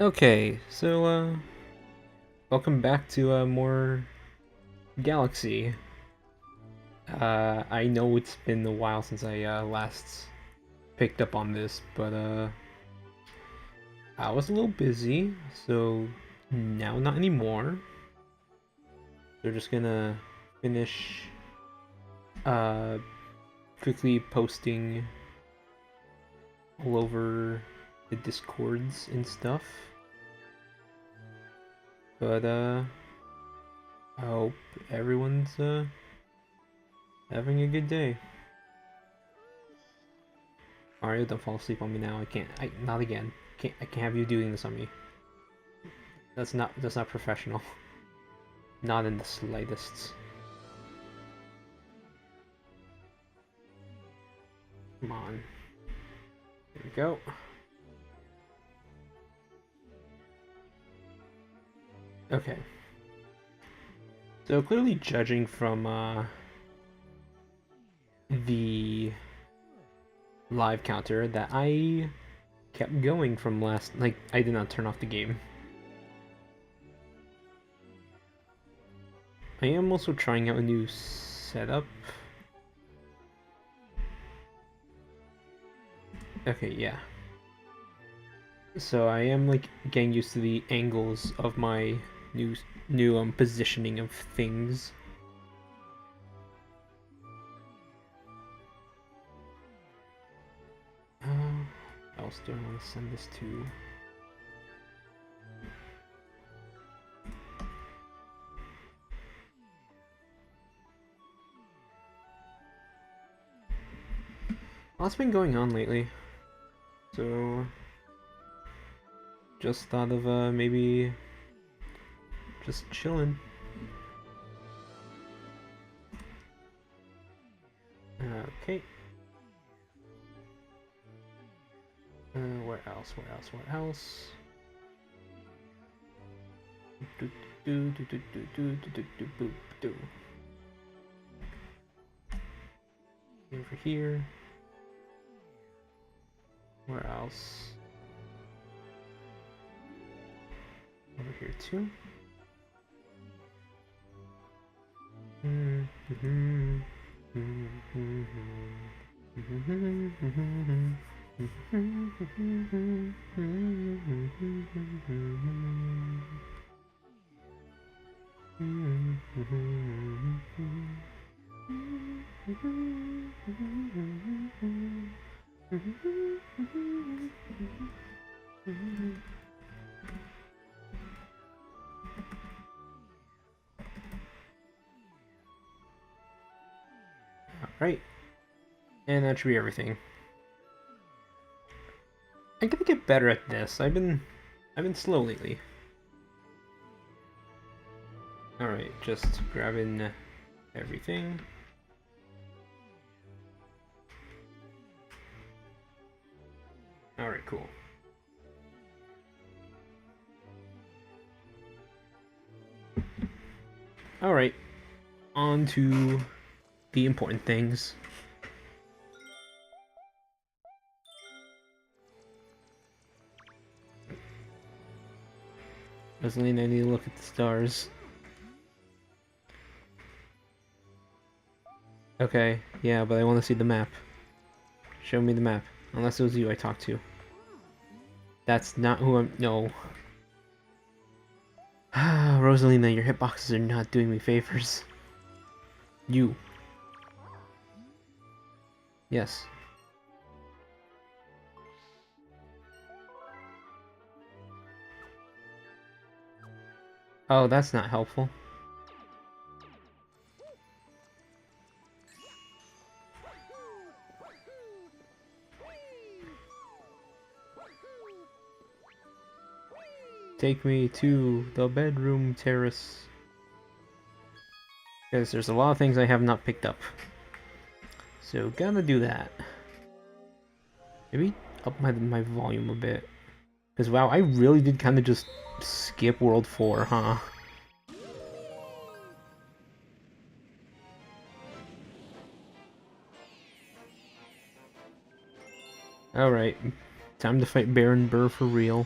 Okay, so welcome back to more Galaxy. I know it's been a while since I last picked up on this, but I was a little busy, so now not anymore. They're just gonna finish uh quickly posting all over the Discords and stuff. But I hope everyone's having a good day. Mario, don't fall asleep on me now. I can't. Not again. I can't have you doing this on me. That's not professional. Not in the slightest. Come on. There we go. Okay. So clearly judging from the live counter that I kept going from last, like, I did not turn off the game. I am also trying out a new setup. Okay, yeah. So I am like getting used to the angles of my new positioning of things. What else do I want to send this to? What's been going on lately? So just thought of maybe just chilling. Okay. Where else? Where else? Where else? Over here. Where else? Over here too. Alright. And that should be everything. I'm gonna get better at this. I've been slow lately. Alright, just grabbing everything. Alright, cool. Alright, on to the important things. Rosalina, I need to look at the stars. Okay, yeah, but I want to see the map. Show me the map. Unless it was you I talked to. That's not who I'm... No. Rosalina, your hitboxes are not doing me favors. You. Yes. Oh, that's not helpful. Take me to the bedroom terrace. Because there's a lot of things I have not picked up. So, gotta do that. Maybe up my volume a bit. Because, wow, I really did kind of just skip World 4, huh? Alright, time to fight Baron Burr for real.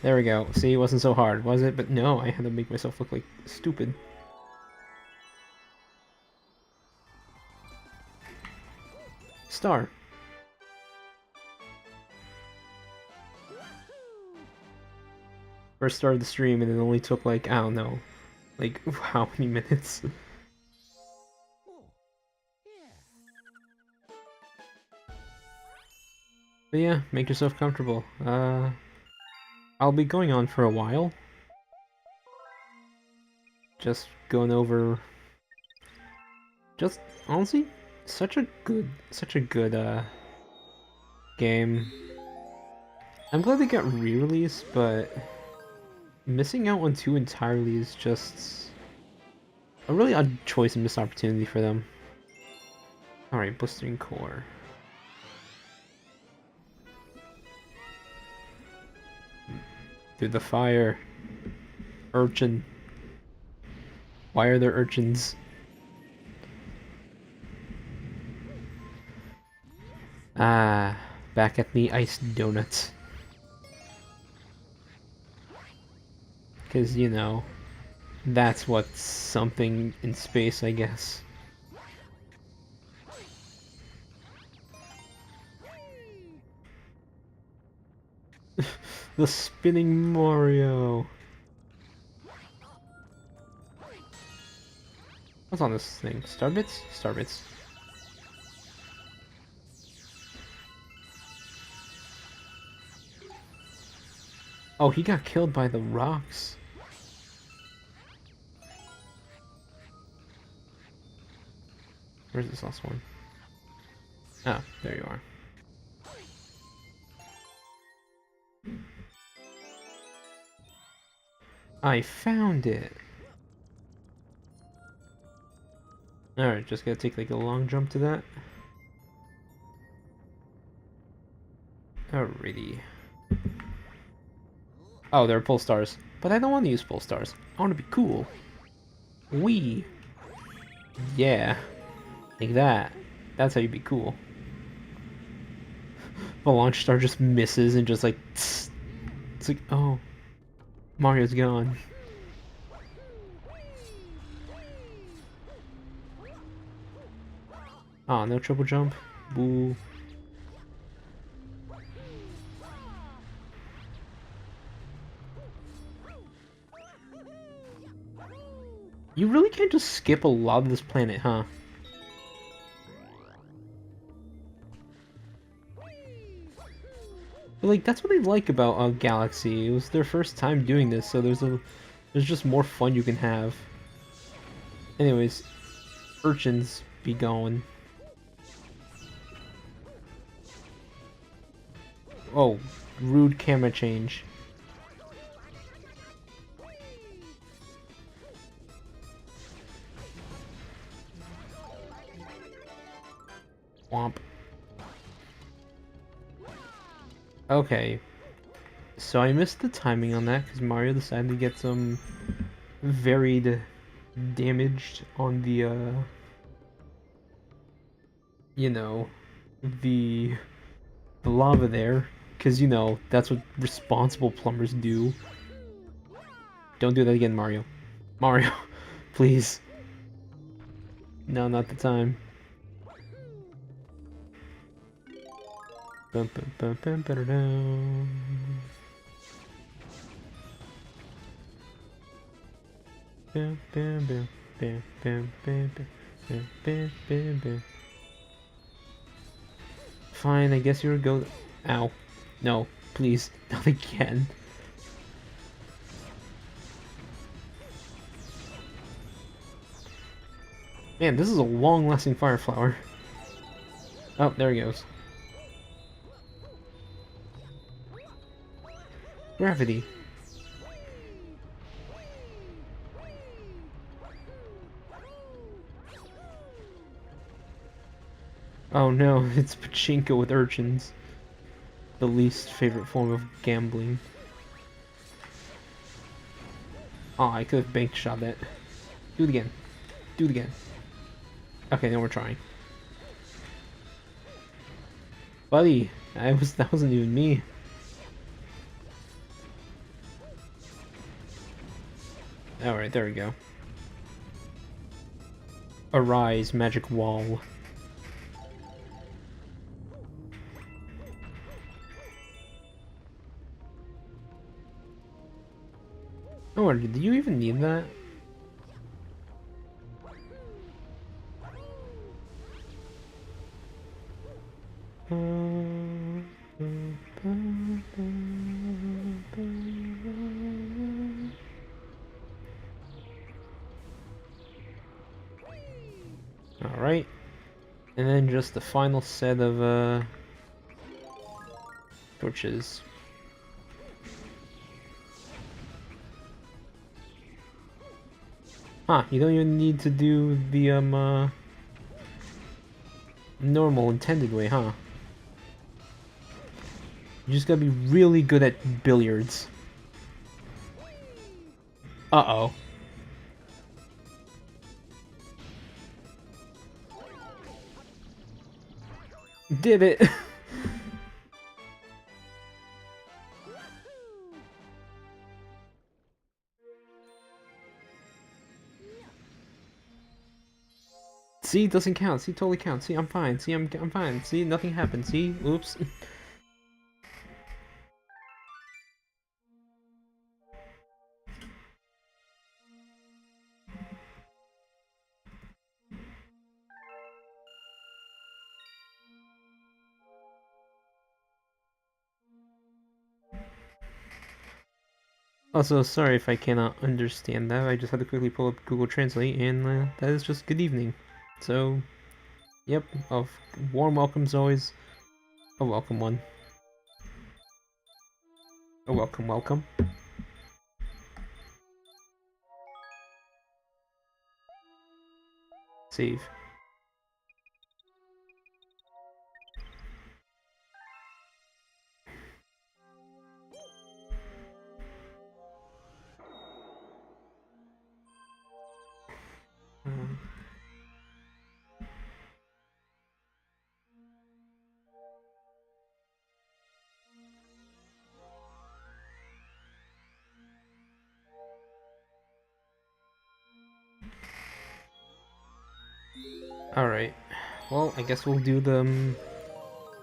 There we go. See, it wasn't so hard, was it? But no, I had to make myself look like stupid. Star. First started the stream and it only took like, I don't know, like how many minutes? But yeah, make yourself comfortable. I'll be going on for a while. Just going over... Just, honestly, such a good game. I'm glad they got re-released, but missing out on 2 entirely is just a really odd choice and missed opportunity for them. Alright, blistering core. Through the fire. Urchin. Why are there urchins? Ah, back at the iced donuts. Because, you know, that's what's something in space, I guess. The spinning Mario. What's on this thing? Starbits? Starbits. Oh, he got killed by the rocks. Where's this last one? Oh, there you are. I found it! Alright, just gotta take like a long jump to that. Alrighty. Oh, there are pull stars. But I don't want to use pull stars. I want to be cool. Wee! Yeah. Like that. That's how you be cool. The launch star just misses and just like... Tss. It's like, oh. Mario's gone. Ah, oh, no triple jump? Boo. You really can't just skip a lot of this planet, huh? But like, that's what I like about Galaxy. It was their first time doing this, so there's just more fun you can have. Anyways, urchins be going. Oh, rude camera change. Womp. Okay. So I missed the timing on that because Mario decided to get some varied damaged on the, you know, the lava there. Because, you know, that's what responsible plumbers do. Don't do that again, Mario. Mario, please. No, not the time. Bum, bum, bum, bum, bum, bum. Bum, bum, bum, bum, bum, bum, bum, bum, bum, bum. Fine, I guess you're go. Ow. No, please, not again. Man, this is a long-lasting fire flower. Oh, there he goes. Gravity. Oh no, it's pachinko with urchins. The least favorite form of gambling. Oh, I could have bank shot that. Do it again. Do it again. Okay, now we're trying. Buddy, that wasn't even me. Alright, there we go. Arise, magic wall. Oh, did you even need that? Alright. And then just the final set of torches. Huh, you don't even need to do the normal intended way, huh? You just gotta be really good at billiards. Uh-oh. Did it! See, it doesn't count. See, it totally counts. See, I'm fine. See, I'm fine. See, nothing happened. See, oops. Also, sorry if I cannot understand that. I just had to quickly pull up Google Translate, and that is just good evening. So, yep, a warm welcome's always a welcome one. A welcome, welcome. Save. Alright. Well, I guess we'll do them.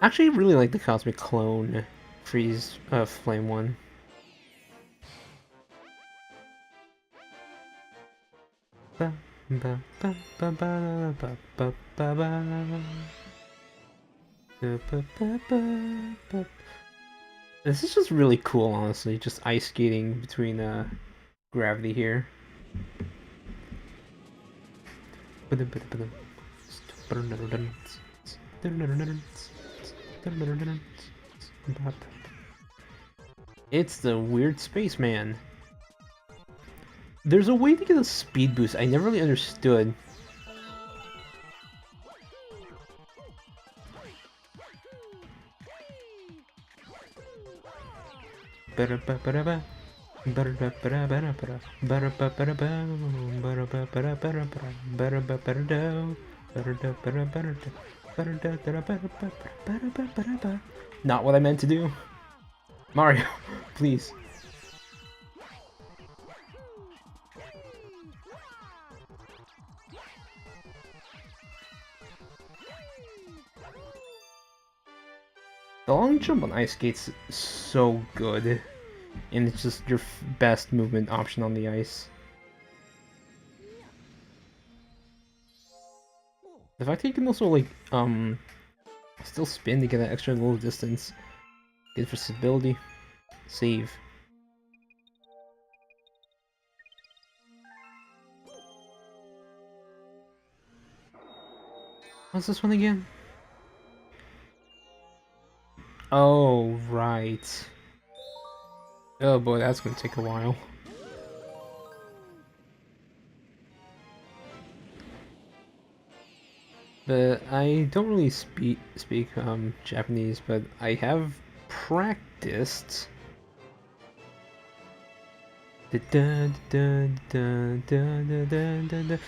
Actually, I really like the Cosmic Clone Freeze Flame one. This is just really cool, honestly. Just ice skating between gravity here. It's the weird spaceman. There's a way to get a speed boost I never really understood. Not what I meant to do. Mario, please. The long jump on ice skates is so good, and it's just your best movement option on the ice. The fact that you can also like still spin to get that extra little distance, good for stability. Save. What's this one again? Oh, right. Oh boy, that's gonna take a while. But I don't really speak Japanese, but I have practiced.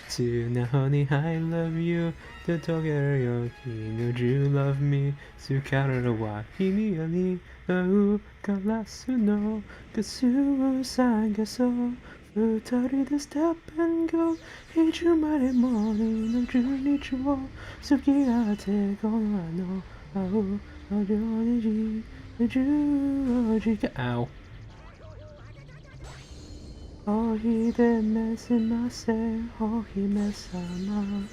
Tsunahoni, I love you. The Togeru you love me. Tsukara wa himi no karasu no kasu sagaso Tidy the step and go. Hate you mighty morning. No journey to Suki I take all I know. I'll do the ow. Oh, he did mess in my say. Oh, he mess on my.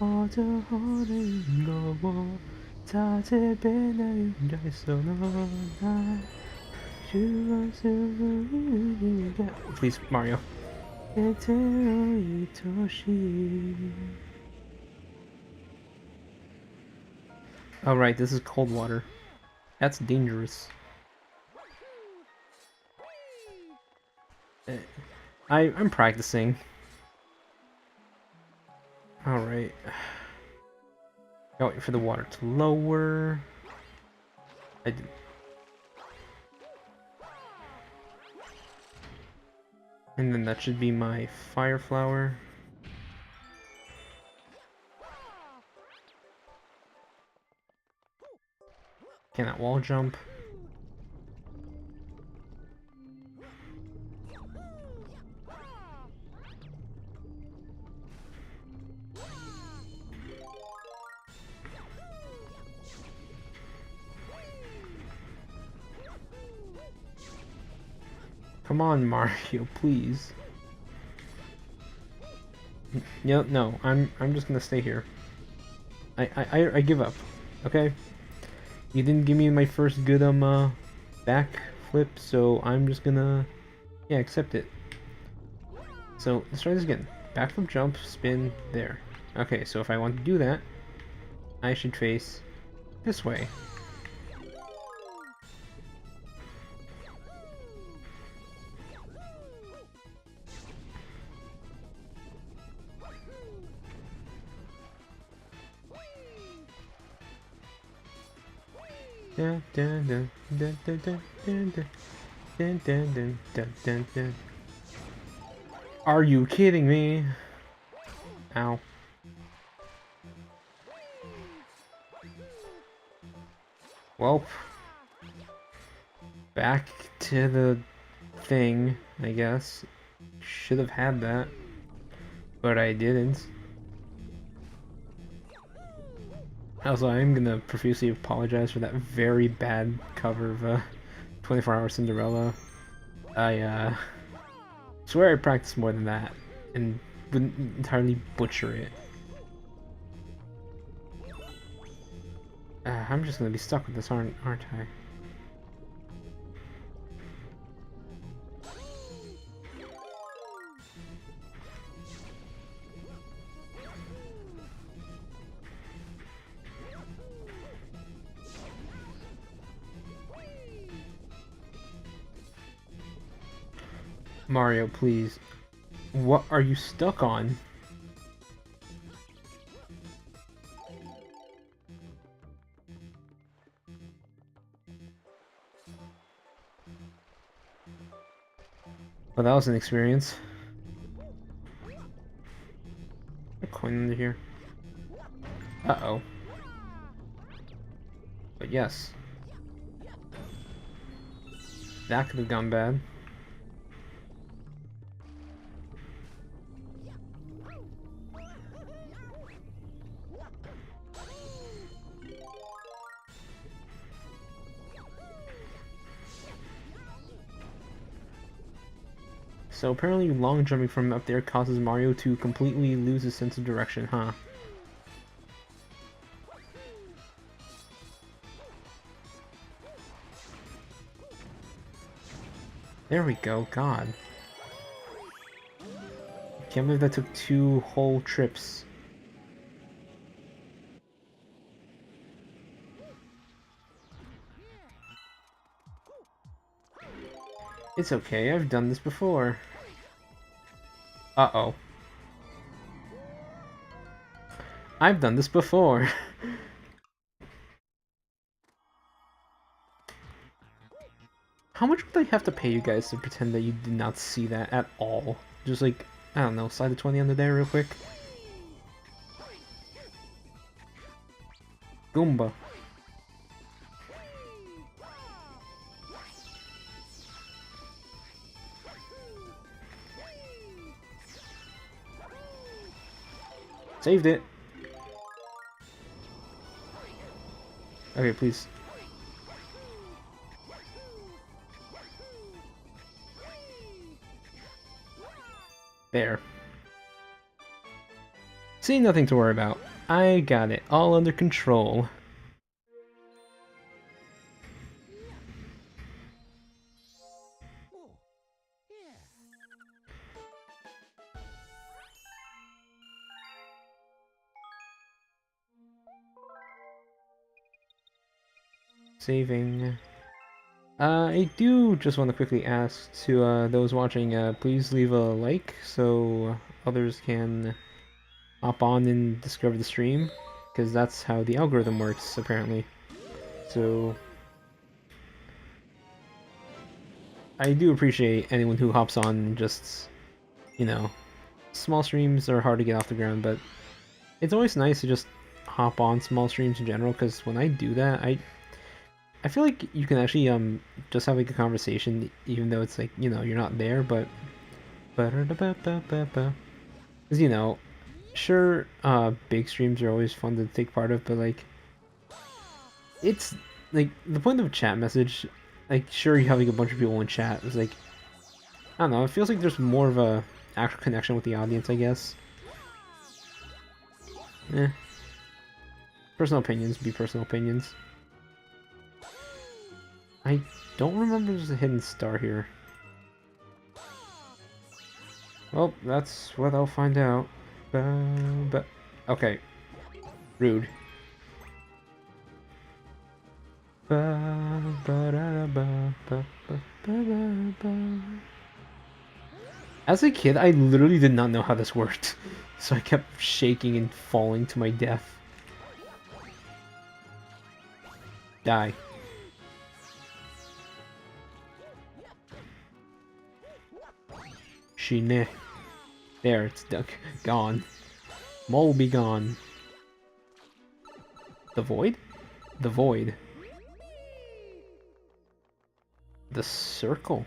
Oh, the holding go. Tate bene so no. Please, Mario. Oh right, this is cold water. That's dangerous. I'm practicing. Alright. Gotta wait for the water to lower. I did. And then that should be my fire flower. Can that wall jump? Come on, Mario, please. No, I'm just gonna stay here. I give up. Okay? You didn't give me my first good back flip, so I'm just gonna accept it. So let's try this again. Back flip jump, spin, there. Okay, so if I want to do that, I should face this way. Dun, dun, dun, dun, dun, dun, dun, dun, dun, dun, dun, dun, dun. Are you kidding me? Ow. Well, back to the thing, I guess. Should have had that, but I didn't. Also, I'm gonna profusely apologize for that very bad cover of 24 Hour Cinderella. I swear I practiced more than that and wouldn't entirely butcher it. I'm just gonna be stuck with this, aren't I? Mario, please. What are you stuck on? Well, that was an experience. A coin under here. Uh-oh. But yes. That could have gone bad. So apparently long jumping from up there causes Mario to completely lose his sense of direction, huh? There we go, God. Can't believe that took 2 whole trips. It's okay, I've done this before. Uh-oh. I've done this before. How much would I have to pay you guys to pretend that you did not see that at all? Just like, I don't know, slide the 20 under there real quick. Goomba. Saved it. Okay, please. There. See, nothing to worry about. I got it all under control. Saving. I do just want to quickly ask to those watching, please leave a like so others can hop on and discover the stream, because that's how the algorithm works, apparently. So, I do appreciate anyone who hops on and just, you know, small streams are hard to get off the ground, but it's always nice to just hop on small streams in general, because when I do that, I feel like you can actually just have like a conversation, even though it's like, you know, you're not there, but because, you know, sure, big streams are always fun to take part of, but like it's like the point of a chat message, like sure you have like a bunch of people in chat, it's like I don't know, it feels like there's more of a actual connection with the audience, I guess. Eh. Personal opinions be personal opinions. I don't remember there's a hidden star here. Well, that's what I'll find out. But okay. Rude. As a kid, I literally did not know how this worked, so I kept shaking and falling to my death. Die. Shine. There, it's gone. Mole be gone. The void? The void. The circle.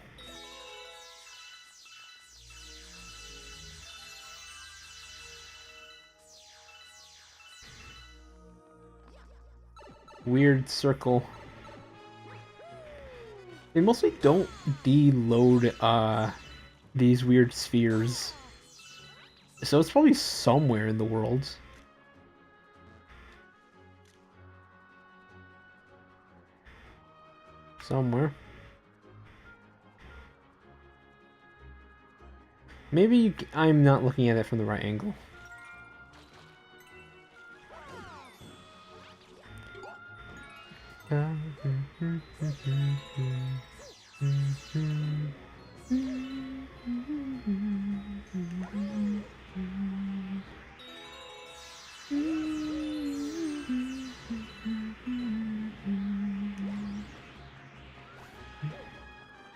Weird circle. They mostly don't deload these weird spheres. So it's probably somewhere in the world. Somewhere. Maybe I'm not looking at it from the right angle.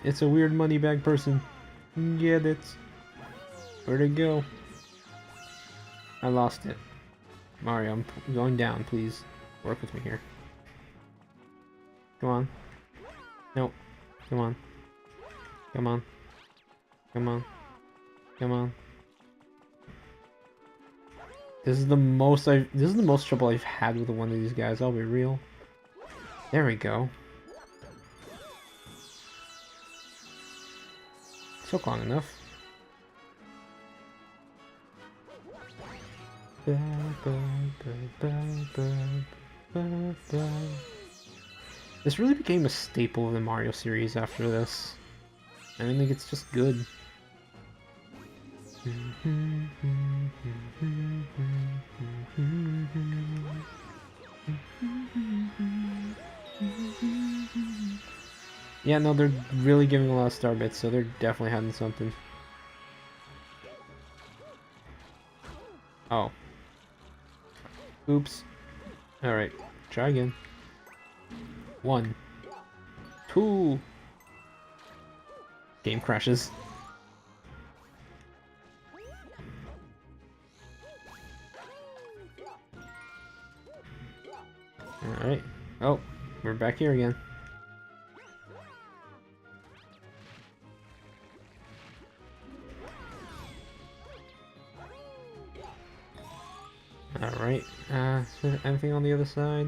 It's a weird money bag person. Get it. Where'd it go? I lost it. Mario, I'm going down, please. Work with me here. Come on. Nope. Come on. Come on. Come on. Come on. This is the most trouble I've had with one of these guys, I'll be real. There we go. Took long enough. This really became a staple of the Mario series after this. I mean, like, it's just good. Yeah, no, they're really giving a lot of star bits, so they're definitely having something. Oh. Oops. Alright, try again. 1. 2. Game crashes. Alright. Oh, we're back here again. Alright, is there anything on the other side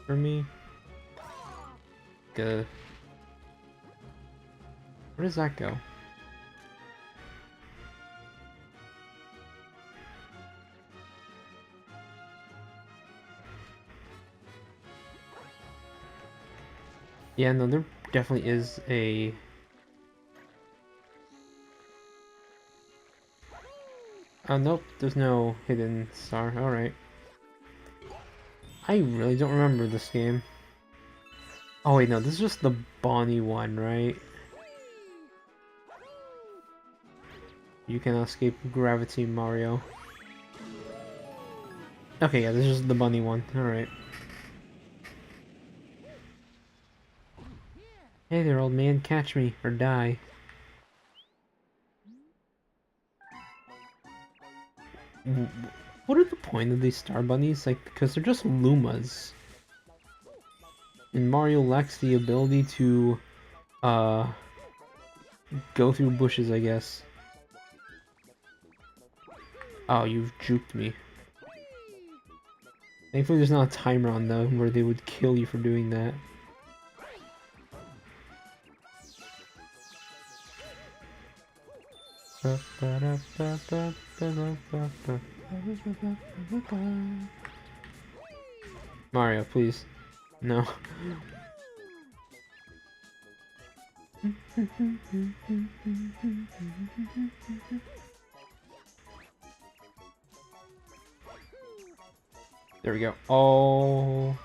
for me? Good. Where does that go? Yeah, no, there definitely is a... Oh, nope, there's no hidden star. Alright. I really don't remember this game. Oh wait, no, this is just the Bonnie one, right? You cannot escape gravity, Mario. Okay, yeah, this is the bunny one. Alright. Hey there, old man, catch me, or die. What are the point of these star bunnies? Like, because they're just Lumas. And Mario lacks the ability to, go through bushes, I guess. Oh, you've juked me. Thankfully there's not a timer on them where they would kill you for doing that. Mario, please. No. There we go. Oh.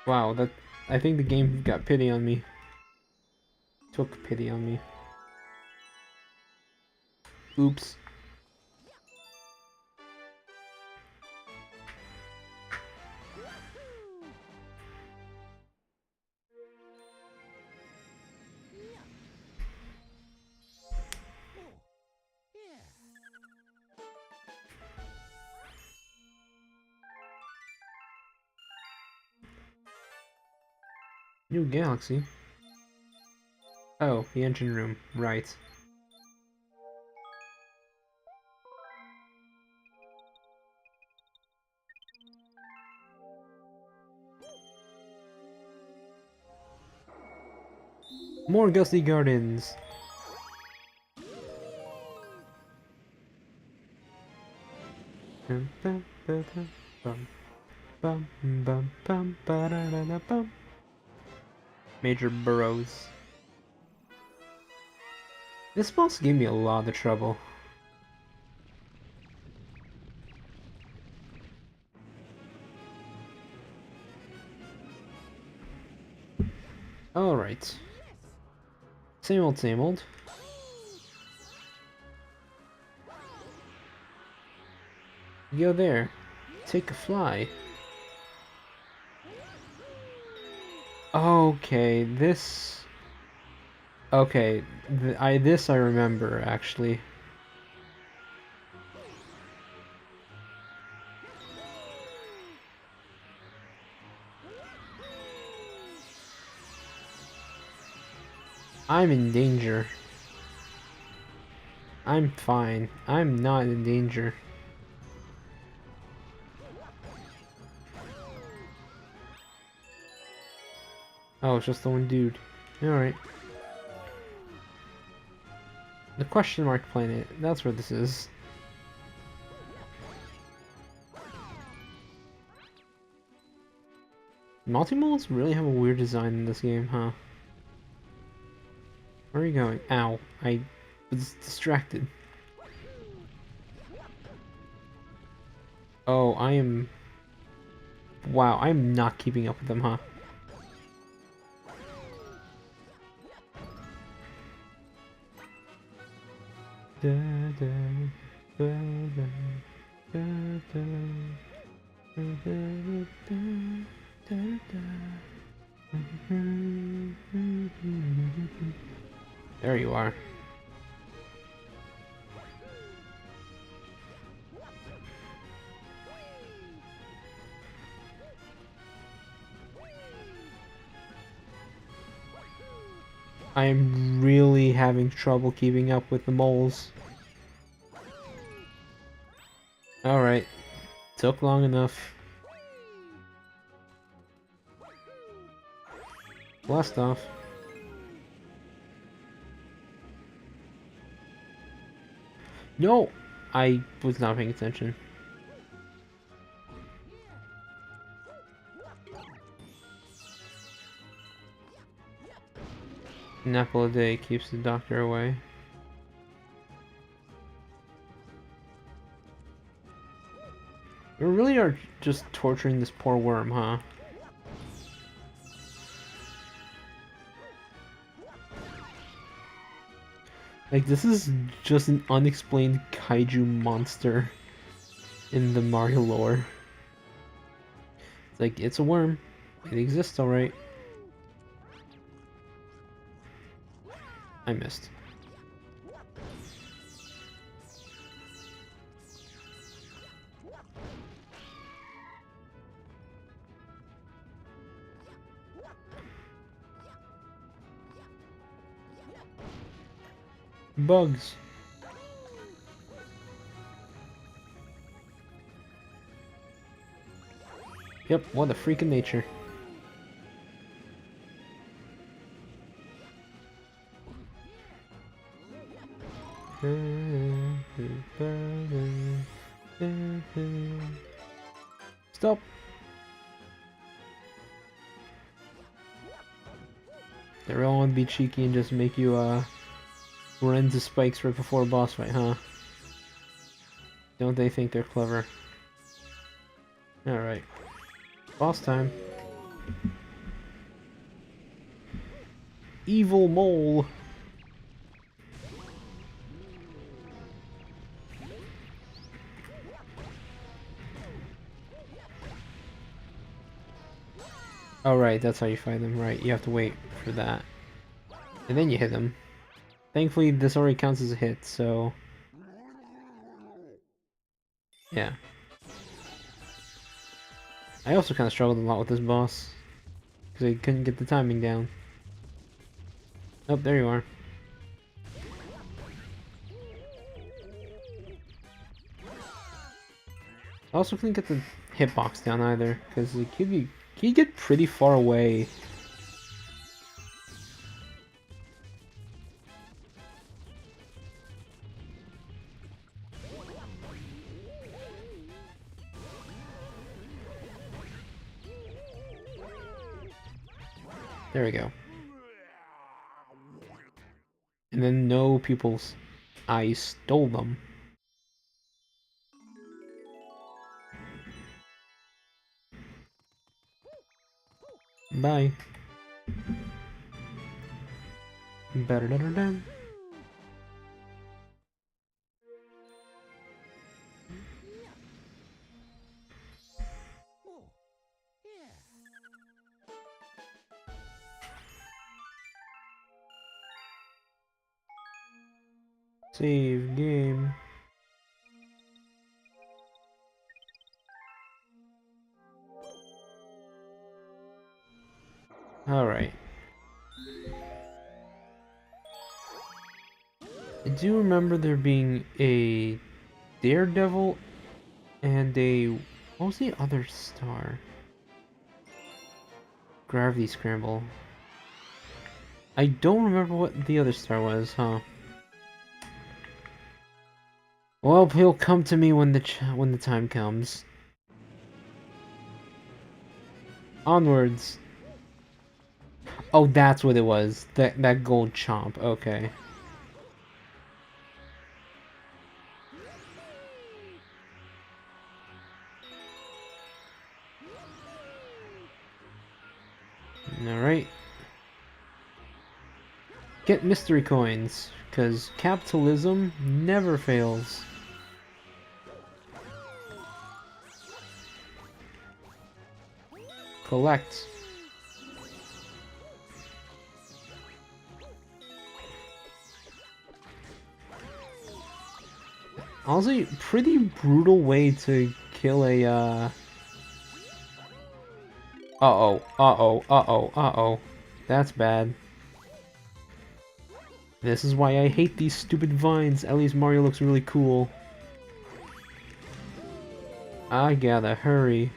Wow, that... I think the game got pity on me. Took pity on me. Oops. New galaxy? Oh, the engine room. Right. More gusty gardens! Major burrows. This boss gave me a lot of trouble. Alright. Same old, same old. Go there. Take a fly. Okay, this... Okay, this I remember, actually. I'm in danger. I'm fine. I'm not in danger. Oh, it's just the one dude. Alright. The question mark planet. That's where this is. Multi-modes really have a weird design in this game, huh? Where are you going? Ow. I was distracted. Oh, I am... Wow, I'm not keeping up with them, huh? Da, da, da, da, da, da, da, da, da, da. There you are. I am really having trouble keeping up with the moles. Alright. Took long enough. Blast off. No! I was not paying attention. An apple a day keeps the doctor away. We really are just torturing this poor worm, huh? Like, this is just an unexplained kaiju monster in the Mario lore. It's like, it's a worm. It exists, alright. I missed. Bugs. Yep, what a freak of nature. Stop. They really want to be cheeky and just make you run into spikes right before a boss fight, huh? Don't they think they're clever? Alright. Boss time. Evil mole. Oh right, that's how you fight them, right. You have to wait for that. And then you hit them. Thankfully, this already counts as a hit, so... yeah. I also kind of struggled a lot with this boss. Because I couldn't get the timing down. Oh, there you are. I also couldn't get the hitbox down either, because like, he'd get pretty far away. There we go. And then no pupils. I stole them. Bye. Ba-da-da-da-da. Save game. Alright. I do remember there being a Daredevil and a... what was the other star? Gravity Scramble. I don't remember what the other star was, huh? Well, he'll come to me when the time comes. Onwards. Oh, that's what it was. That gold chomp. Okay. Alright. Get mystery coins, because capitalism never fails. Collect. Honestly, pretty brutal way to kill a, uh-oh, uh-oh, uh-oh, uh-oh. That's bad. This is why I hate these stupid vines. At least Mario looks really cool. I gotta hurry.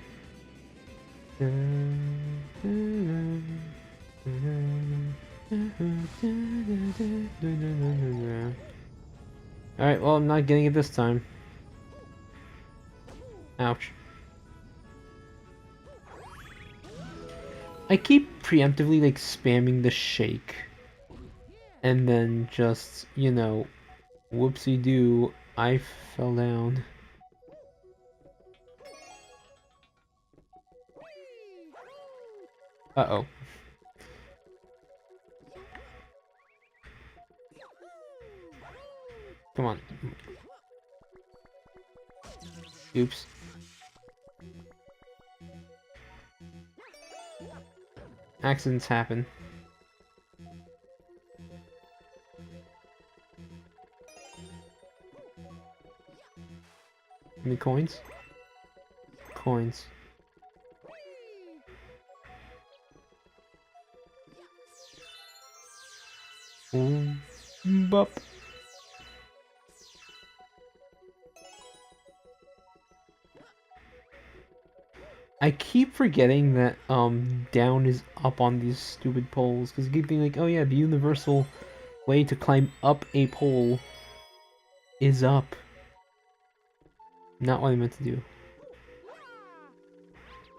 Alright, well, I'm not getting it this time. Ouch. I keep preemptively, like, spamming the shake. And then just, you know, whoopsie-doo, I fell down. Uh-oh. Come on. Oops. Accidents happen. Any coins? Coins. Bup. I keep forgetting that down is up on these stupid poles, because I keep thinking like, oh yeah, the universal way to climb up a pole is up. Not what I meant to do.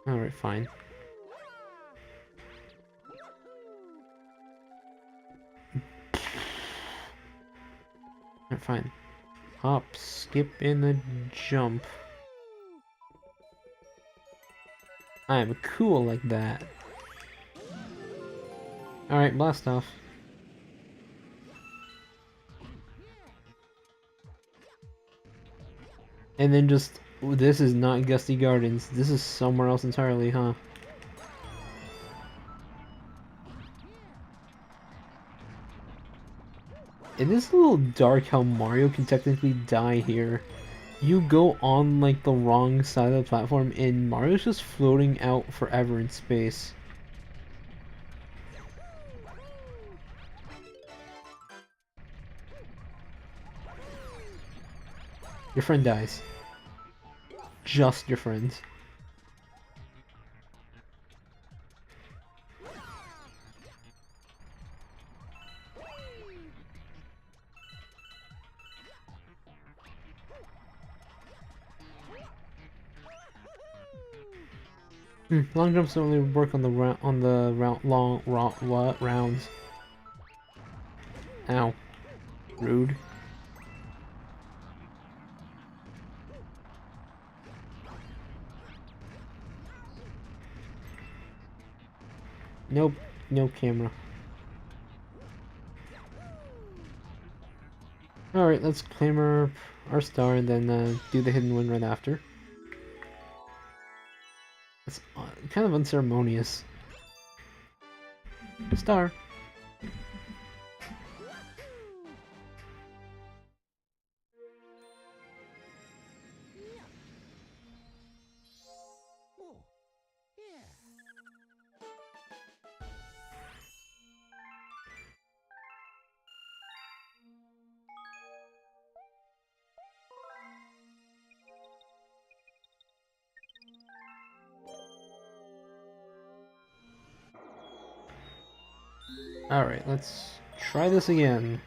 Alright, fine. Alright, fine. Hop, skip, and a jump. I am cool like that. Alright, blast off. And then just, this is not Gusty Gardens. This is somewhere else entirely, huh? It is a little dark how Mario can technically die here. You go on like the wrong side of the platform and Mario's just floating out forever in space. Your friend dies. Just your friend. Long jumps only work on the rounds. Ow. Rude. Nope. No camera. Alright, let's claim our star and then do the hidden one right after. It's kind of unceremonious. Star. Alright, let's try this again.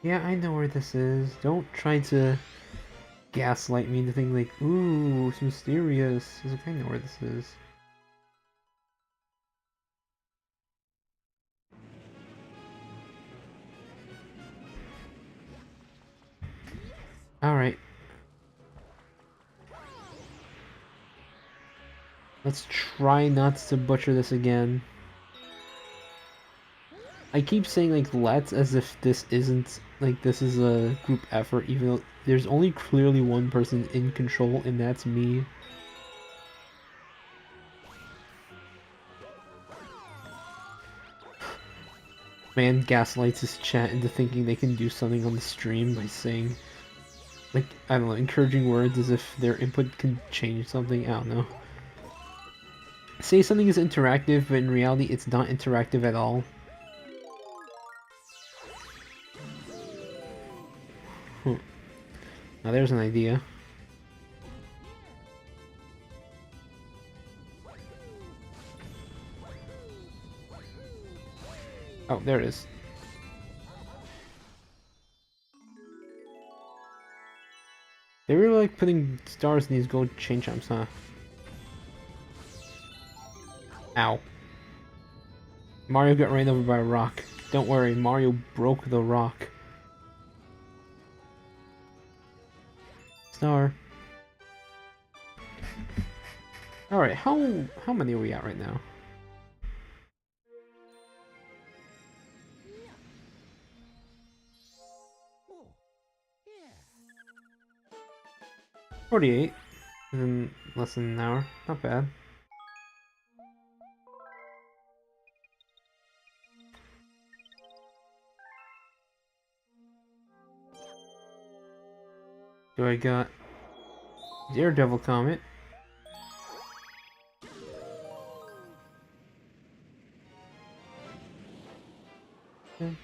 Yeah, I know where this is. Don't try to gaslight me into thinking like, ooh, it's mysterious. It's like, I know where this is. Alright. Let's try not to butcher this again. I keep saying like let's as if this isn't like this is a group effort, even though there's only clearly one person in control and that's me. Man gaslights his chat into thinking they can do something on the stream by saying like, I don't know, encouraging words as if their input can change something. I don't know. Say something is interactive, but in reality it's not interactive at all. Now there's an idea. Oh, there it is. They really like putting stars in these gold chain chomps, huh? Ow. Mario got ran over by a rock. Don't worry, Mario broke the rock. Star. Alright, how many are we at right now? Yeah. 48. In less than an hour. Not bad. So I got Daredevil Comet. It's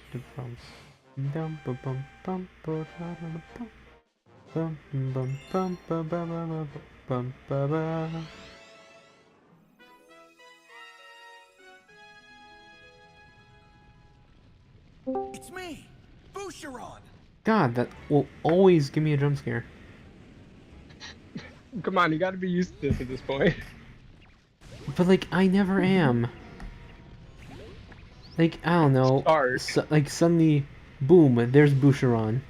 me, Boucheron. God, that will always give me a jump scare. Come on, you gotta be used to this at this point. But like, I never am. Like, I don't know. Like suddenly, boom, there's Boucheron.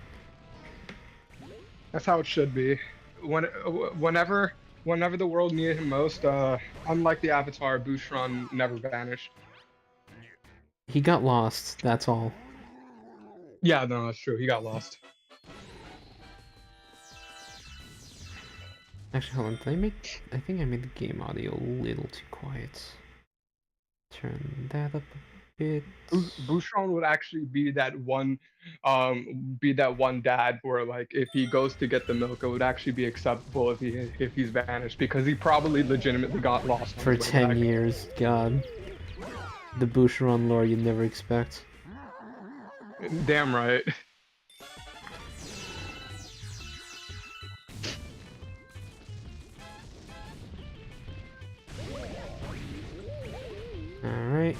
That's how it should be. Whenever the world needed him most, unlike the Avatar, Boucheron never vanished. He got lost, that's all. Yeah, no, that's true. He got lost. Actually, hold on. Did I make... I think I made the game audio a little too quiet. Turn that up a bit. Boucheron would actually be that one dad where, like, if he goes to get the milk, it would actually be acceptable if he's vanished, because he probably legitimately got lost For 10 years, God. The Boucheron lore you'd never expect. Damn right. Alright.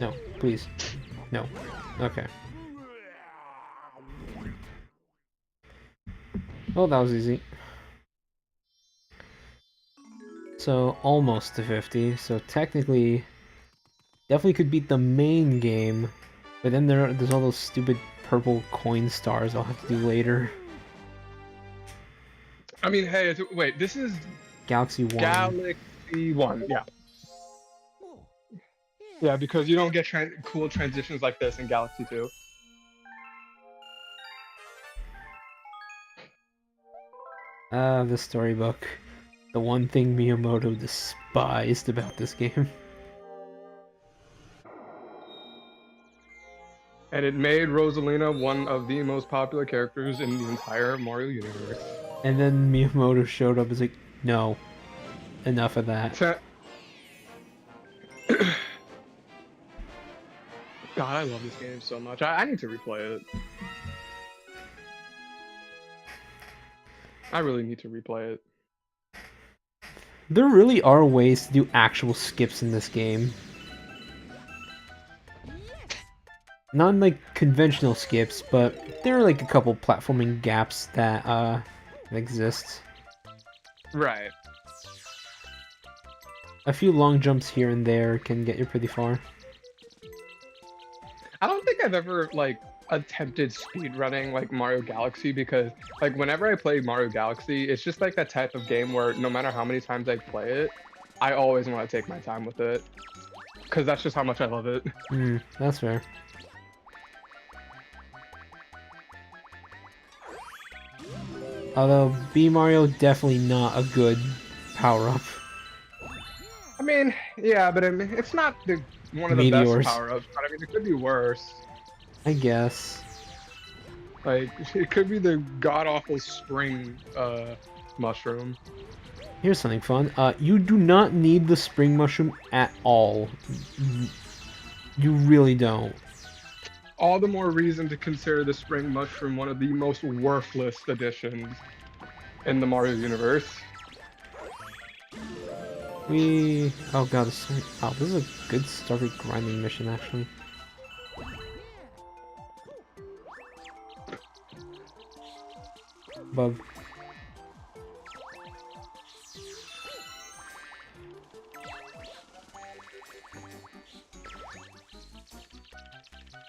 No, please. No. Okay. Oh, that was easy. So, almost to 50. So, technically, definitely could beat the main game. But then there's all those stupid purple coin stars I'll have to do later. I mean, hey, wait, this is... Galaxy 1. Galaxy 1, yeah. Yeah, because you don't get cool transitions like this in Galaxy 2. The storybook. The one thing Miyamoto despised about this game. And it made Rosalina one of the most popular characters in the entire Mario universe. And then Miyamoto showed up and was like, no. Enough of that. God, I love this game so much. I need to replay it. I really need to replay it. There really are ways to do actual skips in this game. Not like conventional skips, but there are like a couple platforming gaps that exist. Right. A few long jumps here and there can get you pretty far. I don't think I've ever, like, attempted speedrunning, like, Mario Galaxy, because, like, whenever I play Mario Galaxy, it's just, like, that type of game where no matter how many times I play it, I always want to take my time with it. Because that's just how much I love it. That's fair. Although, B Mario, definitely not a good power-up. I mean, yeah, but I mean, it's not one of the best power-ups, but I mean, it could be worse. I guess. Like, it could be the god-awful spring mushroom. Here's something fun. You do not need the spring mushroom at all. You really don't. all the more reason to consider the Spring Mushroom one of the most worthless additions in the Mario universe. Oh god, wow, this is a good started grinding mission actually. Bug.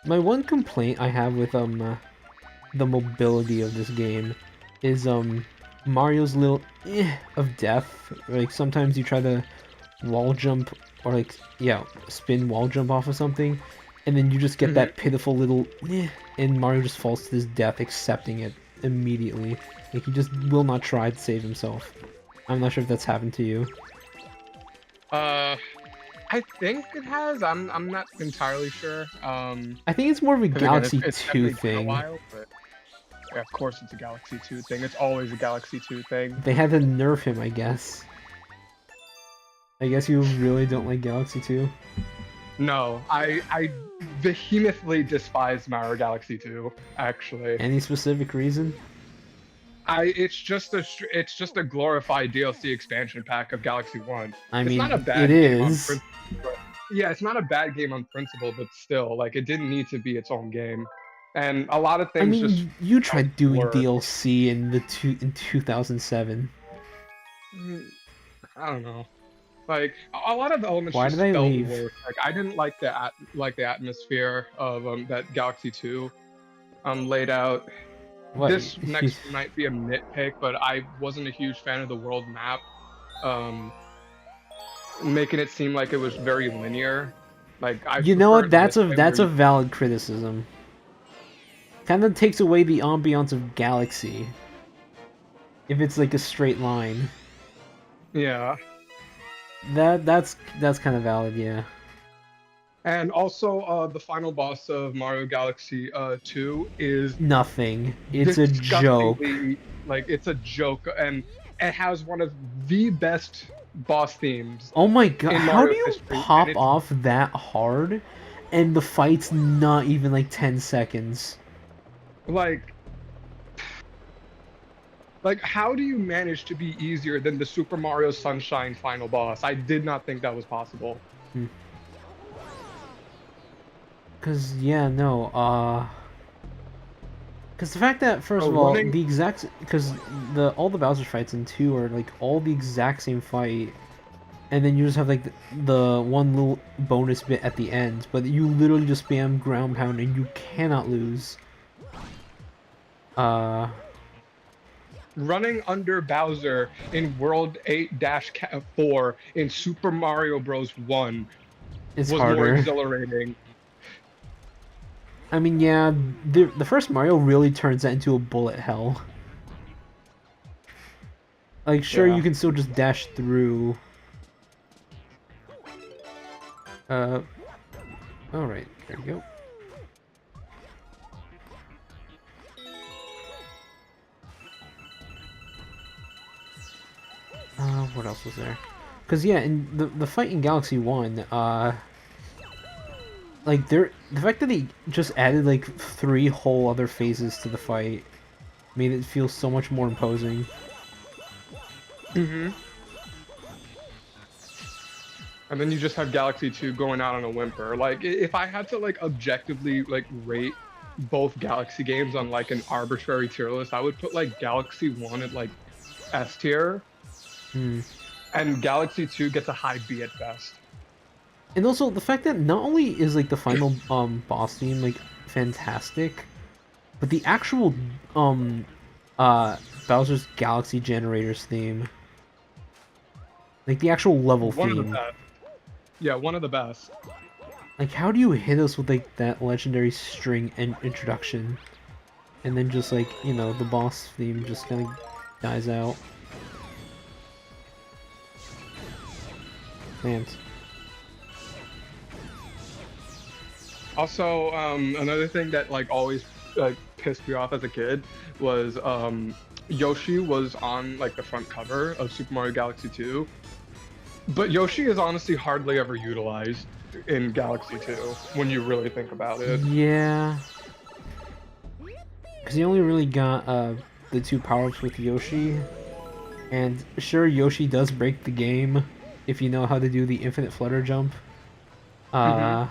My one complaint I have with the mobility of this game is Mario's little of death. Like sometimes you try to wall jump or like spin wall jump off of something, and then you just get that pitiful little and Mario just falls to his death, accepting it immediately. Like he just will not try to save himself. I'm not sure if that's happened to you. I think it has. I'm not entirely sure. I think it's more of a 'Cause Galaxy again, it's 2 definitely been a thing. while, but yeah, of course it's a Galaxy 2 thing. It's always a Galaxy 2 thing. They had to nerf him, I guess. I guess you really don't like Galaxy 2? No, I vehemently despise Mario Galaxy 2, actually. Any specific reason? It's just a glorified DLC expansion pack of Galaxy 1. I It's mean, not a bad it game on is. principle, but yeah, it's not a bad game on principle, but still, like, it didn't need to be its own game. And a lot of I things just mean, you tried doing blur. DLC in 2007. I don't know. Like a lot of the elements Why just did I felt leave? worse. Like I didn't like the atmosphere of that Galaxy 2 laid out. What? This next might be a nitpick, but I wasn't a huge fan of the world map, making it seem like it was very linear. Like You know what? preferred That's this a way valid criticism. Kind of takes away the ambiance of Galaxy. If it's like a straight line. yeah. That's kind of valid, yeah. And also, the final boss of Mario Galaxy 2 is Nothing. It's a joke. disgustingly- Like it's a joke, and it has one of the best boss themes. Oh my god, in how Mario do you history, and pop it's- off that hard and the fight's not even like 10 seconds? Like, how do you manage to be easier than the Super Mario Sunshine final boss? I did not think that was possible. Cause yeah, no, cause the fact that first of all, the exact, cause all the Bowser fights in 2 are like all the exact same fight, and then you just have like the one little bonus bit at the end, but you literally just spam ground pound and you cannot lose. Running under Bowser in World 8-4 in Super Mario Bros. 1 It's was more harder. exhilarating. I mean, yeah, the first Mario really turns that into a bullet hell. Like, sure, Yeah. you can still just dash through. Alright, there you go. What else was there? Because, yeah, in the fight in Galaxy 1, like, the fact that they just added, like, 3 whole other phases to the fight made it feel so much more imposing. Mm-hmm. And then you just have Galaxy 2 going out on a whimper. Like, if I had to, like, objectively, like, rate both Galaxy games on, like, an arbitrary tier list, I would put, like, Galaxy 1 at, like, S tier. And Galaxy 2 gets a high B at best. And also, the fact that not only is, like, the final, boss theme, like, fantastic, but the actual, Bowser's Galaxy Generators theme, like, the actual level One of the theme. best. Yeah, one of the best. Like, how do you hit us with, like, that legendary string and introduction, and then just, like, you know, the boss theme just kind of dies out? Man. Also, another thing that like always pissed me off as a kid was Yoshi was on like the front cover of Super Mario Galaxy 2, but Yoshi is honestly hardly ever utilized. in Galaxy 2 when you really think about it. Yeah. Because you only really got the 2 power-ups with Yoshi. And sure, Yoshi does break the game if you know how to do the infinite flutter jump. Hmm.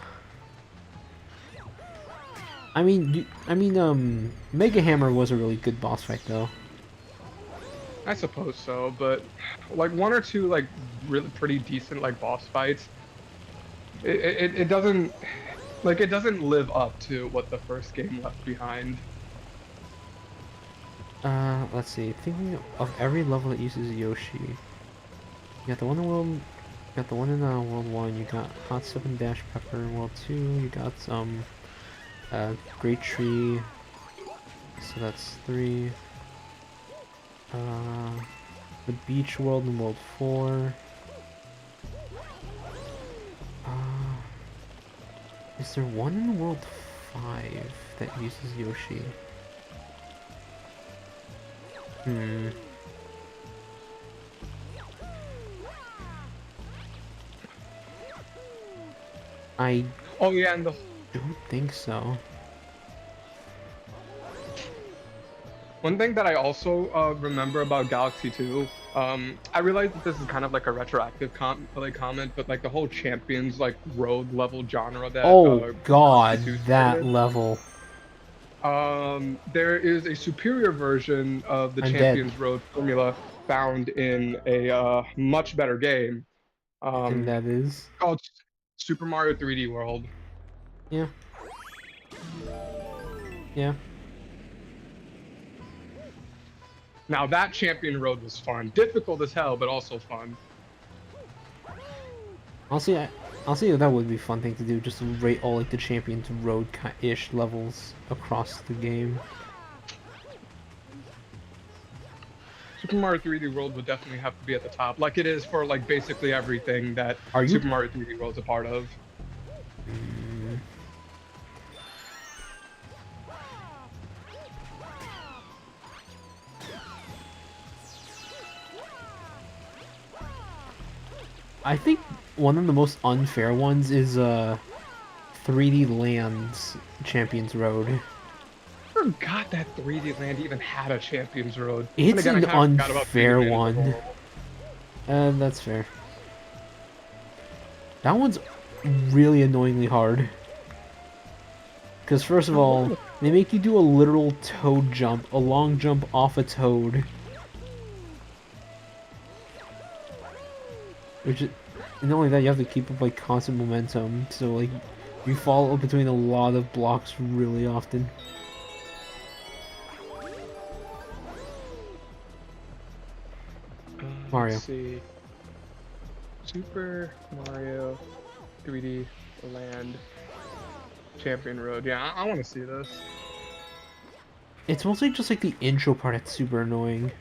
Mega Hammer was a really good boss fight though. I suppose so, but like one or two like really pretty decent like boss fights, it doesn't like it doesn't live up to what the first game left behind. Let's see. Thinking of every level that uses Yoshi, you got the one in World, you got the one in World 1. You got Hot Stuff and Dash Pepper in World 2. You got some Great Tree. So that's 3. The Beach World in World 4. Uh, is there one in World 5 that uses Yoshi? Hmm. I Oh yeah, and the don't think so. one thing that I also remember about Galaxy 2, I realize that this is kind of like a retroactive comment, but like the whole Champions like road level genre that Oh Galaxy god, 2 that started. level. There is a superior version of the I'm dead. Champions Road formula found in a much better game And um, that is... called Super Mario 3D World. Yeah. Yeah. Now that Champion Road was fun, difficult as hell, but also fun. I'll see if that would be a fun thing to do, just to rate all like the Champions Road-ish levels across the game. Super Mario 3D World would definitely have to be at the top, like it is for like basically everything that Are you... Super Mario 3D World's a part of. Mm, I think one of the most unfair ones is 3D Land's Champions Road. Forgot that 3D Land even had a Champions Road. And It's again, I an kind of forgot about 3D unfair Land as a one. whole. That's fair. That one's really annoyingly hard. Because first of all, they make you do a literal toad jump, a long jump off a toad. Which is, and not only that, you have to keep up like constant momentum, so like you fall between a lot of blocks really often. Let's Mario. see. Super Mario 3D Land Champion Road. Yeah, I want to see this. It's mostly just like the intro part that's super annoying.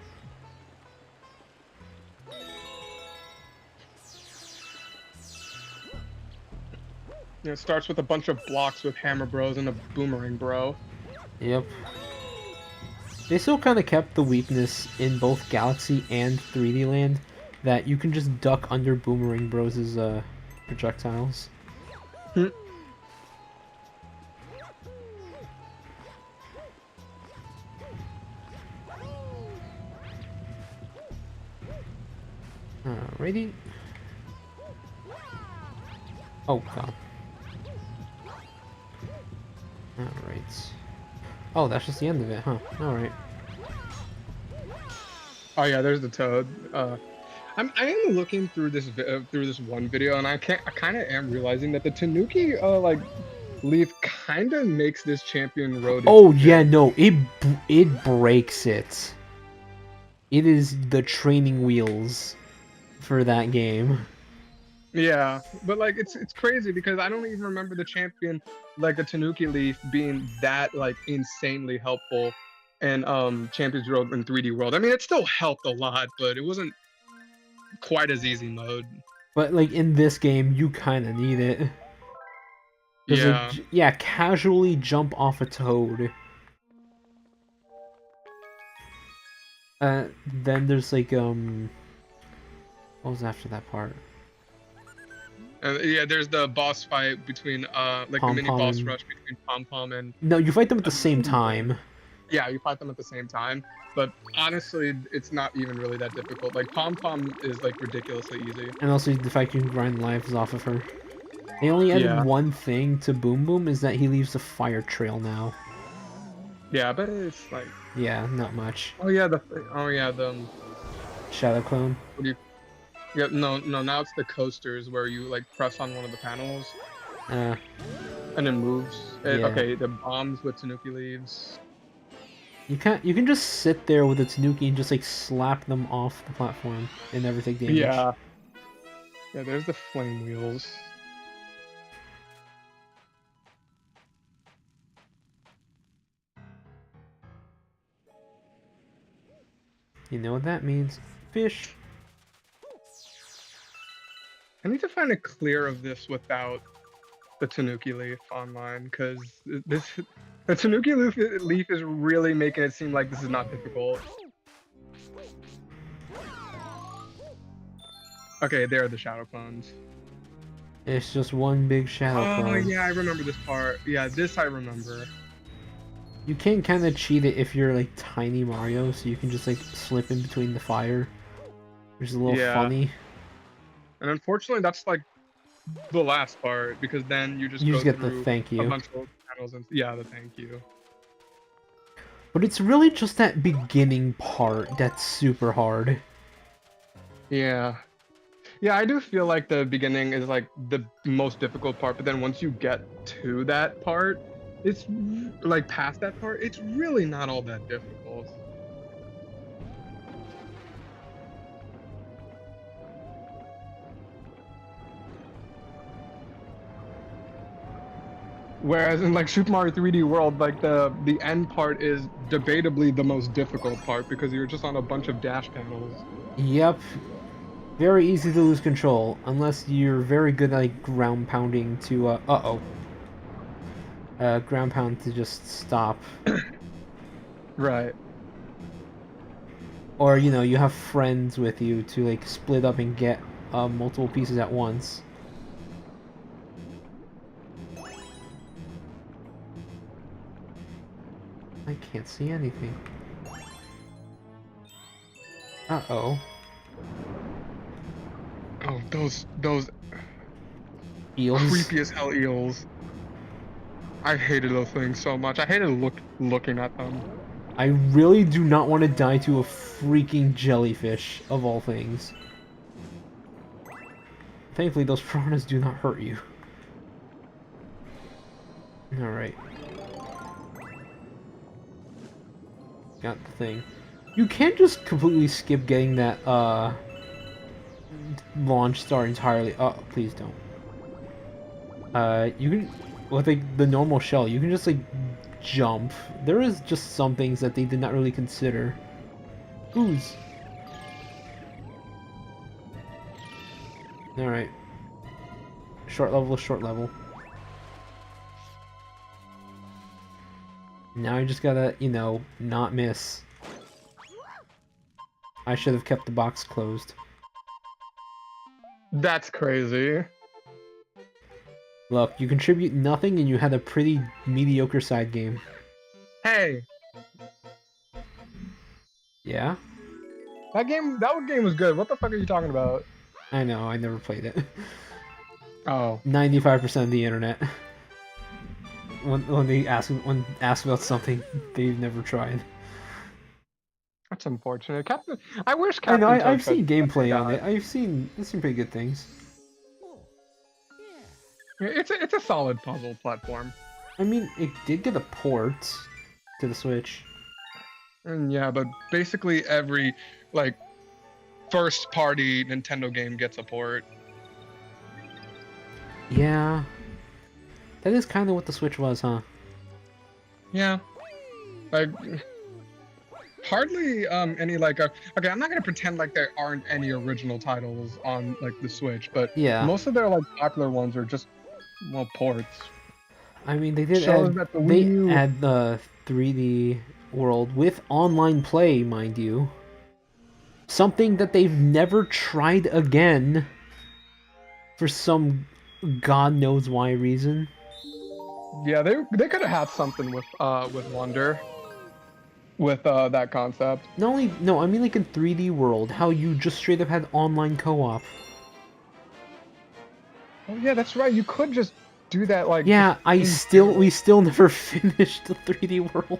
Yeah, it starts with a bunch of blocks with Hammer Bros and a Boomerang Bro. Yep. They still kind of kept the weakness in both Galaxy and 3D Land that you can just duck under Boomerang Bros' projectiles. Alrighty. Oh god. Alright. Oh, that's just the end of it, huh? Alright. Oh yeah, there's the Toad. I am looking through through this one video, and I kind of am realizing that the Tanuki like leaf kind of makes this Champion Road Oh yeah, efficient. no, it breaks it. It is the training wheels for that game. Yeah, but like it's crazy because I don't even remember the champion like the Tanuki Leaf being that like insanely helpful in Champions Road in 3D World. I mean, it still helped a lot, but it wasn't quite as easy mode. But like in this game, you kind of need it. Because like, Yeah. yeah, casually jump off a toad. Then there's like what was after that part? Yeah, there's the boss fight between like the Pom mini Pom boss and... rush between Pom Pom and No, you fight them at the same time. yeah, you fight them at the same time. But honestly, it's not even really that difficult. Like Pom Pom is like ridiculously easy. And also the fact you can grind lives off of her. They only added Yeah, one thing to Boom Boom, is that he leaves a fire trail now. yeah, but it's like Yeah, not much. oh yeah the Shadow Clone. what do you yeah no now it's the coasters where you like press on one of the panels Uh, and it moves. yeah. Okay, the bombs with Tanuki leaves. You can just sit there with a Tanuki and just like slap them off the platform and never take damage. Yeah, yeah. There's the flame wheels. You know what that means? Fish. I need to find a clear of this without the Tanuki leaf online because this the Tanuki leaf is really making it seem like this is not difficult. Okay, there are the shadow clones. It's just one big shadow Oh clone. yeah, I remember this part. Yeah, this I remember. You can kind of cheat it if you're like tiny Mario, so you can just like slip in between the fire, which is a little Yeah, funny. and unfortunately, that's like the last part because then you just You go just get the through thank a you. bunch of panels and yeah, the thank you. But it's really just that beginning part that's super hard. Yeah. Yeah, I do feel like the beginning is like the most difficult part, but then once you get to that part, it's like past that part, it's really not all that difficult. Whereas in like Super Mario 3D World, like the end part is debatably the most difficult part because you're just on a bunch of dash panels. Yep. Very easy to lose control, unless you're very good at like ground pounding to, uh-oh. Ground pound to just stop. Right. Or, you know, you have friends with you to like split up and get multiple pieces at once. I can't see anything. Uh-oh. Oh, those Eels. creepy as hell eels. I hated those things so much. I hated looking at them. I really do not want to die to a freaking jellyfish, of all things. Thankfully, those piranhas do not hurt you. Alright. Got the thing. You can't just completely skip getting that, launch star entirely. Oh, please don't. You can, with like the normal shell, you can just like jump. There is just some things that they did not really consider. Ooze. Alright. Short level is short level. Now I just gotta, you know, not miss. I should have kept the box closed. That's crazy. Look, you contribute nothing and you had a pretty mediocre side game. Hey, Yeah? that game was good. What the fuck are you talking about? I know, I never played it. Oh, 95% of the internet. When they ask about something they've never tried. that's unfortunate. Captain, I wish I know, Captain I've Toad seen could gameplay on die. it. I've seen some pretty good things. Yeah, it's a solid puzzle platform. I mean, it did get a port to the Switch. And yeah, but basically every like first party Nintendo game gets a port. Yeah. That is kind of what the Switch was, huh? Yeah. Like hardly any like okay, I'm not gonna pretend like there aren't any original titles on like the Switch, but Yeah. most of their like popular ones are just well ports. I mean, they did Shows add, that the Wii U the 3D world with online play, mind you. Something that they've never tried again for some God knows why reason. Yeah, they could have had something with Wonder, with that concept. Not only, no, I mean like in 3D World, how you just straight up had online co-op. Oh yeah, that's right. You could just do that like just Yeah, in we general. still never finished the 3D World.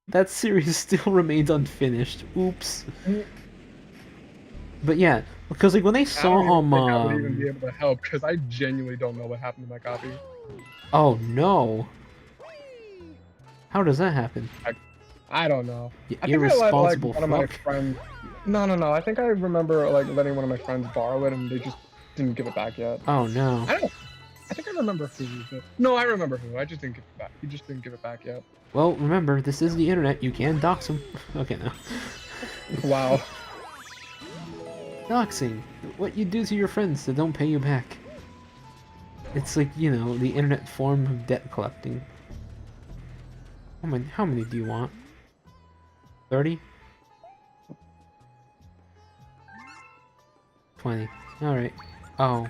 That series still remains unfinished. Oops. But yeah, because like when I I don't saw even think I would even be able to help because I genuinely don't know what happened to my copy. oh no. How does that happen? I don't know. You I think I let like irresponsible one of my fuck. friends. No. I think I remember like letting one of my friends borrow it, and they just didn't give it back yet. Oh no. I don't. I think I remember who. But no, I remember who. I just didn't give it back. He just didn't give it back yet. Well, remember, this is the internet. You can dox them. Okay, no. Wow. Doxing. What you do to your friends that don't pay you back. It's like, you know, the internet form of debt collecting. How many do you want? 30? 20. Alright. Oh.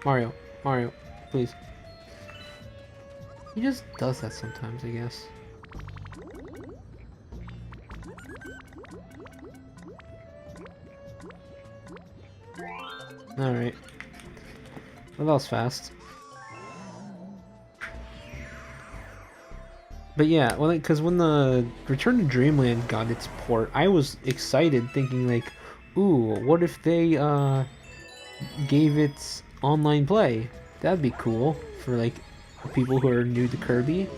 Mario. Mario. Please. He just does that sometimes, I guess. Alright. Well, that was fast. But yeah, well, because when the Return to Dreamland got its port, I was excited, thinking like, ooh, what if they gave it online play? That'd be cool for like people who are new to Kirby.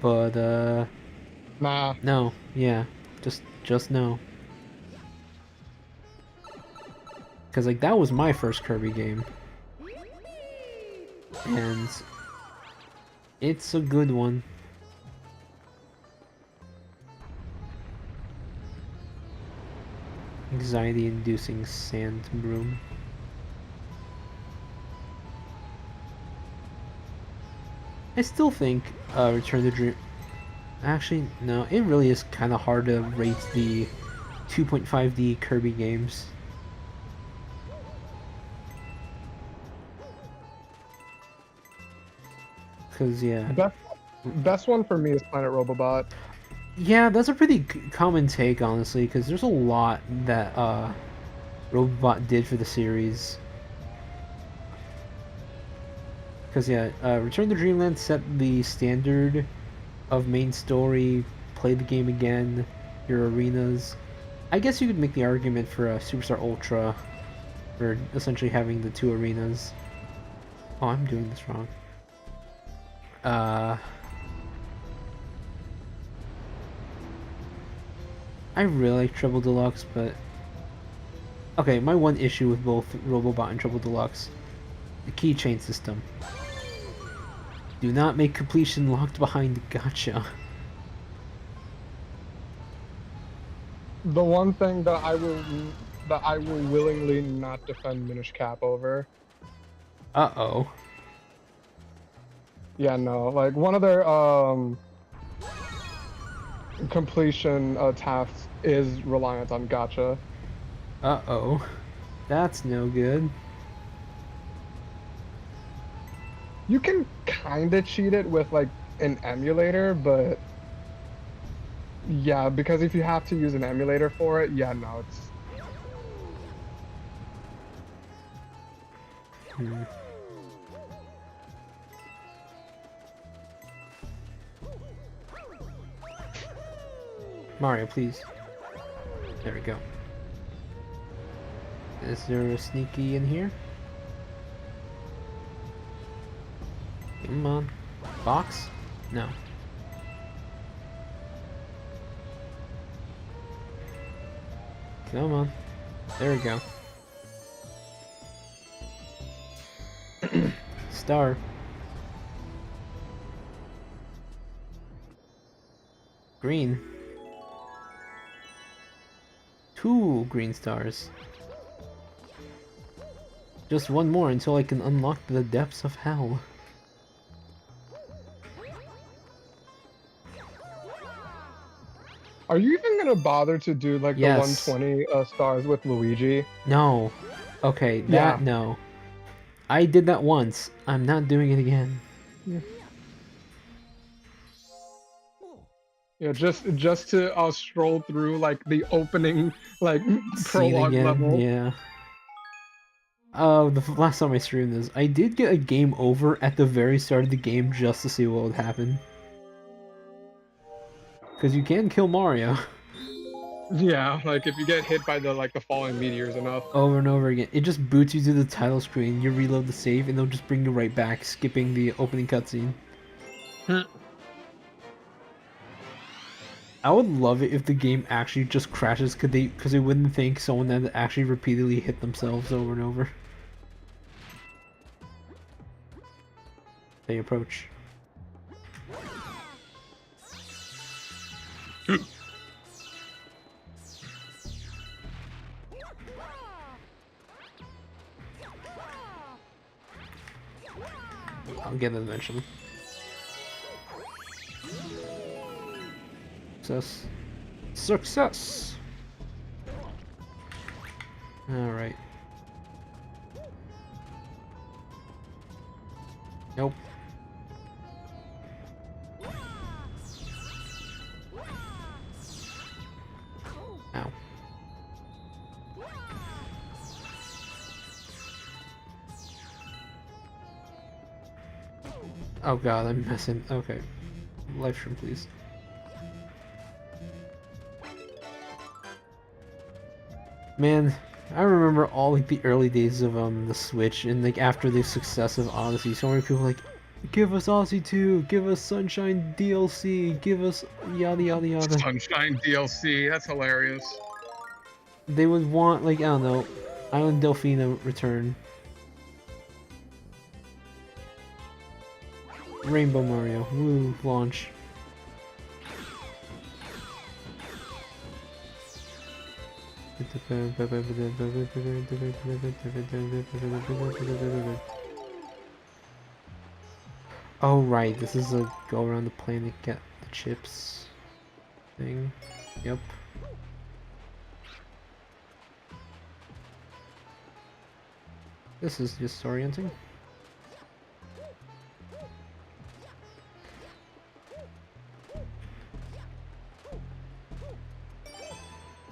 But Nah. no, yeah, just no. Because like that was my first Kirby game, and it's a good one. Anxiety-inducing sand broom. I still think Return to Dream. Actually, no, it really is kind of hard to rate the 2.5D Kirby games. Cause yeah, Best one for me is Planet Robobot. yeah, that's a pretty common take, honestly. Cause there's a lot that Robot did for the series. Cause yeah, Return to Dreamland set the standard of main story. Play the game again, your arenas. I guess you could make the argument for Superstar Ultra, for essentially having the two arenas. Oh, I'm doing this wrong. I really like Triple Deluxe, but okay, my one issue with both Robobot and Triple Deluxe, the keychain system. Do not make completion locked behind gotcha. The one thing that I will willingly not defend Minish Cap over. Uh-oh. Yeah, no, like one of their completion tasks is reliant on gacha. Uh-oh. That's no good. You can kind of cheat it with like an emulator, but yeah, because if you have to use an emulator for it, yeah, no, it's Mario, please. There we go. Is there a sneaky in here? Come on. Box? No. Come on. There we go. Star. Green. 2 green stars. Just one more until I can unlock the depths of hell. Are you even gonna bother to do like the Yes. 120 stars with Luigi? No. Okay, Yeah. that no. I did that once. I'm not doing it again. Yeah, just to stroll through like the opening like Scene prologue again, level. yeah. Last time I streamed this, I did get a game over at the very start of the game just to see what would happen. Because you can kill Mario Yeah, like if you get hit by the falling meteors enough. over and over again. It just boots you to the title screen, you reload the save, and they'll just bring you right back, skipping the opening cutscene. I would love it if the game actually just crashes because they wouldn't think someone had actually repeatedly hit themselves over and over. They approach. I'll get it eventually. Success. Success! Alright. Nope. Ow. Oh god, I'm messing. Okay. Live stream, please. Man, I remember all like the early days of the Switch, and like after the success of Odyssey, so many people were like, give us Odyssey 2, give us Sunshine DLC, give us yada yada yada. Sunshine DLC, that's hilarious. They would want like, I don't know, Island Delfina return. Rainbow Mario, woo, launch. Oh right, this is a go around the planet, get the chips thing. Yep. This is disorienting.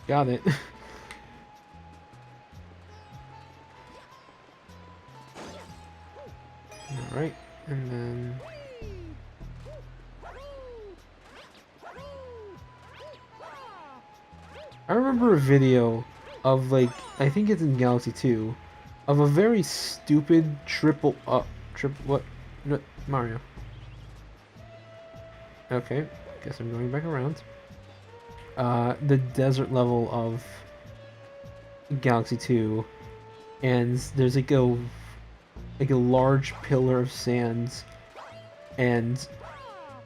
Got it. Alright, and then... I remember a video of like, I think it's in Galaxy 2, of a very stupid what? No, Mario. Okay, guess I'm going back around. The desert level of Galaxy 2, and there's like a large pillar of sand, and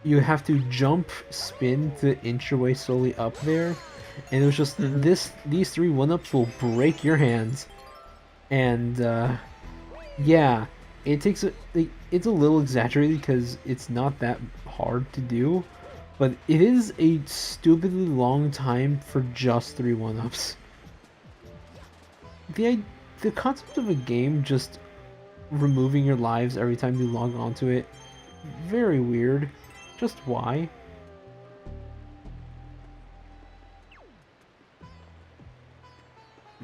you have to jump, spin to inch your way slowly up there, and it was just these three one-ups will break your hands, and yeah, it takes it's a little exaggerated because it's not that hard to do, but it is a stupidly long time for just three one-ups. The concept of a game just removing your lives every time you log onto it, very weird. Just why?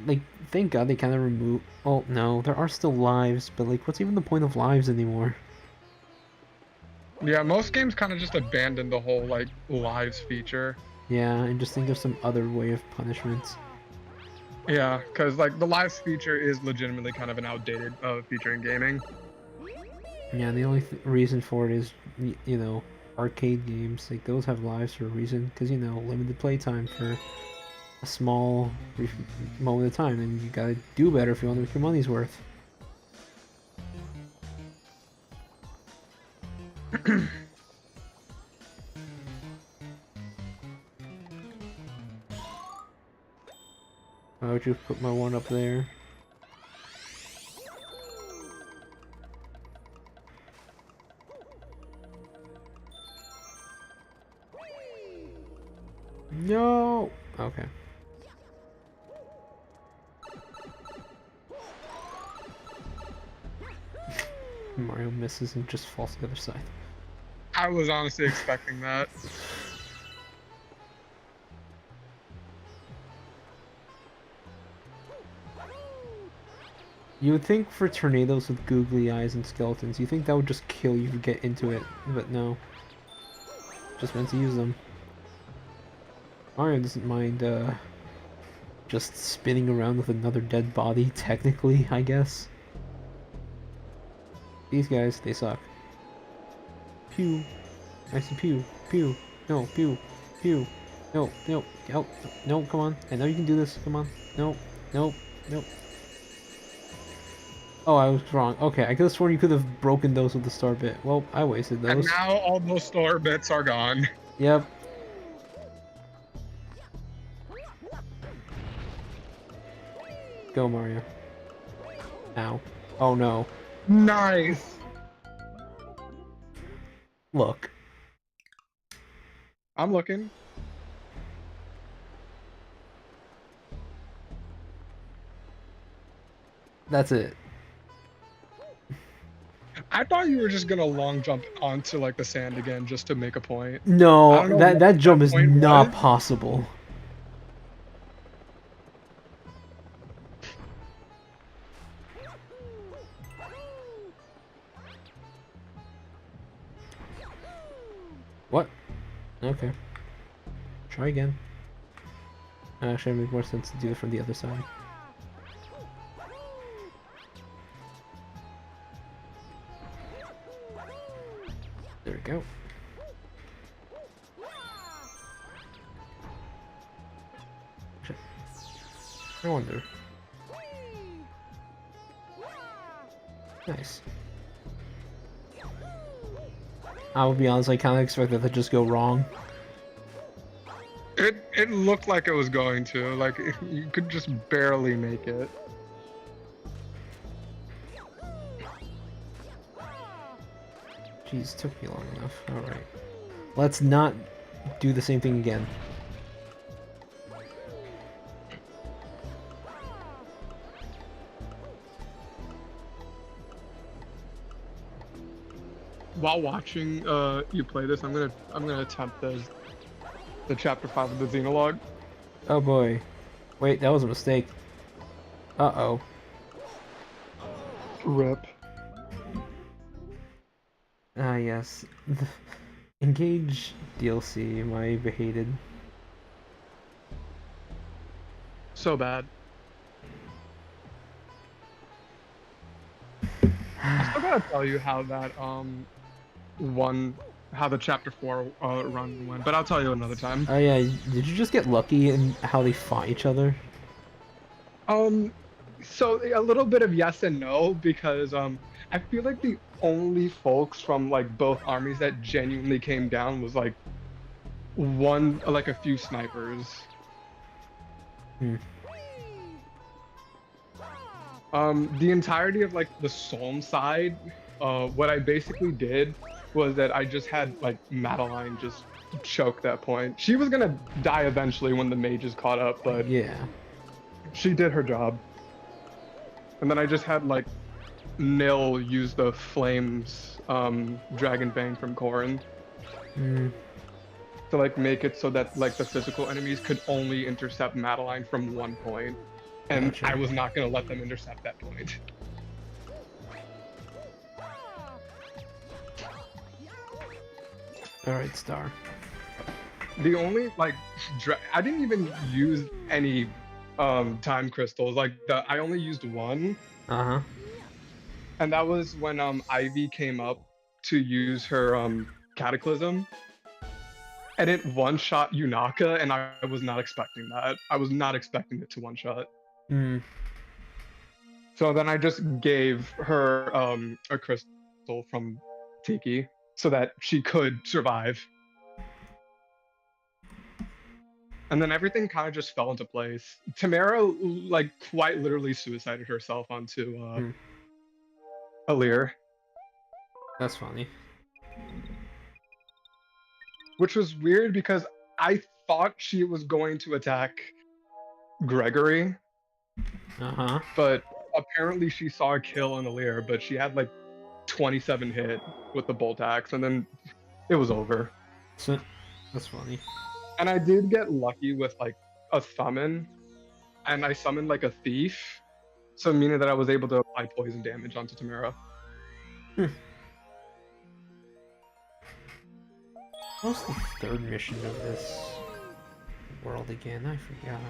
Like, thank God they kind of remove. Oh no, there are still lives, but like, what's even the point of lives anymore? Yeah, most games kind of just abandon the whole like lives feature. Yeah, and just think of some other way of punishment. Yeah, because like the lives feature is legitimately kind of an outdated feature in gaming. Yeah, the only reason for it is, you know, arcade games. Like, those have lives for a reason, because, you know, limited playtime for a small moment of time, and you gotta do better if you want to make your money's worth. Why would you put my one up there? No. Okay. Mario misses and just falls to the other side. I was honestly expecting that. You would think for tornadoes with googly eyes and skeletons, you think that would just kill you to get into it, but no. Just meant to use them. Mario doesn't mind, just spinning around with another dead body, technically, I guess. These guys, they suck. Pew. I see pew. Pew. No, pew. Pew. No, no. Oh, no, come on. I know you can do this. Come on. No, no, no. Oh, I was wrong. Okay, I could have sworn you could have broken those with the star bit. Well, I wasted And those. now all those store bits are gone. Yep. Go, Mario. Ow. Oh, no. Nice. Look. I'm looking. That's it. I thought you were just gonna long jump onto like the sand again just to make a point. I No, don't know that what jump is point not was. possible. What? Okay. Try again. Actually, it makes more sense to do it from the other side. There we go. I wonder. Nice. I will be honest, I kind of expected that to just go wrong. It looked like it was going to. Like you could just barely make it. Jeez, took me long enough. Alright. Let's not do the same thing again. While watching you play this, I'm gonna attempt the chapter 5 of the Xenologue. Oh boy. Wait, that was a mistake. Uh-oh. Rip. Ah, yes. Engage DLC, my behated. So bad. I still gotta tell you how that how the chapter 4 run went, but I'll tell you another time. Oh yeah, did you just get lucky in how they fought each other? So a little bit of yes and no because I feel like the only folks from like both armies that genuinely came down was like a few snipers. Hmm. The entirety of like the Psalm side, what I basically did was that I just had like Madeline just choke that point. She was gonna die eventually when the mages caught up, but Yeah. she did her job. And then I just had like Nil use the flames dragon fang from Corrin Hmm. to like make it so that like the physical enemies could only intercept Madeline from one point. And Gotcha. I was not gonna let them intercept that point. Alright, Star. The only like I didn't even use any time crystals. Like I only used one, Uh-huh. and that was when Ivy came up to use her cataclysm, and it one-shot Yunaka, and I was not expecting that. I was not expecting it to one-shot. Hmm. So then I just gave her a crystal from Tiki so that she could survive. And then everything kind of just fell into place. Tamara like quite literally suicided herself onto Alir, That's funny. which was weird because I thought she was going to attack Gregory, Uh-huh. but apparently she saw a kill on Alir, but she had like 27 hit with the bolt axe, and then it was over. So, that's funny. And I did get lucky with like a summon, and I summoned like a thief, so meaning that I was able to apply poison damage onto Tamara. What's the third mission of this world again? I forgot.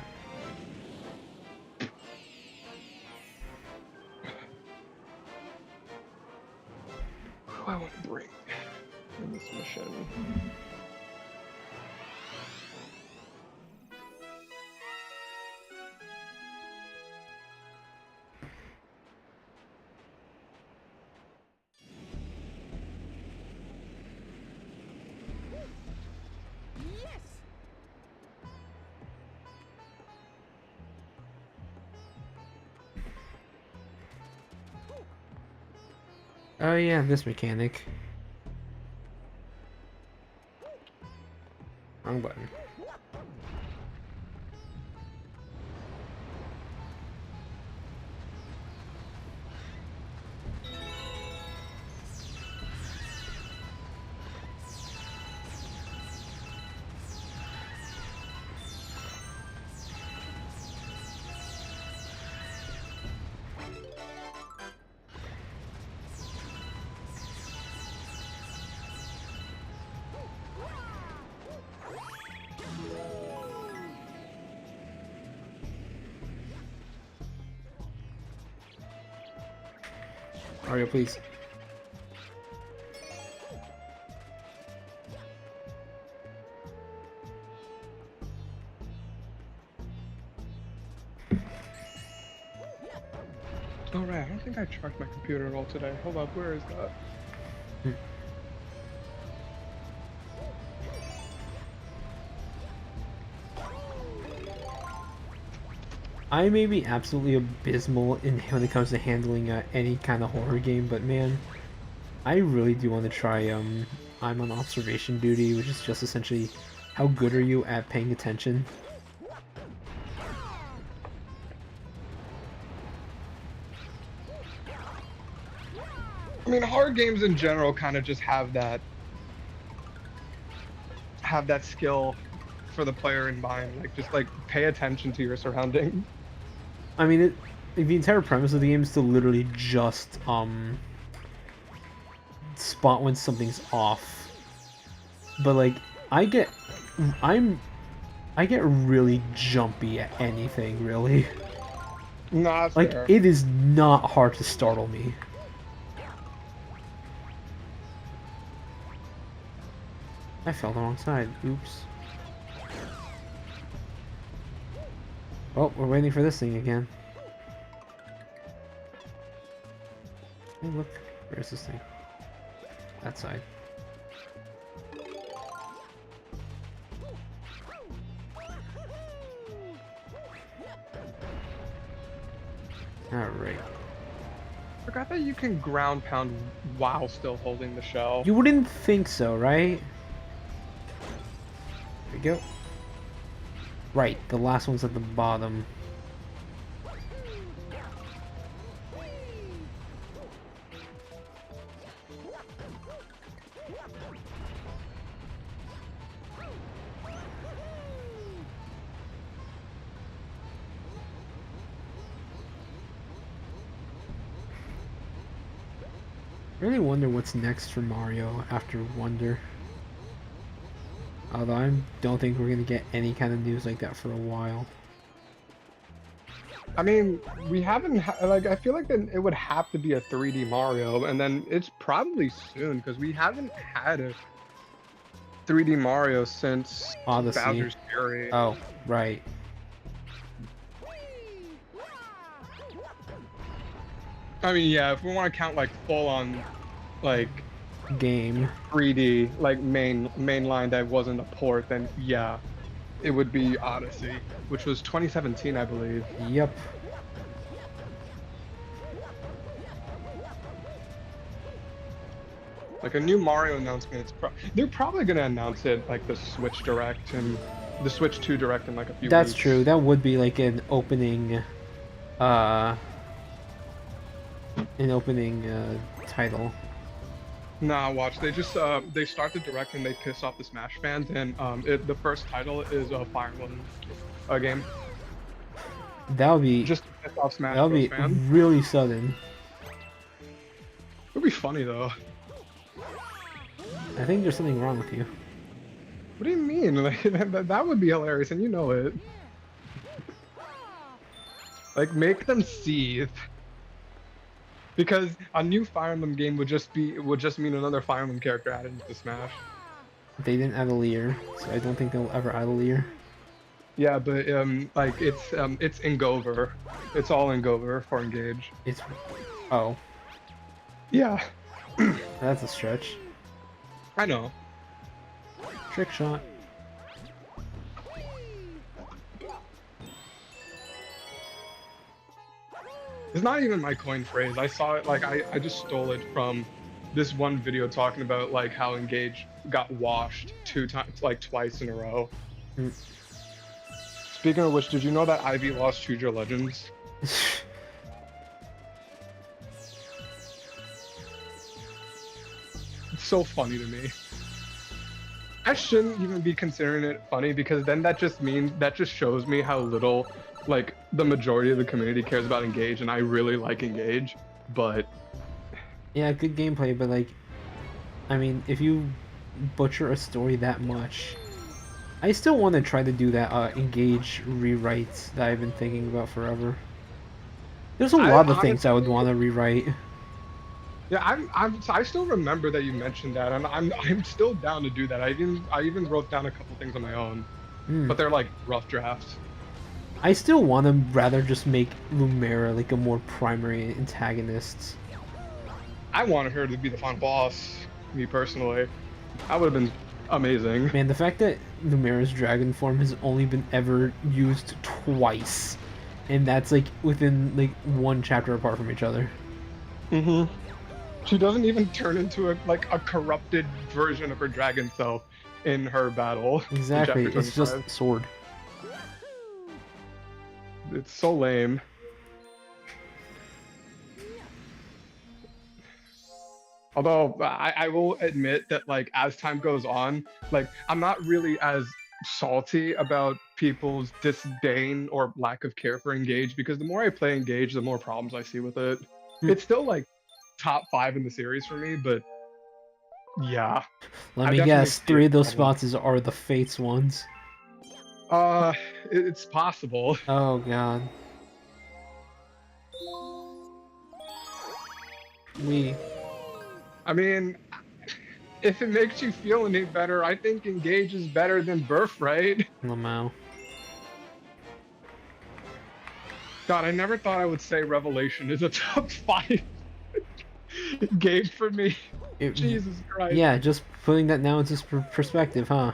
Who do I want to bring in this mission? Oh yeah, this mechanic. Wrong button. Mario, please. Oh right, I don't think I charged my computer at all today. Hold up, where is that? I may be absolutely abysmal in when it comes to handling any kind of horror game, but man, I really do want to try I'm on observation duty, which is just essentially how good are you at paying attention. I mean, horror games in general kind of just have that skill for the player in mind, like just like pay attention to your surroundings. I mean, the entire premise of the game is to literally just spot when something's off. But like, I get really jumpy at anything, really. Nah, that's Like, fair. it is not hard to startle me. I fell the wrong side. Oops. Oh, we're waiting for this thing again. Hey, look. Where's this thing? That side. Alright. Forgot that you can ground pound while still holding the shell. You wouldn't think so, right? There we go. Right, the last one's at the bottom. I really wonder what's next for Mario after Wonder. Although I don't think we're gonna get any kind of news like that for a while. I mean, we haven't like I feel like then it would have to be a 3D Mario, and then it's probably soon because we haven't had a 3D Mario since Odyssey. Bowser's Fury. Oh, right. I mean, yeah, if we want to count like full on, like Game. 3D, like mainline that wasn't a port, then yeah, it would be Odyssey, which was 2017, I believe. Yep. Like a new Mario announcement. They're probably gonna announce it like the Switch Direct and the Switch 2 Direct in like a few That's weeks. true. That would be like uh, an opening title. Nah, watch. They just they start the Direct and they piss off the Smash fans, and the first title is a Fire Emblem game. That would be Just to piss off Smash that would Bros. be fans. really sudden. It'd be funny though. I think there's something wrong with you. What do you mean? Like that would be hilarious, and you know it. Like make them seethe. Because a new Fire Emblem game would just mean another Fire Emblem character added into Smash. They didn't add a Leer, so I don't think they'll ever add a Leer. Yeah, but like it's Engover. It's all Engover for Engage. It's oh, Yeah, that's a stretch. I know. Trick shot. It's not even my coin phrase. I saw it like I just stole it from this one video talking about like how Engage got washed twice in a row. Mm. Speaking of which, did you know that Ivy lost Choose Your Legends? It's so funny to me. I shouldn't even be considering it funny because then that just shows me how little like the majority of the community cares about Engage, and I really like Engage, but Yeah, good gameplay, but like, I mean, if you butcher a story that much, I still want to try to do that Engage rewrites that I've been thinking about forever. There's a lot of things I would want to rewrite. yeah, I still remember that you mentioned that, and I'm still down to do that. I even wrote down a couple things on my own, but they're like rough drafts. I still want to rather just make Lumera like a more primary antagonist. I wanted her to be the final boss, me personally. That would have been amazing. Man, the fact that Lumera's dragon form has only been ever used twice, and that's like within like one chapter apart from each other. Mm-hmm. She doesn't even turn into a corrupted version of her dragon self in her battle. in Exactly, chapter it's just 25. sword. It's so lame. Although I will admit that like as time goes on, like I'm not really as salty about people's disdain or lack of care for Engage, because the more I play Engage, the more problems I see with it. It's still like top 5 in the series for me, but yeah. Let I me definitely guess, see 3 a of those problem. spots are the Fates ones. It's possible. Oh god. I mean, if it makes you feel any better, I think Engage is better than Birthright. Lamau. God, I never thought I would say Revelation is a top 5 game for me. Jesus Christ. Yeah, just putting that now into perspective, huh?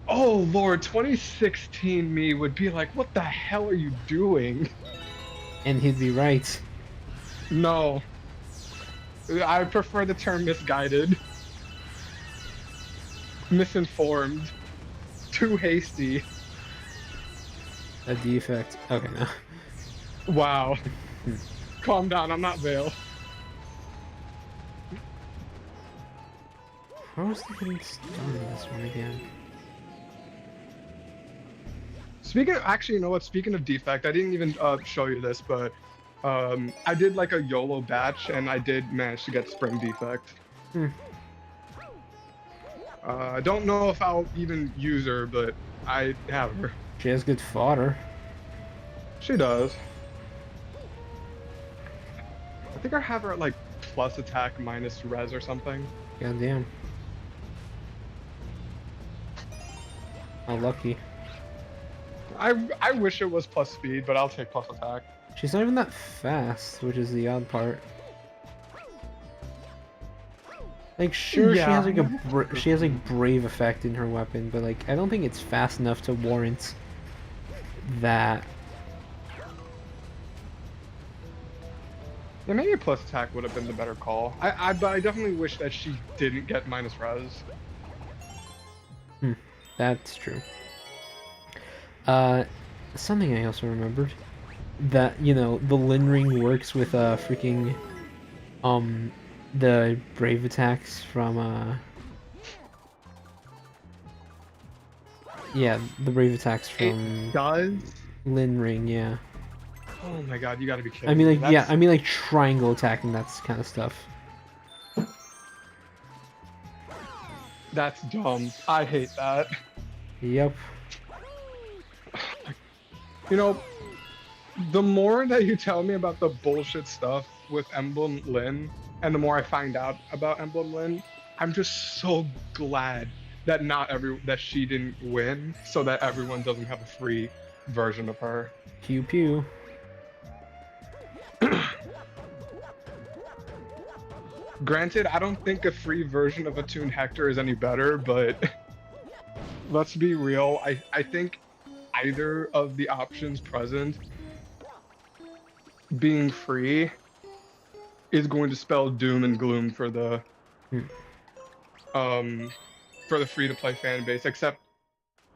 Oh Lord, 2016 me would be like, what the hell are you doing? And he'd be right. No. I prefer the term misguided. Misinformed. Too hasty. A defect. Okay, no. Wow. Calm down, I'm not Vale. Where was the getting started in this one again? Actually, you know what? Speaking of defect, I didn't even show you this, but I did like a YOLO batch, and I did manage to get Spring Defect. I don't know if I'll even use her, but I have her. She has good fodder. She does. I think I have her at like plus attack minus res or something. God damn. How lucky. I wish it was plus speed, but I'll take plus attack. She's not even that fast, which is the odd part. Like, sure, Yeah. she has like brave effect in her weapon, but like I don't think it's fast enough to warrant that. Yeah, maybe a plus attack would have been the better call. But I definitely wish that she didn't get minus res. That's true. Uh, something I also remembered that the Lin Ring works with freaking um the brave attacks from yeah, the brave attacks It from does. Lin Ring, yeah. Oh my god, you gotta be I kidding mean me. like yeah, I mean like triangle attacking, that's kind of stuff. That's dumb. I hate that. Yep. You know, the more that you tell me about the bullshit stuff with Emblem Lin, and the more I find out about Emblem Lin, I'm just so glad that that she didn't win, so that everyone doesn't have a free version of her. Pew pew. Granted, I don't think a free version of a Toon Hector is any better, but let's be real. I think either of the options present being free is going to spell doom and gloom Hmm. um for the free to play fan base, except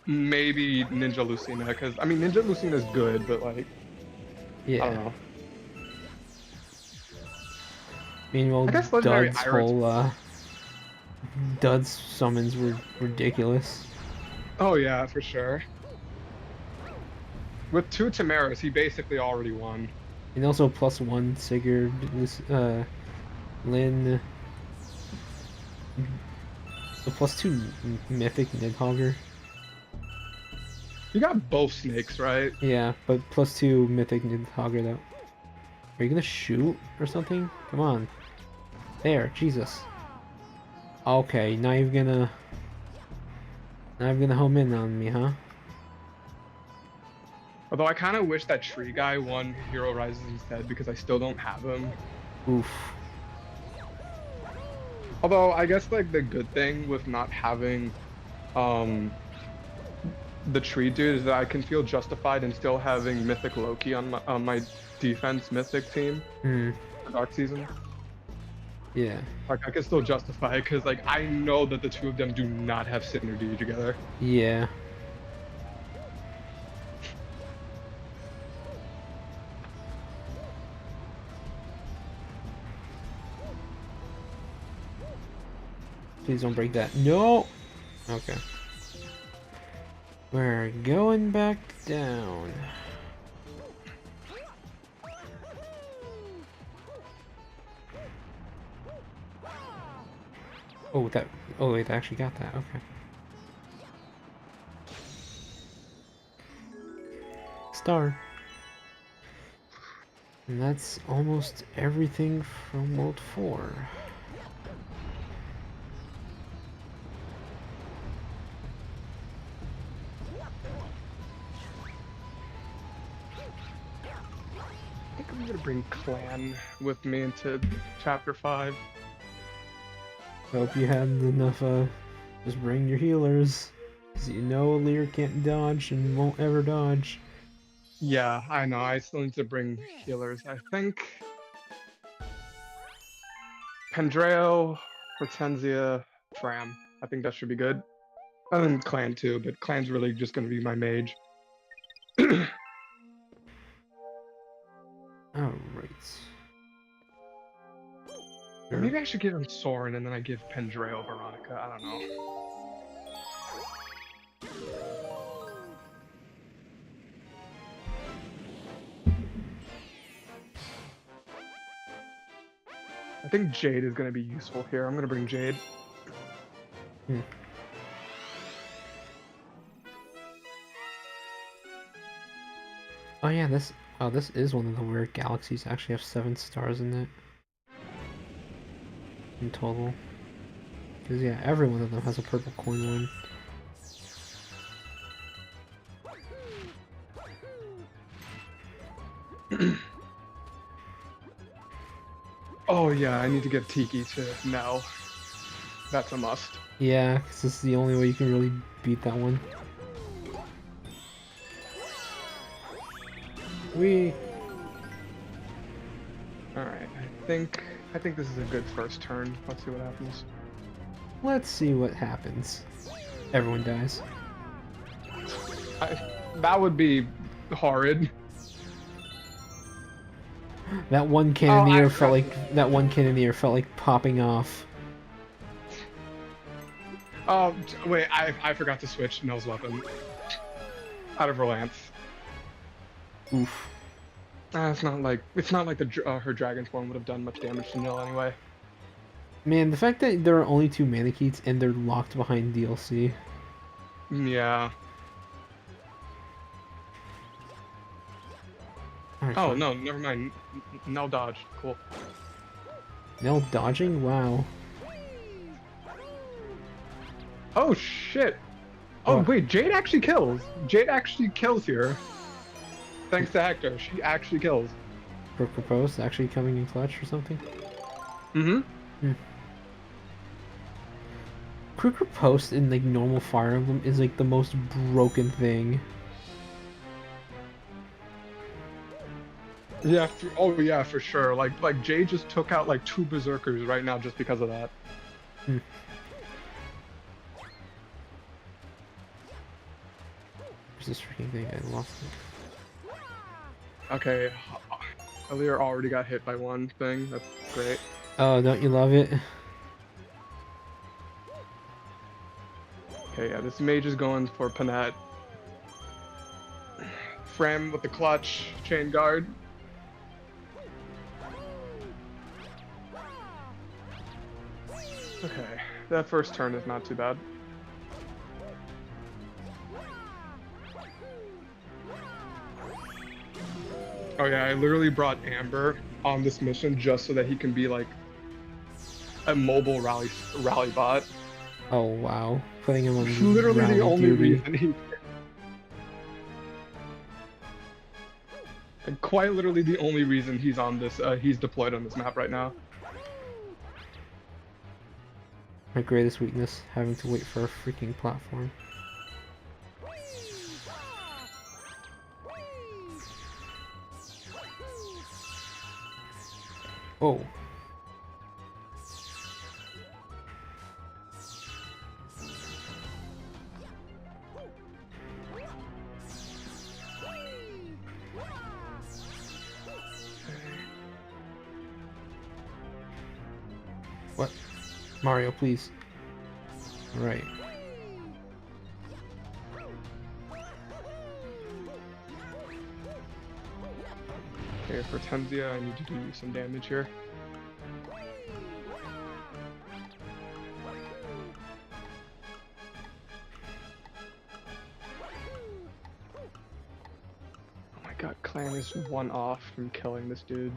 maybe Ninja Lucina, because I mean Ninja Lucina is good, but like I don't Yeah. know. Meanwhile, I guess Legendary Dud's Iris. whole Dud's summons were ridiculous. Oh yeah, for sure. With two Tamaras, he basically already won. And also +1 Sigurd, Lin, the +2 Mythic Nidhogger. You got both snakes, right? Yeah, but +2 Mythic Nidhogger though. Are you gonna shoot or something? Come on. There, Jesus. Okay, now you're gonna home in on me, huh? Although I kind of wish that Tree Guy won Hero Rises instead because I still don't have him. Oof. Although I guess like the good thing with not having um the tree dude is that I can feel justified in still having Mythic Loki on my defense Mythic team Hmm. for Dark Season. Yeah. Like I can still justify it because like I know that the two of them do not have synergy together. Yeah. Please don't break that. No! Okay. We're going back down. Oh, that. Oh, wait, I actually got that. Okay. Star. And that's almost everything from World 4. I think I'm gonna bring Clan with me into Chapter 5. Hope you had enough, just bring your healers. Cause you know Lear can't dodge and won't ever dodge. Yeah, I know. I still need to bring healers. I think Pendreo, Hortensia, Fram. I think that should be good. And then Clan too, but Clan's really just gonna be my mage. Alright. Or maybe I should give him Soren and then I give Pendreo Veronica. I don't know. I think Jade is gonna be useful here. I'm gonna bring Jade. Hmm. Oh yeah, this is one of the weird galaxies. I actually have 7 stars in it. In total. Because yeah, every one of them has a purple coin one. Oh yeah, I need to get Tiki to Nell. That's a must. Yeah, because this is the only way you can really beat that one. Alright. I think this is a good first turn. Let's see what happens. Let's see what happens. Everyone dies. That would be horrid. That one cannoneer felt like popping off. Oh wait, I forgot to switch Nell's weapon out of Relance. Oof. It's not like her Dragon Form would have done much damage to Nell anyway. Man, the fact that there are only 2 Maniketes and they're locked behind DLC. Yeah. Right, Oh fine. no, never mind. Nell dodged. Cool. Nell dodging? Wow. Oh shit! Oh What? wait, Jade actually kills. Jade actually kills here. Thanks to Hector, she actually kills. Broker Post actually coming in clutch or something? Mm-hmm. Crooked Post in like normal Fire Emblem is like the most broken thing. Yeah. Oh yeah, for sure. Like Jade just took out like 2 berserkers right now just because of that. Where's this freaking thing? I lost it. Okay, Alear already got hit by one thing. That's great. Oh, don't you love it? Okay, yeah, this mage is going for Panette. Frem with the clutch, chain guard. Okay, that first turn is not too bad. Oh yeah, I literally brought Amber on this mission just so that he can be like a mobile rally bot. Oh wow, putting him on Literally rally the only duty. reason he. Like, quite literally the only reason he's on this. He's deployed on this map right now. My greatest weakness, having to wait for a freaking platform. Oh. What? Mario, please. Alright. Okay, for Tenzia, I need to do some damage here. Oh my god, Clan is 1 off from killing this dude.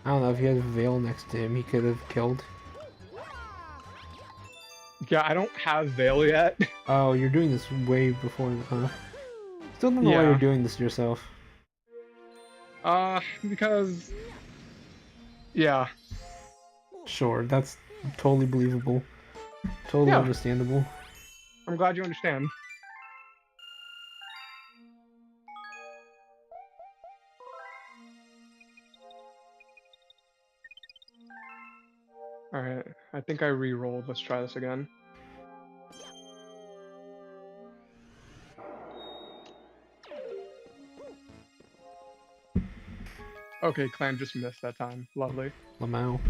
I don't know, if he had Veil next to him, he could have killed. Yeah, I don't have Veil yet. Oh, you're doing this way before, huh? Still don't know why Yeah. you're doing this to yourself. Because... Yeah. Sure, that's totally believable. Totally Yeah. understandable. I'm glad you understand. Alright, I think I re-rolled. Let's try this again. Okay, Clan just missed that time. Lovely. Lamau.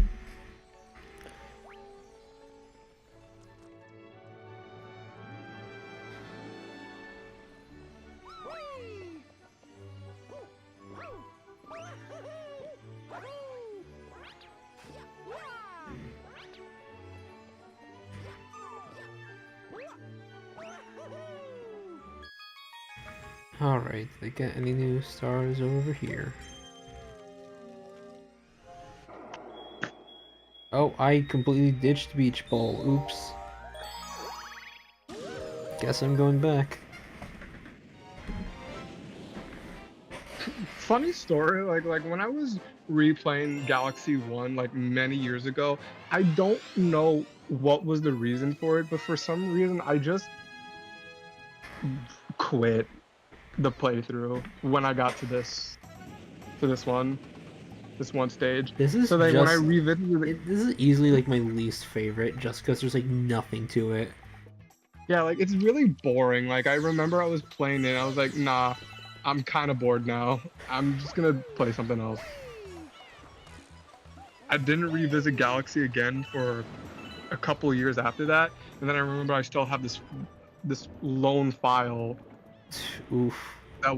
Alright, they get any new stars over here? Oh, I completely ditched Beach Bowl. Oops. Guess I'm going back. Funny story, like when I was replaying Galaxy 1 like many years ago, I don't know what was the reason for it, but for some reason I just quit. the playthrough when I got to this one stage. This is So then when I just revisited it, this is easily like my least favorite, just because there's like nothing to it. yeah, like it's really boring. Like I remember I was playing it, I was like, nah, I'm kind of bored now. I'm just gonna play something else. I didn't revisit Galaxy again for a couple years after that, and then I remember I still have this lone file Oof. that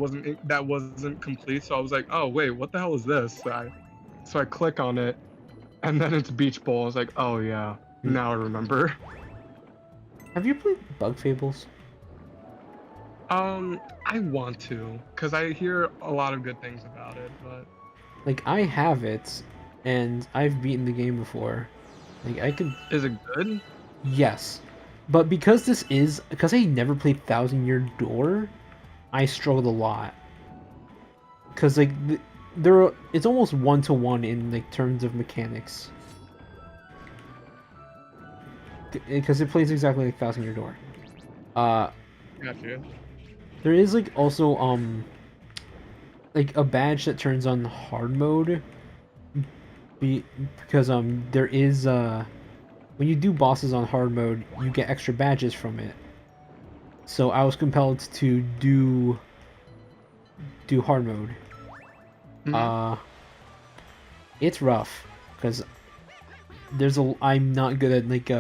wasn't complete. So I was like, oh wait, what the hell is this? So I click on it, and then it's Beach Bowl. I was like, oh yeah, Hmm. now I remember. Have you played Bug Fables? I want to, cause I hear a lot of good things about it, but Like I have it, and I've beaten the game before. Like I could, is it good? yes, but because I never played Thousand Year Door, I struggled a lot. Cause like it's almost 1-to-1 in like terms of mechanics. Because it plays exactly like Thousand Year Door. Uh, Gotcha. there is like also like a badge that turns on hard mode. Because there is when you do bosses on hard mode, you get extra badges from it. So I was compelled to do hard mode. Mhm. Uh, it's rough because I'm not good at like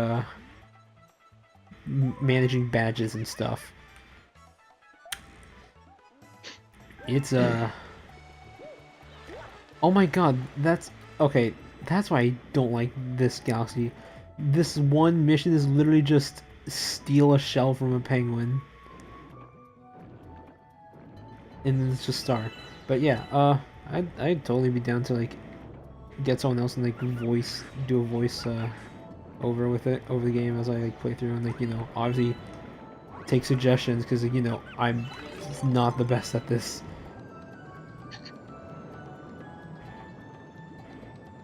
managing badges and stuff. It's oh my god, that's okay. That's why I don't like this galaxy. This one mission is literally just steal a shell from a penguin, and then it's just star. But yeah, I'd totally be down to like get someone else and like do a voice over the game as I like play through and like obviously take suggestions because I'm not the best at this.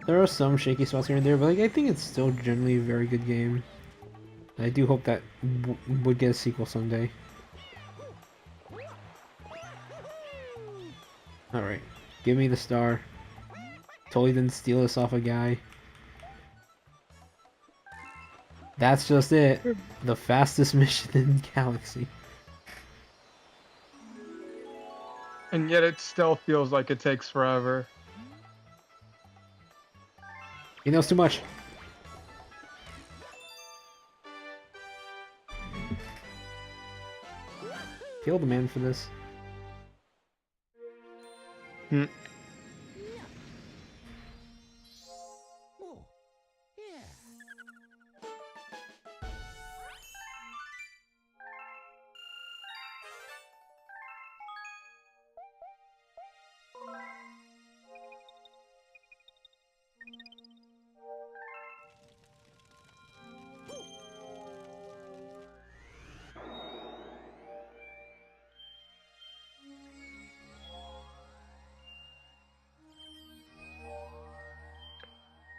There are some shaky spots here and there, but like I think it's still generally a very good game. I do hope that would get a sequel someday. Alright, give me the star. Totally didn't steal this off a guy. That's just it. The fastest mission in the galaxy. And yet it still feels like it takes forever. He knows too much. Kill the man for this. Hmm. Oh, yeah.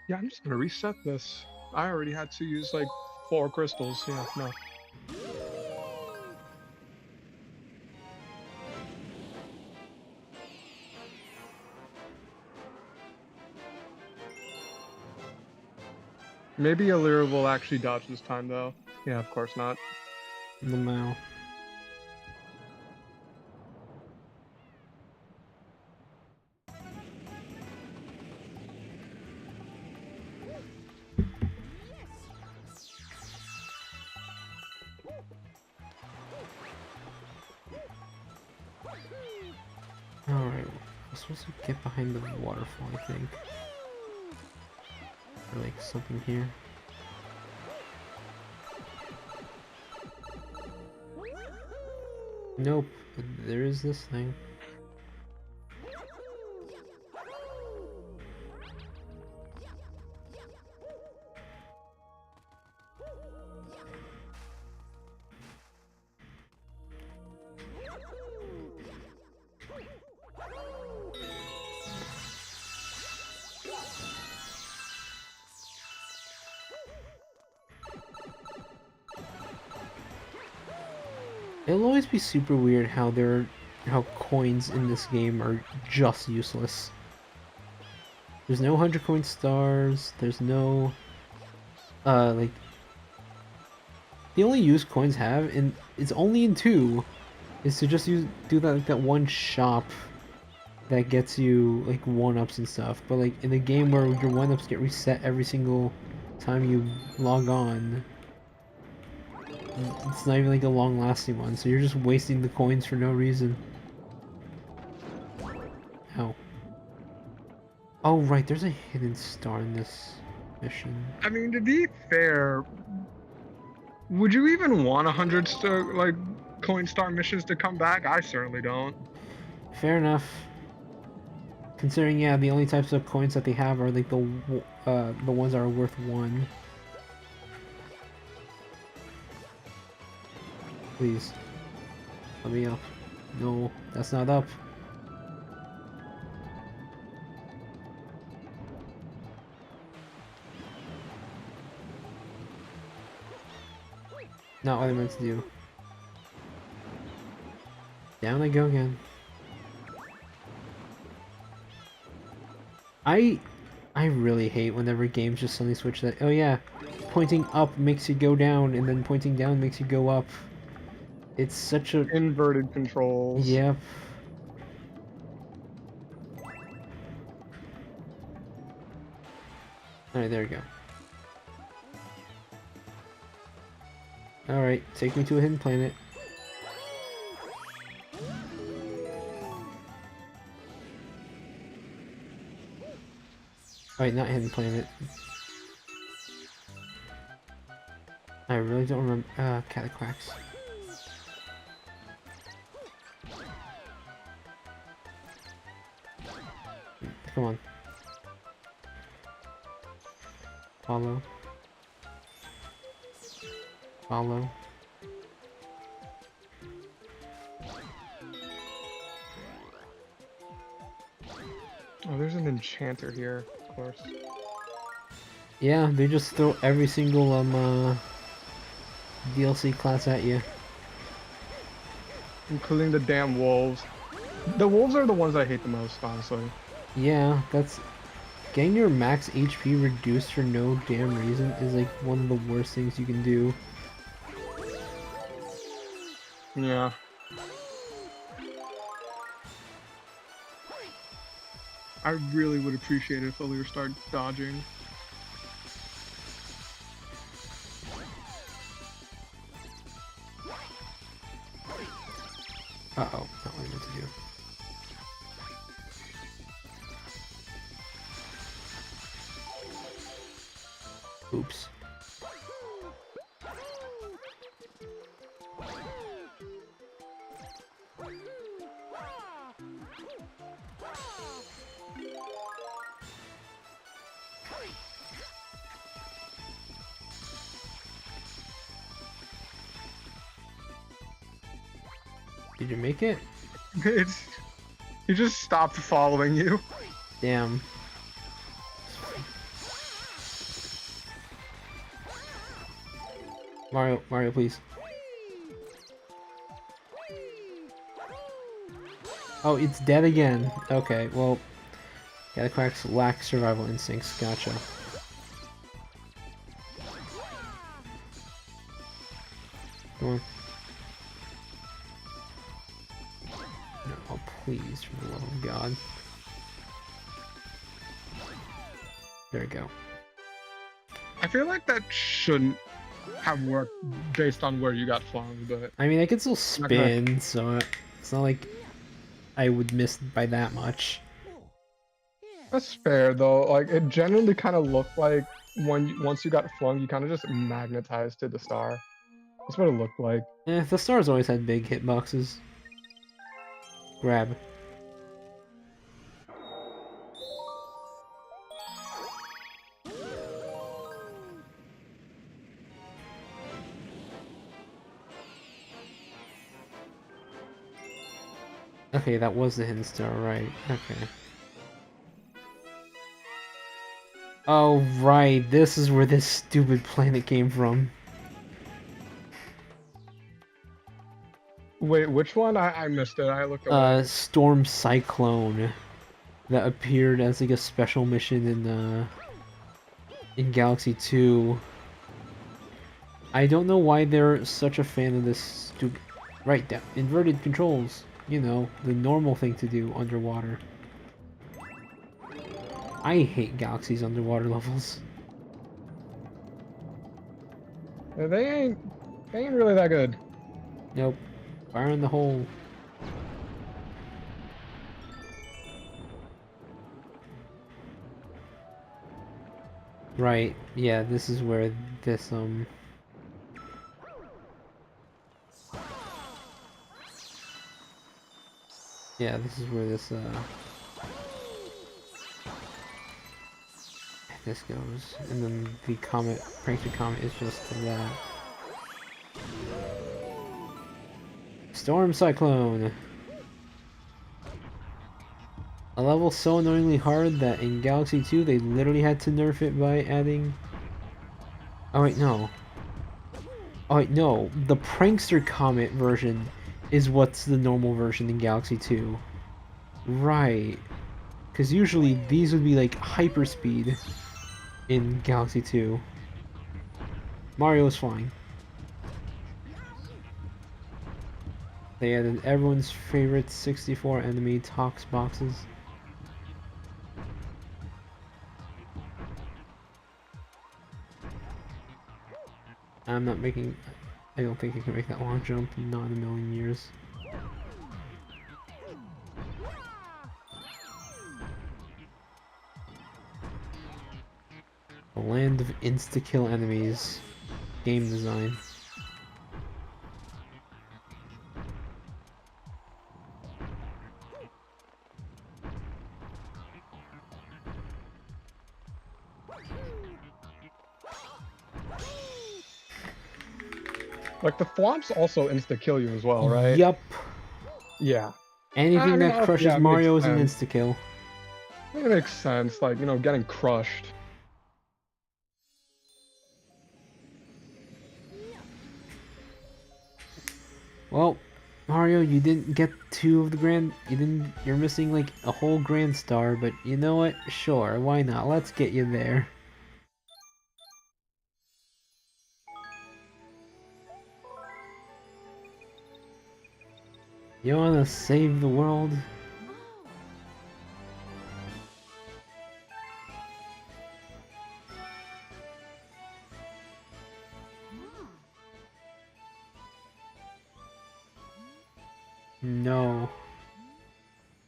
Yeah, I'm just gonna reset this. I already had to use like 4 crystals. Yeah, no. Maybe Alira will actually dodge this time though. Yeah, of course not. The Mao. Alright, I'm supposed to get behind the waterfall, I think. Or like something here. Nope, but there is this thing. It'll always be super weird how there are how coins in this game are just useless. There's no 100 coin stars. There's no like the only use coins have, and it's only in 2, is to just do that like that one shop that gets you like 1-ups and stuff. But like in a game where your 1-ups get reset every single time you log on, it's not even like a long-lasting one. So you're just wasting the coins for no reason. Ow. Oh right, there's a hidden star in this mission. I mean, to be fair, would you even want 100 like coin star missions to come back? I certainly don't. Fair enough. Considering, yeah, the only types of coins that they have are like the ones that are worth 1. Please. Let me up. No, that's not up. Not what I meant to do. Down I go again. I really hate whenever games just suddenly switch that. Oh yeah, pointing up makes you go down, and then pointing down makes you go up. It's such a... Inverted controls. Yep. Alright, there we go. Alright, take me to a hidden planet. Alright, not hidden planet. I really don't remember. Cataquacks. Come on. Follow. Follow. Oh, there's an enchanter here, of course. Yeah, they just throw every single DLC class at you. Including the damn wolves. The wolves are the ones I hate the most, honestly. Yeah, that's... Getting your max HP reduced for no damn reason is like one of the worst things you can do. Yeah. I really would appreciate it if Oliver started dodging. Uh-oh, not what I meant to do. Oops. Did you make it? It's... He just stopped following you. Damn. Mario, please. Oh, it's dead again. Okay, well, Cataquacks lack survival instincts. Gotcha. Come on. No, please, for the love of God. There we go. I feel like that shouldn't have worked based on where you got flung, but... I mean, I can still spin, so it's not like I would miss by that much. That's fair, though. Like, it generally kind of looked like once you got flung, you kind of just magnetized to the star. That's what it looked like. The stars always had big hitboxes. Grab. Okay, that was the hidden star, right. Okay. Oh, right. This is where this stupid planet came from. Wait, which one? I missed it. I looked away. Storm Cyclone that appeared as like a special mission in Galaxy 2. I don't know why they're such a fan of this stupid... Right, down. Inverted controls. You know, the normal thing to do underwater. I hate Galaxy's underwater levels. They ain't really that good. Nope. Fire in the hole. Right, yeah, this is where this, yeah, this is where this goes. And then the comet, prankster comet is just that. Storm Cyclone! A level so annoyingly hard that in Galaxy 2 they literally had to nerf it by adding... Oh wait, no. Oh wait, no. The Prankster Comet version is what's the normal version in Galaxy 2. Right. Because usually these would be like hyperspeed in Galaxy 2. Mario's flying. They added everyone's favorite 64 enemy tox boxes. I'm not making... I don't think I can make that long jump, not in a million years. A land of insta-kill enemies. Game design. Like the thwomps also insta kill you as well, right? Yup. Yeah. Anything I mean, that crushes yeah, it Mario makes is an sense. insta-kill. It makes sense, like, you know, getting crushed. Well, Mario, you didn't get 2 of the grand... You're missing like a whole grand star, but you know what? Sure, why not? Let's get you there. You wanna save the world? No.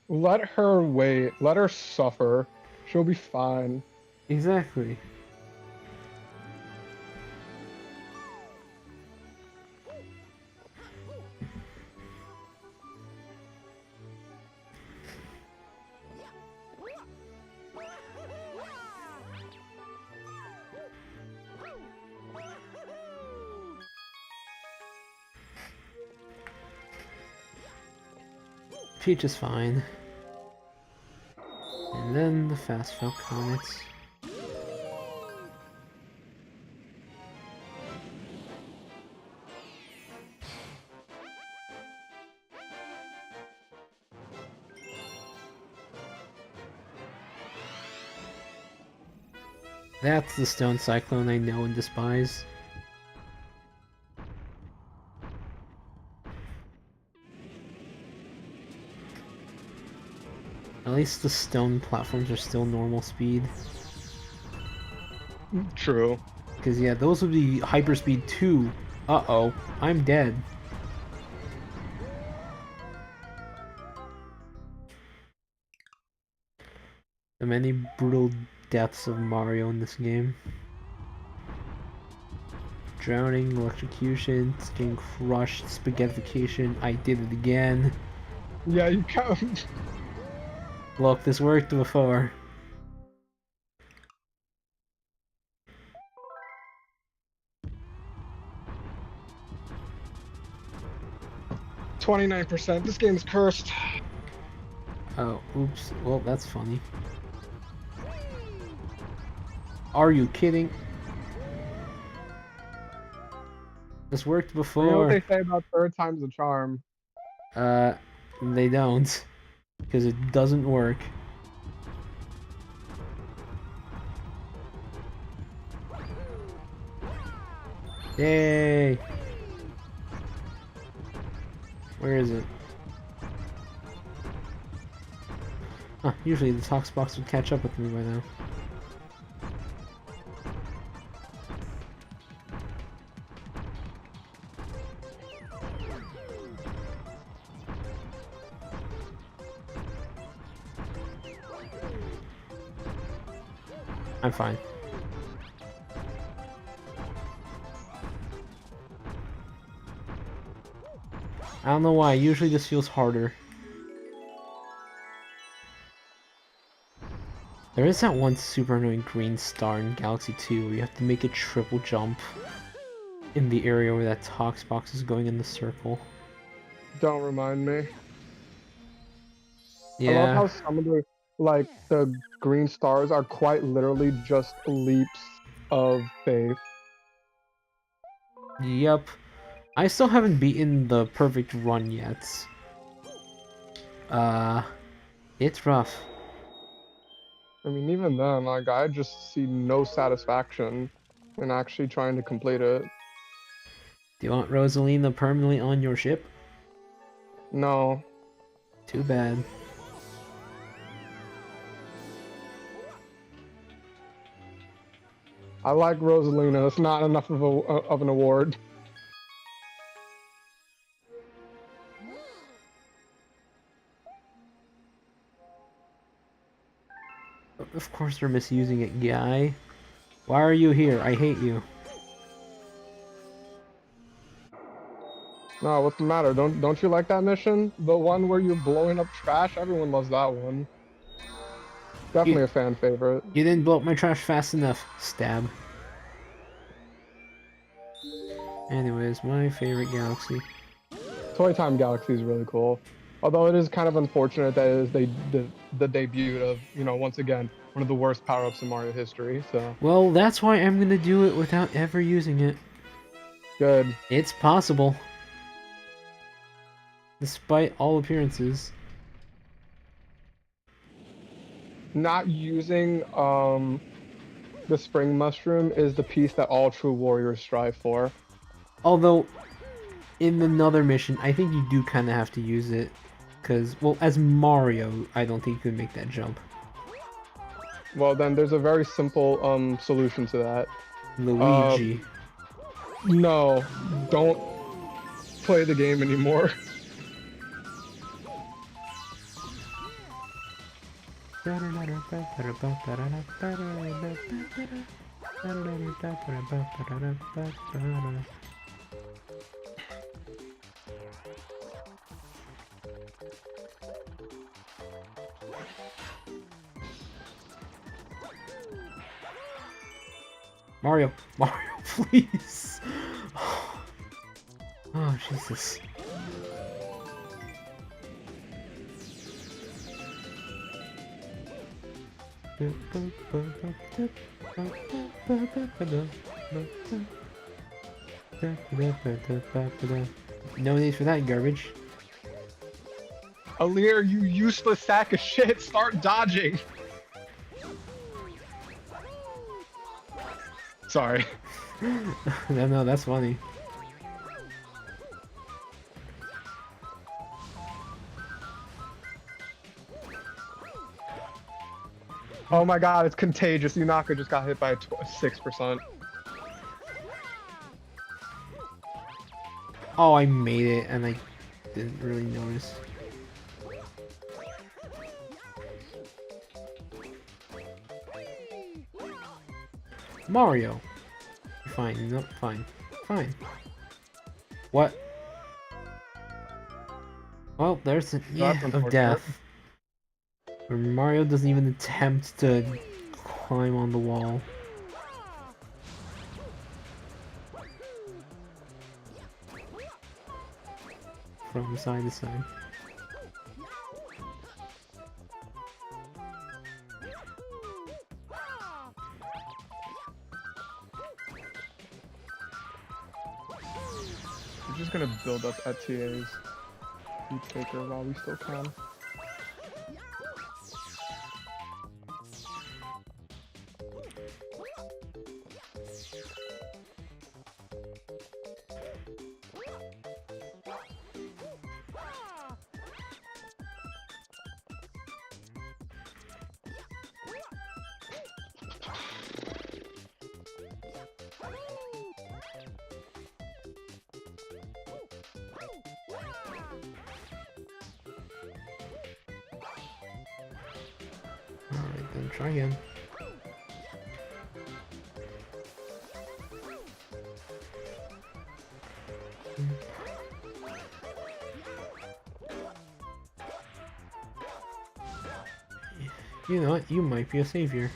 Let her wait. Let her suffer. She'll be fine. Exactly. Peach is fine. And then the fast fell comets. That's the stone cyclone I know and despise. At least the stone platforms are still normal speed. True. Because yeah, those would be hyperspeed 2. Uh-oh, I'm dead. The many brutal deaths of Mario in this game. Drowning, electrocution, getting crushed, spaghettification, I did it again. Yeah, you count. Look, this worked before. %29%. This game's cursed. Oh, oops. Well, that's funny. Are you kidding? This worked You know what before. they say about third time's a charm. They don't. Because it doesn't work. Yay! Where is it? Huh, usually the Tox box would catch up with me by now. I'm fine. I don't know why, usually this feels harder. There is that one super annoying green star in Galaxy 2 where you have to make a triple jump in the area where that Tox box is going in the circle. Don't remind me. I love Yeah, how some of the green stars are quite literally just leaps of faith. yep. I still haven't beaten the perfect run yet. It's rough. I mean, even then, like, I just see no satisfaction in actually trying to complete it. Do you want Rosalina permanently on your ship? No. Too bad. I like Rosalina. It's not enough of an award. Of course they're misusing it, guy. Why are you here? I hate you. No, what's the matter? Don't you like that mission? The one where you're blowing up trash? Everyone loves that one. You, Definitely a fan favorite. you didn't blow up my trash fast enough. Stab. Anyways, my favorite galaxy. Toy Time Galaxy is really cool. Although it is kind of unfortunate that it is the debut of, you know, once again, one of the worst power-ups in Mario history, so Well, that's why I'm gonna do it without ever using it. good. It's possible. Despite all appearances. Not using the spring mushroom is the piece that all true warriors strive for. Although, in another mission, I think you do kind of have to use it. Because, well, as Mario, I don't think you can make that jump. Well, then there's a very simple solution to that. Luigi. No, don't play the game anymore. Mario, Mario, please. Oh, Jesus. No need for that garbage. Alir, you useless sack of shit, start dodging! Sorry. No, that's funny. Oh my god, it's contagious. Yunaka just got hit by a 6%. Oh, I made it, and I didn't really notice. Mario! Fine, no, fine. Fine. What? Well, there's an That's of unfortunate. death. Where Mario doesn't even attempt to climb on the wall. From side to side. I'm just gonna build up at TAs. Speed Taker while we still can. Alright, then try again. You know what? You might be a savior.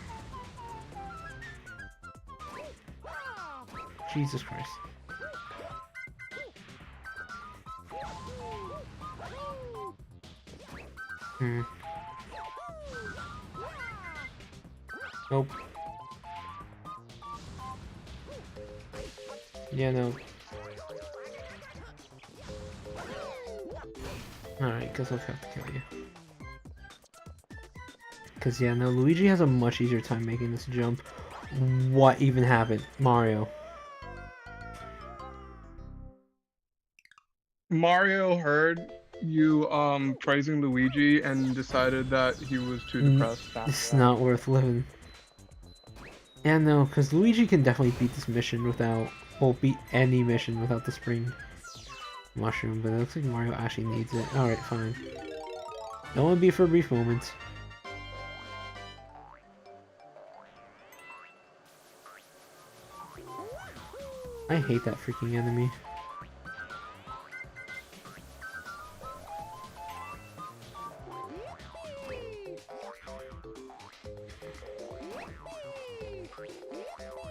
Jesus Christ. Nope. Yeah, no. Alright, guess I'll have to kill you. Cause yeah, no, Luigi has a much easier time making this jump. What even happened? Mario. Mario heard you praising Luigi and decided that he was too depressed after It's that. not worth living. Yeah, no, because Luigi can definitely beat this mission without, well, beat any mission without the spring mushroom, but it looks like Mario actually needs it. Alright, fine. Don't want to be for a brief moment. I hate that freaking enemy.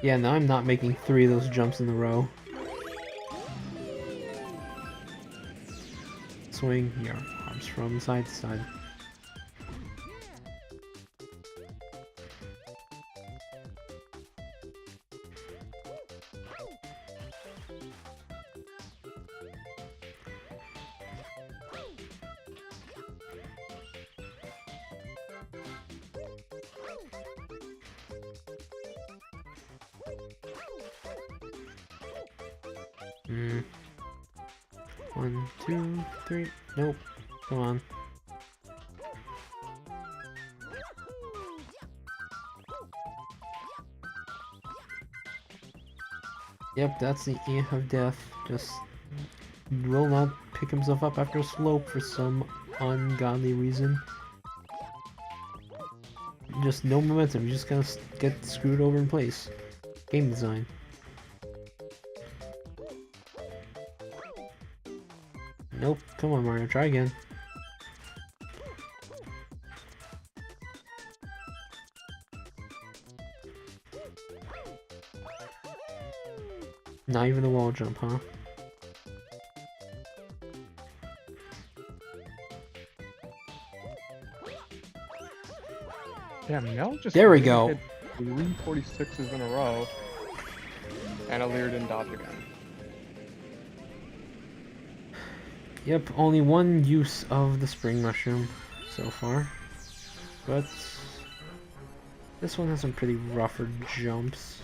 Yeah, now I'm not making 3 of those jumps in a row. Swing your arms from side to side. Hmm. 1, 2, 3. Nope. Come on. Yep, that's the E of death. Just will not pick himself up after a slope for some ungodly reason. Just no momentum. You just gonna get screwed over in place. Game design. Nope. Come on, Mario. Try again. Not even the wall jump, huh? Damn, Mel just There we go. hit 346s in a row. And Alir didn't dodge again. Yep, only one use of the spring mushroom so far. But this one has some pretty rougher jumps.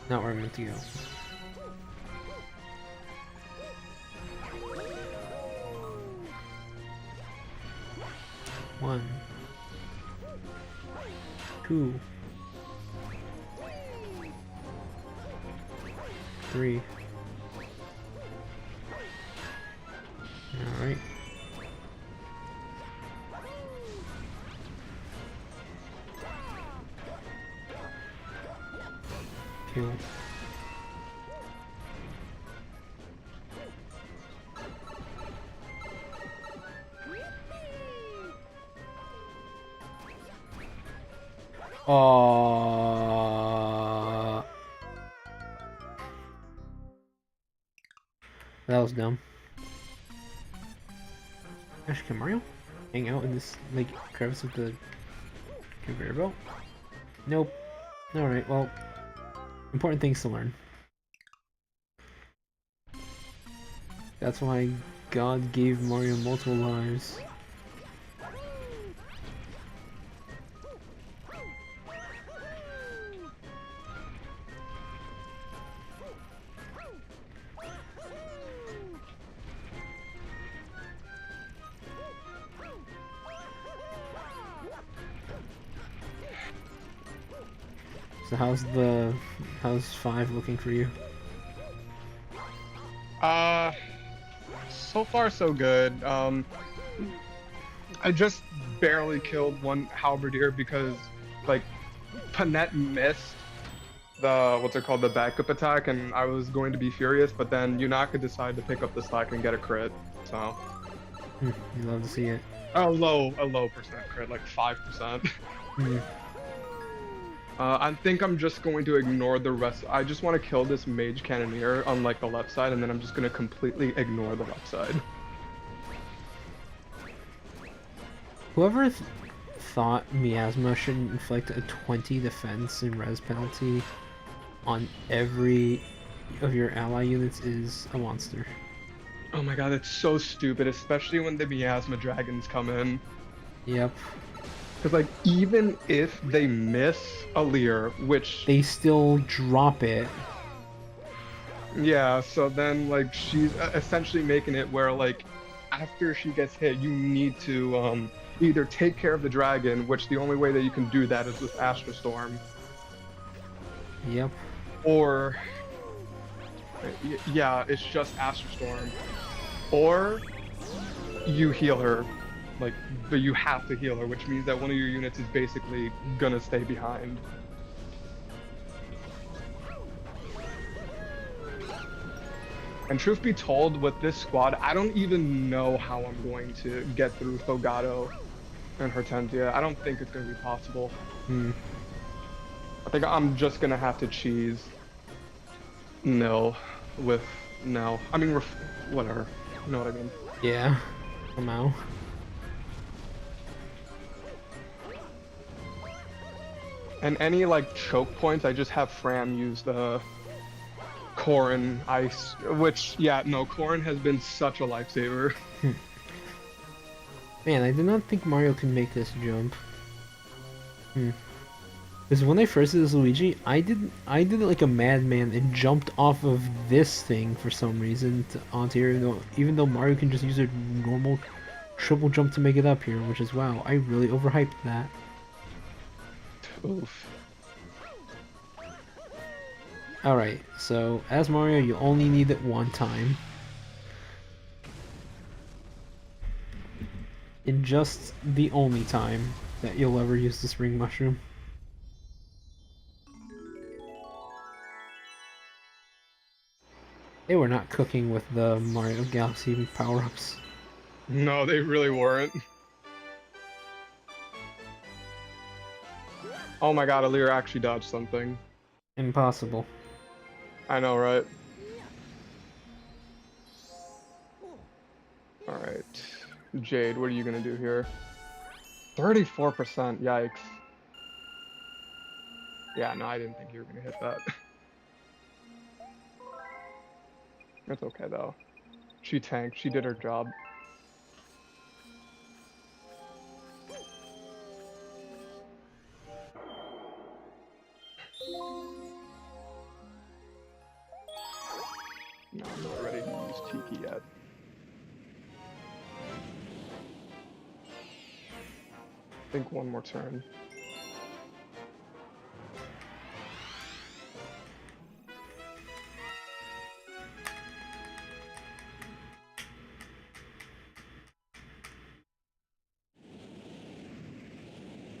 Not where I'm meant to go. One, 2, 3. All right. Kill. Oh, that was dumb. Actually, can Mario hang out in this like crevice of the conveyor belt? Nope. Alright, well, important things to learn. That's why God gave Mario multiple lives. So how's 5 looking for you? So far so good. I just barely killed one halberdier because like Panette missed the what's it called, the backup attack, and I was going to be furious, but then Yunaka decided to pick up the slack and get a crit. So You love to see it. a low percent crit, like 5%. Hmm. I think I'm just going to ignore the rest. I just want to kill this mage cannoneer on like the left side, and then I'm just going to completely ignore the left side. Whoever thought Miasma should inflict a 20 defense and res penalty on every of your ally units is a monster. Oh my god, it's so stupid, especially when the miasma dragons come in. Yep. Because like even if they miss a Leer, which They still drop it. yeah, so then like she's essentially making it where like after she gets hit, you need to either take care of the dragon, which the only way that you can do that is with Astral Storm, Yep. or yeah, it's just Astral Storm, or you heal her, like, but you have to heal her, which means that one of your units is basically gonna stay behind. And truth be told, with this squad, I don't even know how I'm going to get through Fogado and Hortensia. I don't think it's going to be possible. I think I'm just going to have to cheese nil with no. I mean, whatever. You know what I mean? Yeah. Somehow. And any, like, choke points, I just have Fram use the Corrin Ice, which, yeah, no, Corrin has been such a lifesaver. Man, I did not think Mario could make this jump. Because when I first did this Luigi, I did it like a madman and jumped off of this thing for some reason onto here, even though Mario can just use a normal triple jump to make it up here, which is wow, I really overhyped that. Oof. Alright, so as Mario, you only need it one time. And just the only time that you'll ever use the Spring Mushroom. They were not cooking with the Mario Galaxy power-ups. No, they really weren't. Oh my god, Alir actually dodged something. Impossible. I know, right? Alright. Jade, what are you gonna do here? 34%, yikes. Yeah, no, I didn't think you were gonna hit that. That's okay, though. She tanked, she did her job. No, I'm not ready to use Tiki yet. I think one more turn.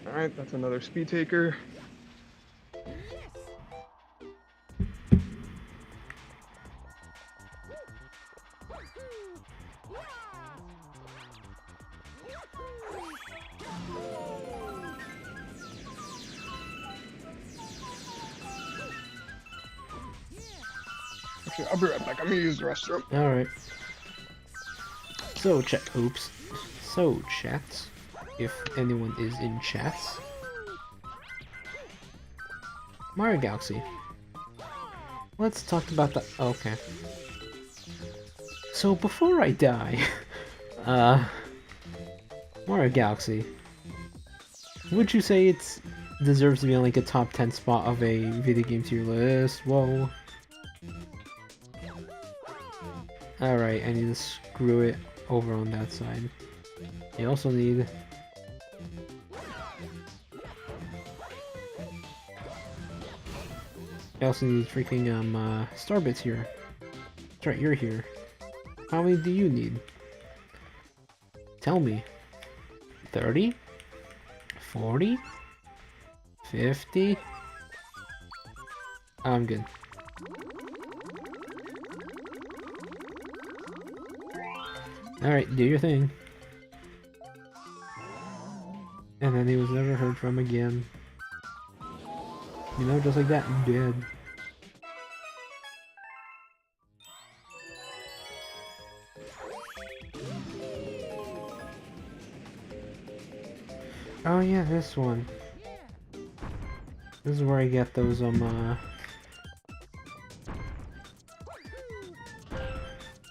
Alright, that's another speed taker. Actually, I'll be right back. I'm gonna use the restroom. Alright. So, oops. So, chat, if anyone is in chats. Mario Galaxy. Let's talk about the... Okay. So, before I die, Mario Galaxy. Would you say it deserves to be on like a top 10 spot of a video game tier list? Whoa. Alright, I need to screw it over on that side. You also need... I also need freaking Starbits here. That's right, you're here. How many do you need? Tell me. 30? 40? 50? I'm good. Alright, do your thing. And then he was never heard from again. You know, just like that, dead. Oh yeah, this one. This is where I get those,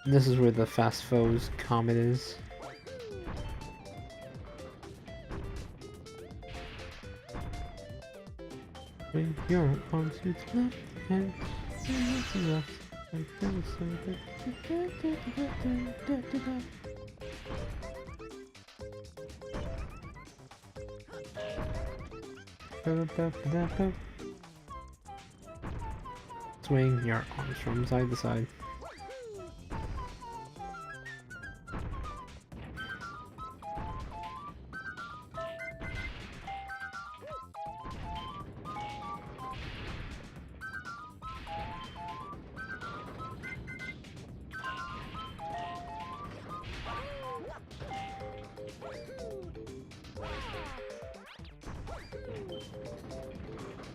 This is where the Fast Foes comet is. With your arms to the left and to the left. Swing your arms from side to side.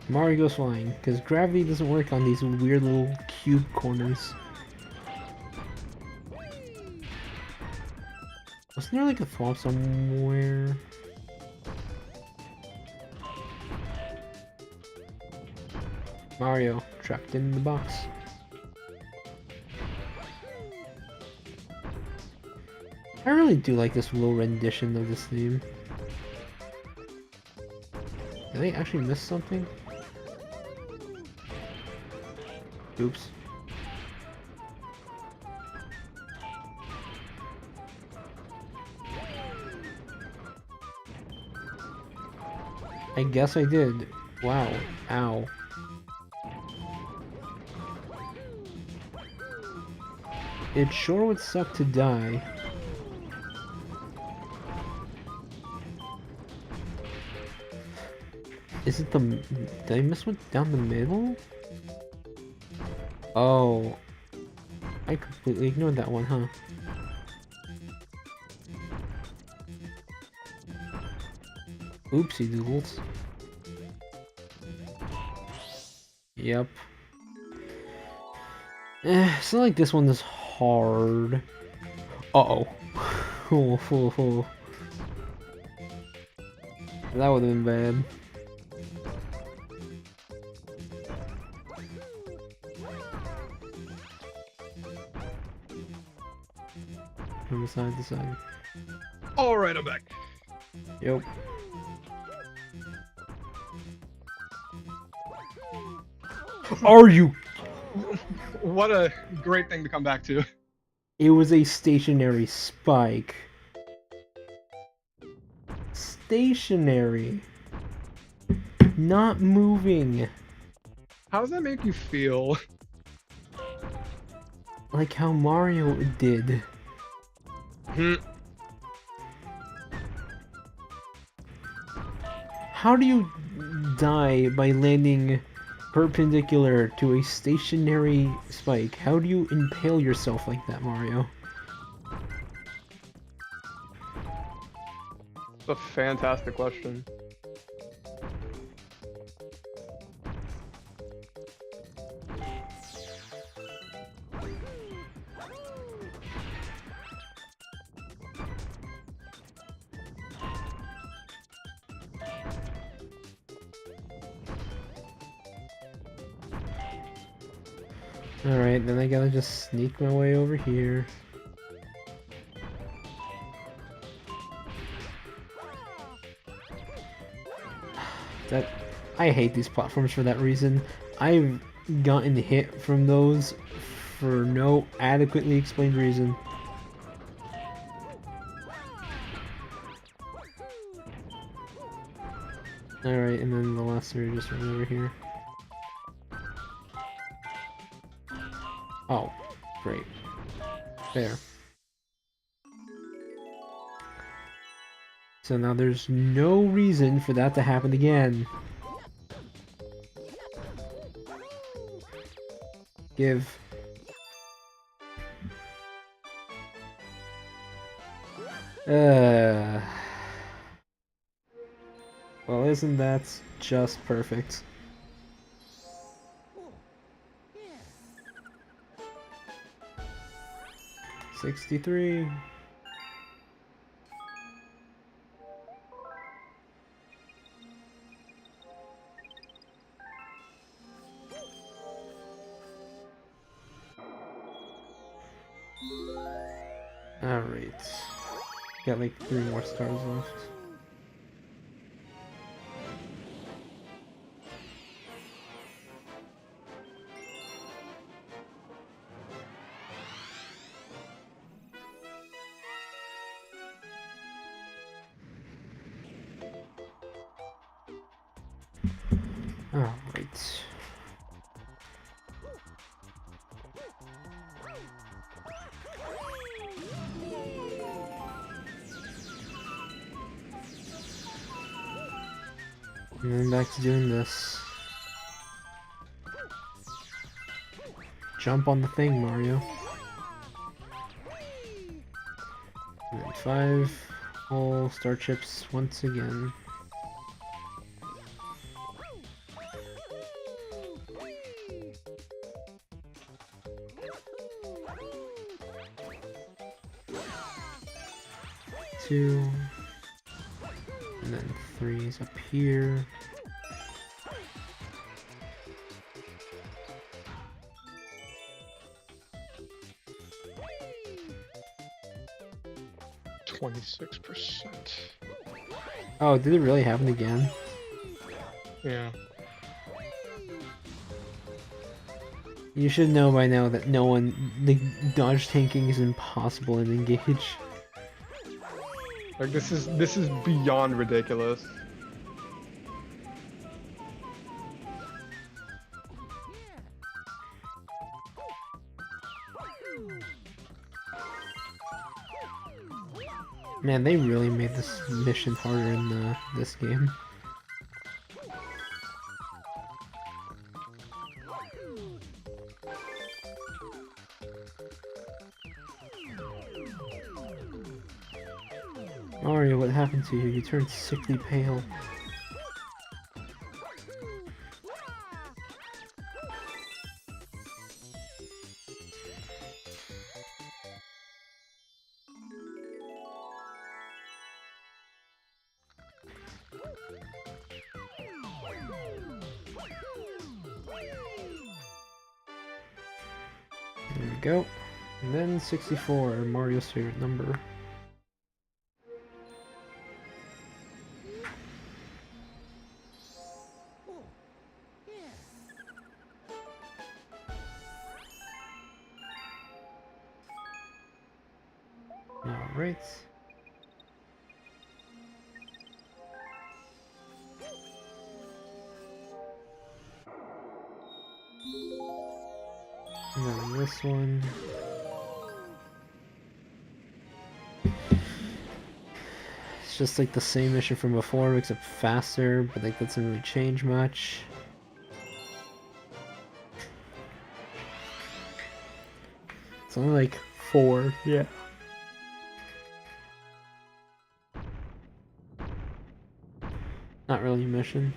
Mario goes flying, because gravity doesn't work on these weird little cube corners. Wasn't there like a swamp somewhere? Mario, trapped in the box. I really do like this little rendition of this theme. Did I actually miss something? Oops. I guess I did. Wow. Ow. It sure would suck to die. Is it the... Did I miss one down the middle? Oh. I completely ignored that one, huh? Oopsie doodles. Yep. It's not like this one is hard. Uh-oh. That would have been bad. From side to side. Alright, I'm back. Yep. Are you? What a great thing to come back to. It was a stationary spike. Stationary. Not moving. How does that make you feel? Like how Mario did. How do you die by landing perpendicular to a stationary spike? How do you impale yourself like that, Mario? It's a fantastic question. Alright, then I gotta just sneak my way over here. I hate these platforms for that reason. I've gotten hit from those for no adequately explained reason. Alright, and then the last three just run over here. Oh, great. There. So now there's no reason for that to happen again. Give. Well, isn't that just perfect? Oh, yeah. 63. Alright. Got like 3 more stars left. Alright. And then back to doing this. Jump on the thing, Mario. And then 5 whole star chips once again. Two. And then 3 is up here. %. Oh, did it really happen again? Yeah. You should know by now that the dodge tanking is impossible in Engage. Like this is beyond ridiculous. Man, they really made this mission harder in this game. Mario, what happened to you? You turned sickly pale. There we go. And then 64, Mario's favorite number. Oh, yeah. Alright. And then this one. It's just like the same mission from before, except faster, but like that doesn't really change much. It's only like 4, yeah. Not really a mission.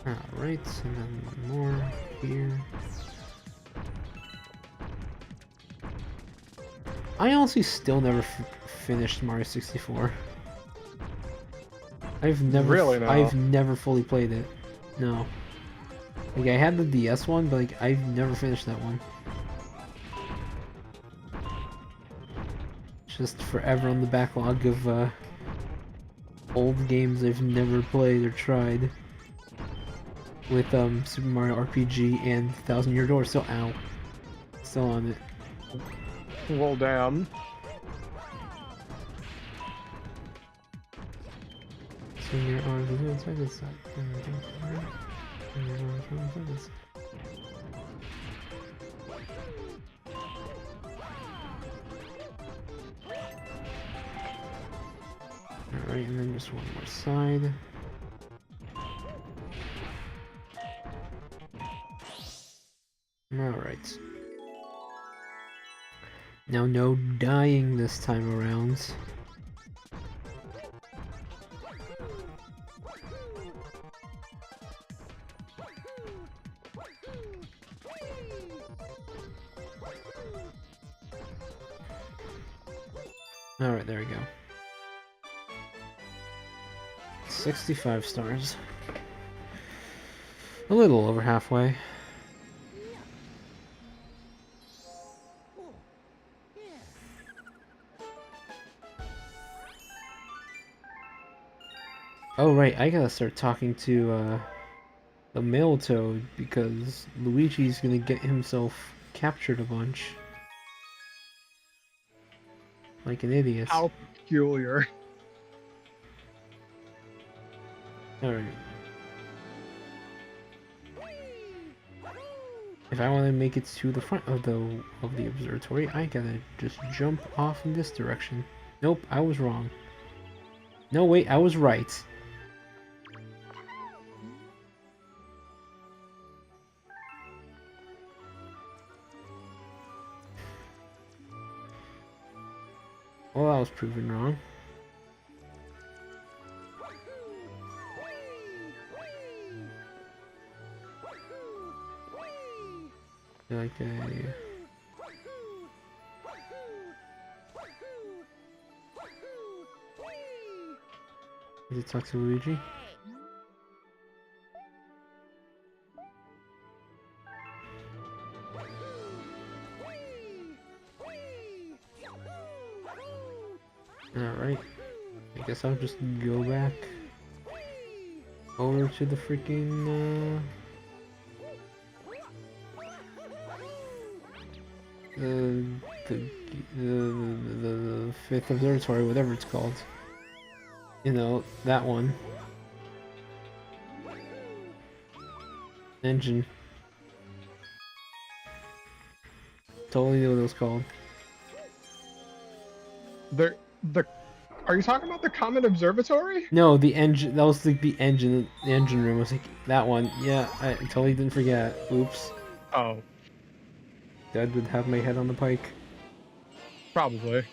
Alright, and then one more here. I honestly still never finished Mario 64. I've never fully played it. No. Like I had the DS one, but like I've never finished that one. Just forever on the backlog of old games I've never played or tried. With Super Mario RPG and 1,000 Year Door. Still out. Still on it. Well, damn. Swing your arms and do it side to side. Alright, and then just one more side. Alright. Now no dying this time around. Alright, there we go. 65 stars. A little over halfway. Oh right, I gotta start talking to the male toad because Luigi's gonna get himself captured a bunch. Like an idiot. How peculiar. Alright. If I want to make it to the front of the observatory, I gotta just jump off in this direction. Nope, I was wrong. No, wait, I was right. Well, I was proven wrong. Like a... Does it talk to Luigi? Alright. I guess I'll just go back over to the freaking the fifth observatory, whatever it's called. You know, that one. Engine. Totally knew what it was called. Are you talking about the Comet Observatory? No, the engine. That was like the engine room. I was like, that one. Yeah, I totally didn't forget. Oops. Oh. Dad would have my head on the pike. Probably.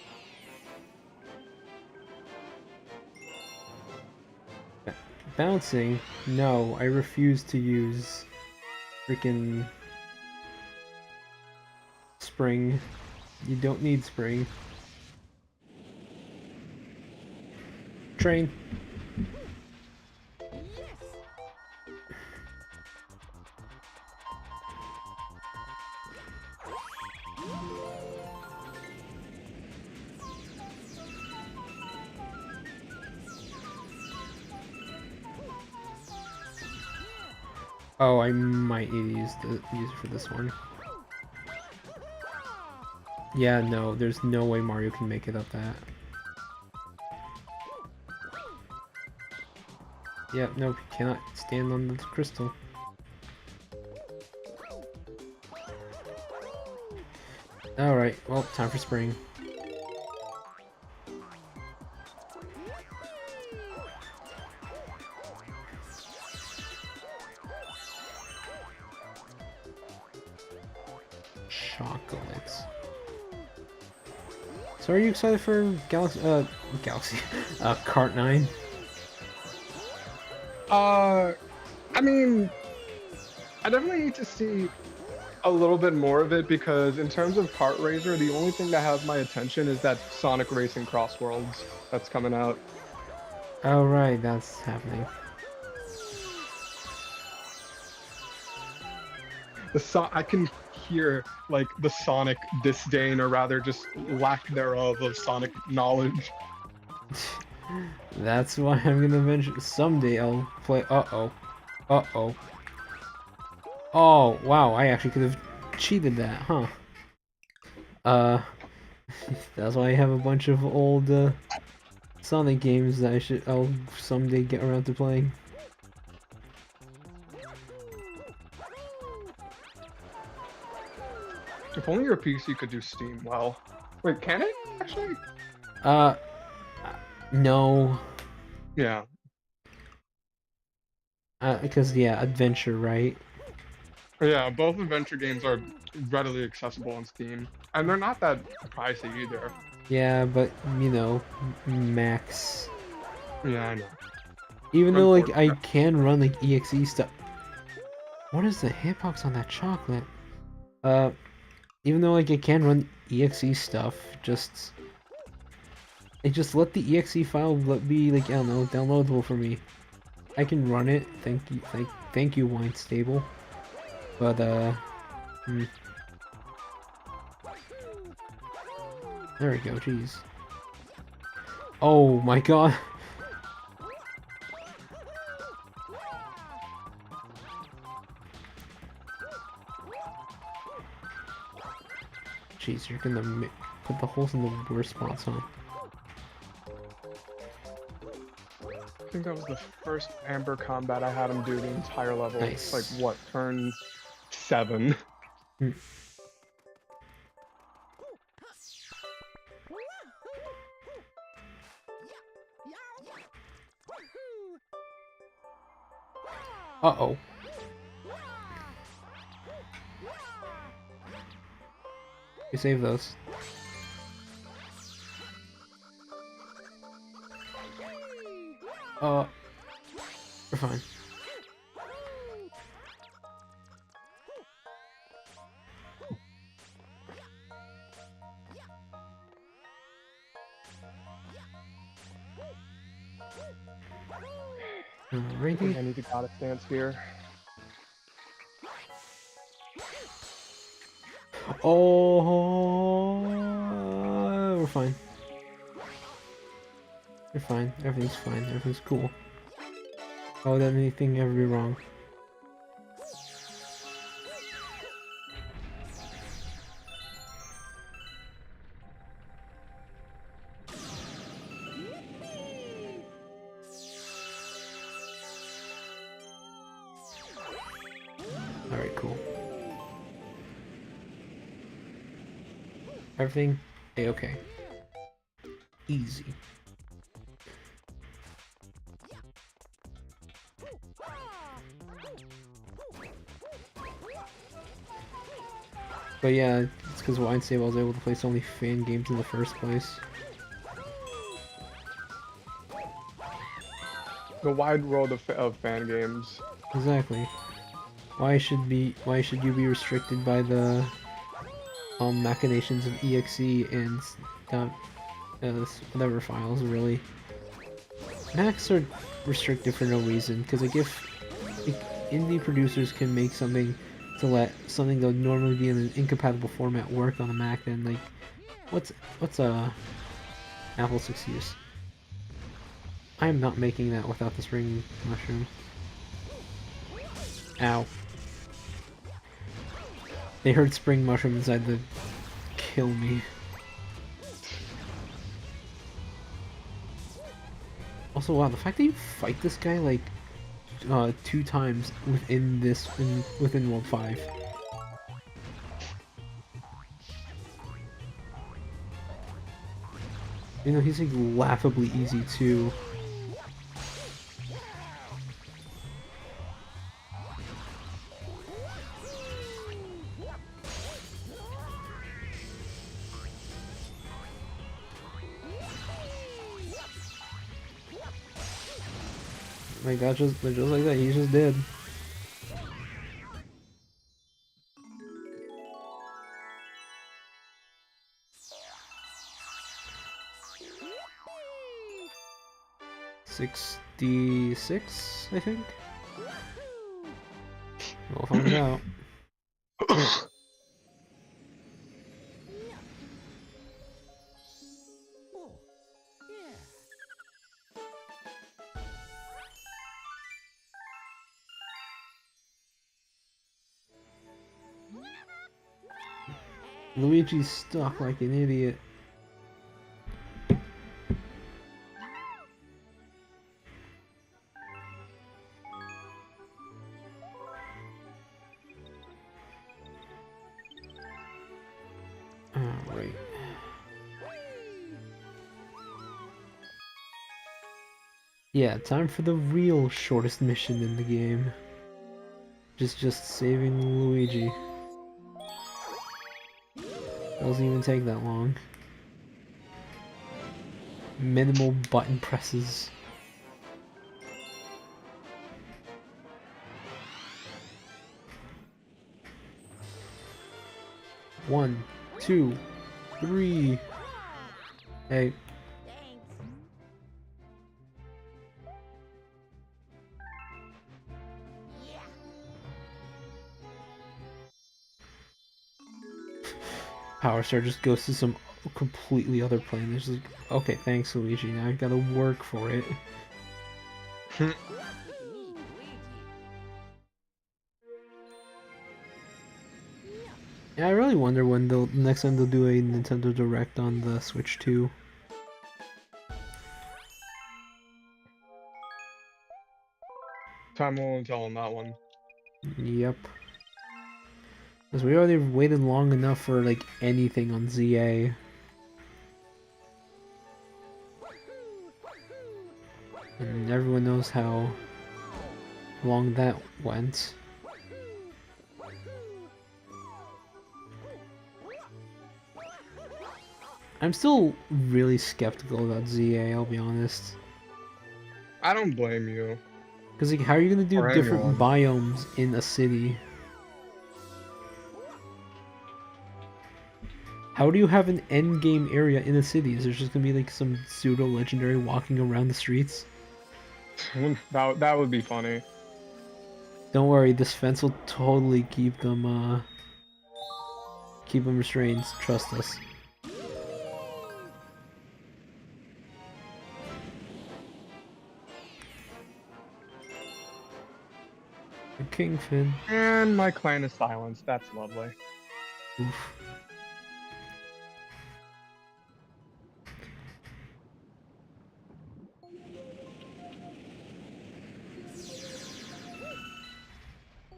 Bouncing? No, I refuse to use freaking spring. You don't need spring. Train. Oh, I might need to use it for this one. Yeah, no, there's no way Mario can make it up that. Yep, nope, you cannot stand on the crystal. Alright, well, time for spring. Chocolates. So are you excited for Kart 9? I I mean, I definitely need to see a little bit more of it because in terms of kart racer, the only thing that has my attention is that Sonic Racing Cross Worlds that's coming out. Oh right, that's happening. I can hear like the Sonic disdain, or rather, just lack thereof of Sonic knowledge. That's why I'm gonna mention someday I'll play. Uh-oh. Uh-oh. Oh, wow, I actually could have cheated that, huh? Uh, that's why I have a bunch of old, Sonic games that I'll someday get around to playing. If only your PC could do Steam well. Wait, can it actually? Uh, no. Yeah. Because, yeah, adventure, right? Yeah, both adventure games are readily accessible on Steam, and they're not that pricey either. Yeah, but, you know, max. Yeah, I know. Even though, like, I Unfortunately. can run, like, EXE stuff. What is the hitbox on that chocolate? Even though, like, I can run EXE stuff, just let the EXE file be, like, I don't know, downloadable for me. I can run it, thank you, Wine Stable. But, there we go, jeez. Oh my god! Jeez, you're gonna put the holes in the worst spots, huh? I think that was the first Amber combat I had him do the entire level. Nice. Like, what, turn 7? Hmm. Uh-oh. You save those. We're fine. I Alrighty. think I need to gotta stance here. Oh, we're fine. You're fine. Everything's fine. Everything's cool. How would anything ever be wrong? Alright, cool. Everything A-okay. Easy. But yeah, it's because Wine Stable was able to play so many fan games in the first place. The wide world of fan games. Exactly. Why should you be restricted by the machinations of EXE and whatever files, really? Macs are restricted for no reason, because like if indie producers can make something to let something that would normally be in an incompatible format work on a Mac, then like what's Apple's excuse? I am not making that without the spring mushroom. Ow. They heard spring mushroom and decided to kill me. Also, wow, the fact that you fight this guy like 2 times within World 5. You know, he's like laughably easy too. Like that just like that, he's just dead. 66, I think. We'll find out. Oh, yeah. Luigi's stuck like an idiot. Alright. Yeah, time for the real shortest mission in the game. Just saving Luigi. Doesn't even take that long. Minimal button presses. One, 2, 3. Hey. Thanks. Yeah. Power Star just goes to some completely other plane. There's like, okay, thanks Luigi. Now I gotta work for it. Me, Luigi. Yeah, I really wonder when they'll next time they'll do a Nintendo Direct on the Switch 2. Time will tell on that one. Yep. Because we already waited long enough for like anything on ZA. And everyone knows how long that went. I'm still really skeptical about ZA, I'll be honest. I don't blame you. Because like, how are you gonna do Or different anyone. biomes in a city? How do you have an end game area in a city? Is there just gonna be like some pseudo legendary walking around the streets? That would be funny. Don't worry, this fence will totally keep them restrained. Trust us. The Kingfin. And my clan is silenced. That's lovely. Oof.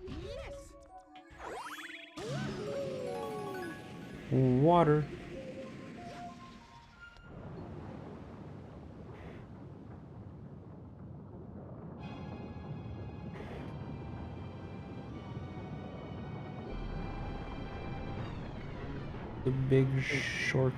Yes. Water. The Big Shark.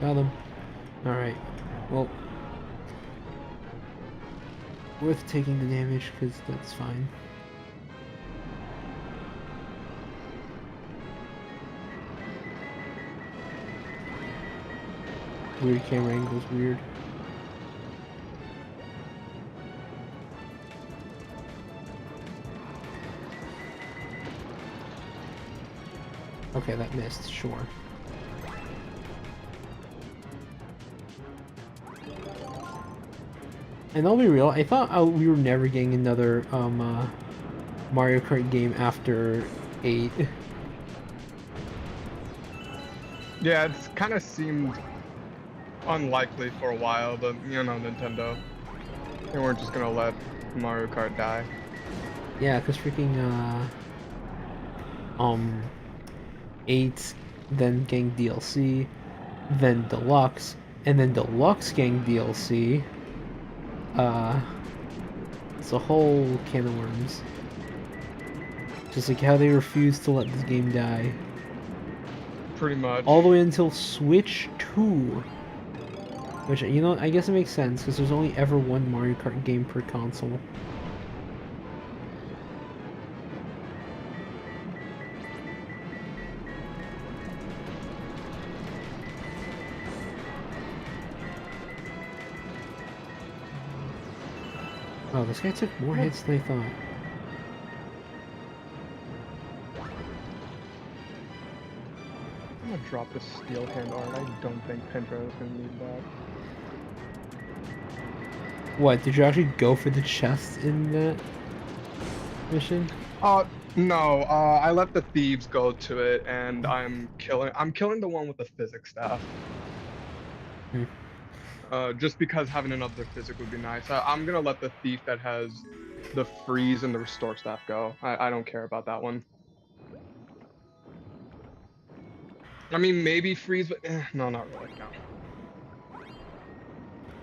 Got them. Alright. Well, worth taking the damage because that's fine. Weird camera angles, weird. Okay, that missed, sure. And I'll be real, I thought we were never getting another Mario Kart game after 8. Yeah, it's kind of seemed unlikely for a while, but you know, Nintendo. They weren't just gonna let Mario Kart die. Yeah, because freaking 8, then getting DLC, then Deluxe, and then Deluxe getting DLC. It's a whole can of worms. Just like how they refuse to let this game die. Pretty much. All the way until Switch 2. Which, you know, I guess it makes sense, because there's only ever one Mario Kart game per console. Oh, this guy took more hits than I thought. I'm gonna drop the steel hand art. I don't think Pedro is gonna need that. What, did you actually go for the chest in that mission? No, I let the thieves go to it, and I'm killing the one with the physics staff. Hmm. Just because having another physic would be nice. I'm gonna let the thief that has the freeze and the restore staff go. I don't care about that one. I mean, maybe freeze, but no, not really, no.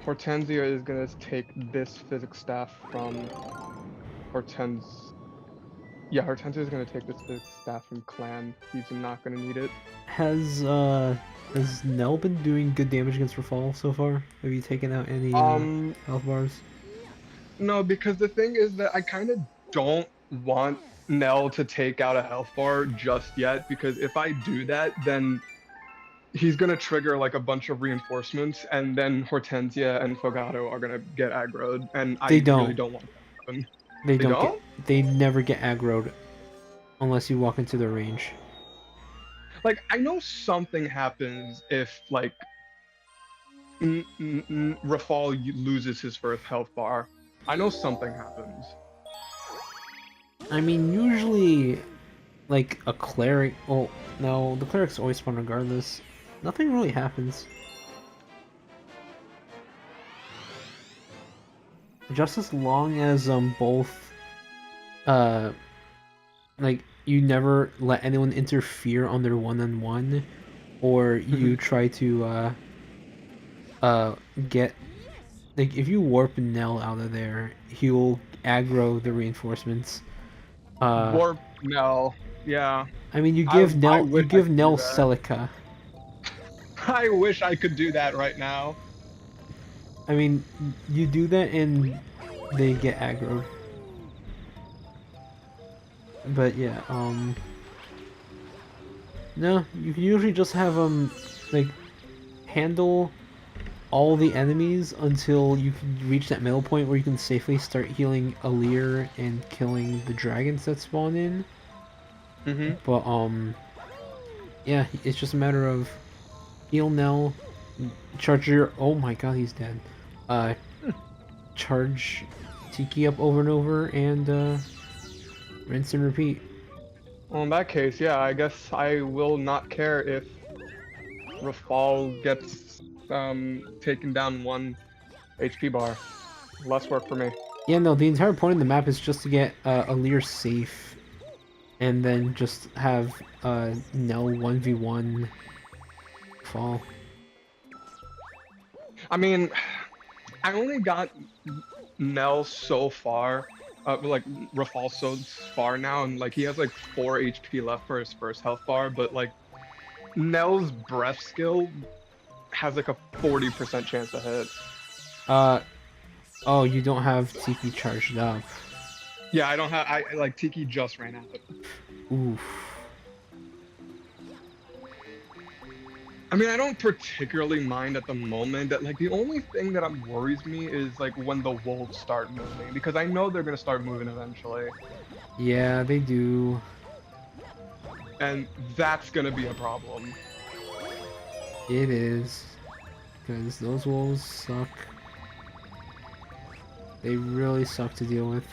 Hortensia is gonna take this physics staff from Yeah, Hortensia is gonna take this physics staff from Clan. He's not gonna need it. Has Nell been doing good damage against Rafal so far? Have you taken out any, Um, health bars? no, because the thing is that I kind of don't want Nell to take out a health bar just yet, because if I do that, then he's gonna trigger like a bunch of reinforcements, and then Hortensia and Fogato are gonna get aggroed, and They I really don't. don't want that to happen. They They don't get. don't? They never get aggroed unless you walk into their range. Like, I know something happens if like Rafal loses his first health bar. I know something happens. I mean, usually, like a cleric. Oh no, the clerics always spawn regardless. Nothing really happens. Just as long as both like you never let anyone interfere on their one-on-one, or you try to get, like, if you warp Nell out of there, he will aggro the reinforcements. Warp Nell. Yeah. I mean, you I give I Nell wish I could do that. Celica. I wish I could do that right now. I mean, you do that and they get aggroed. But yeah, no, you can usually just have like handle all the enemies until you can reach that middle point where you can safely start healing Alir and killing the dragons that spawn in. Mm-hmm. But yeah, it's just a matter of heal Nell, charge your. Oh my god, he's dead. Charge Tiki up over and over, and rinse and repeat. Well, in that case, yeah, I guess I will not care if Rafal gets taken down 1 HP bar. Less work for me. Yeah, no, the entire point of the map is just to get Alir safe, and then just have Nell 1v1 fall. I mean, I only got Nell so far, like Rafal so far now, and like he has like 4 HP left for his first health bar, but like Nell's breath skill has like a 40% chance to hit. Oh, you don't have Tiki charged up. Yeah, I don't have. I like Tiki just ran out. Oof. I mean, I don't particularly mind at the moment. That like the only thing that worries me is like when the wolves start moving, because I know they're gonna start moving eventually, Yeah, they do. and that's gonna be a problem. It is. Because those wolves suck. They really suck to deal with.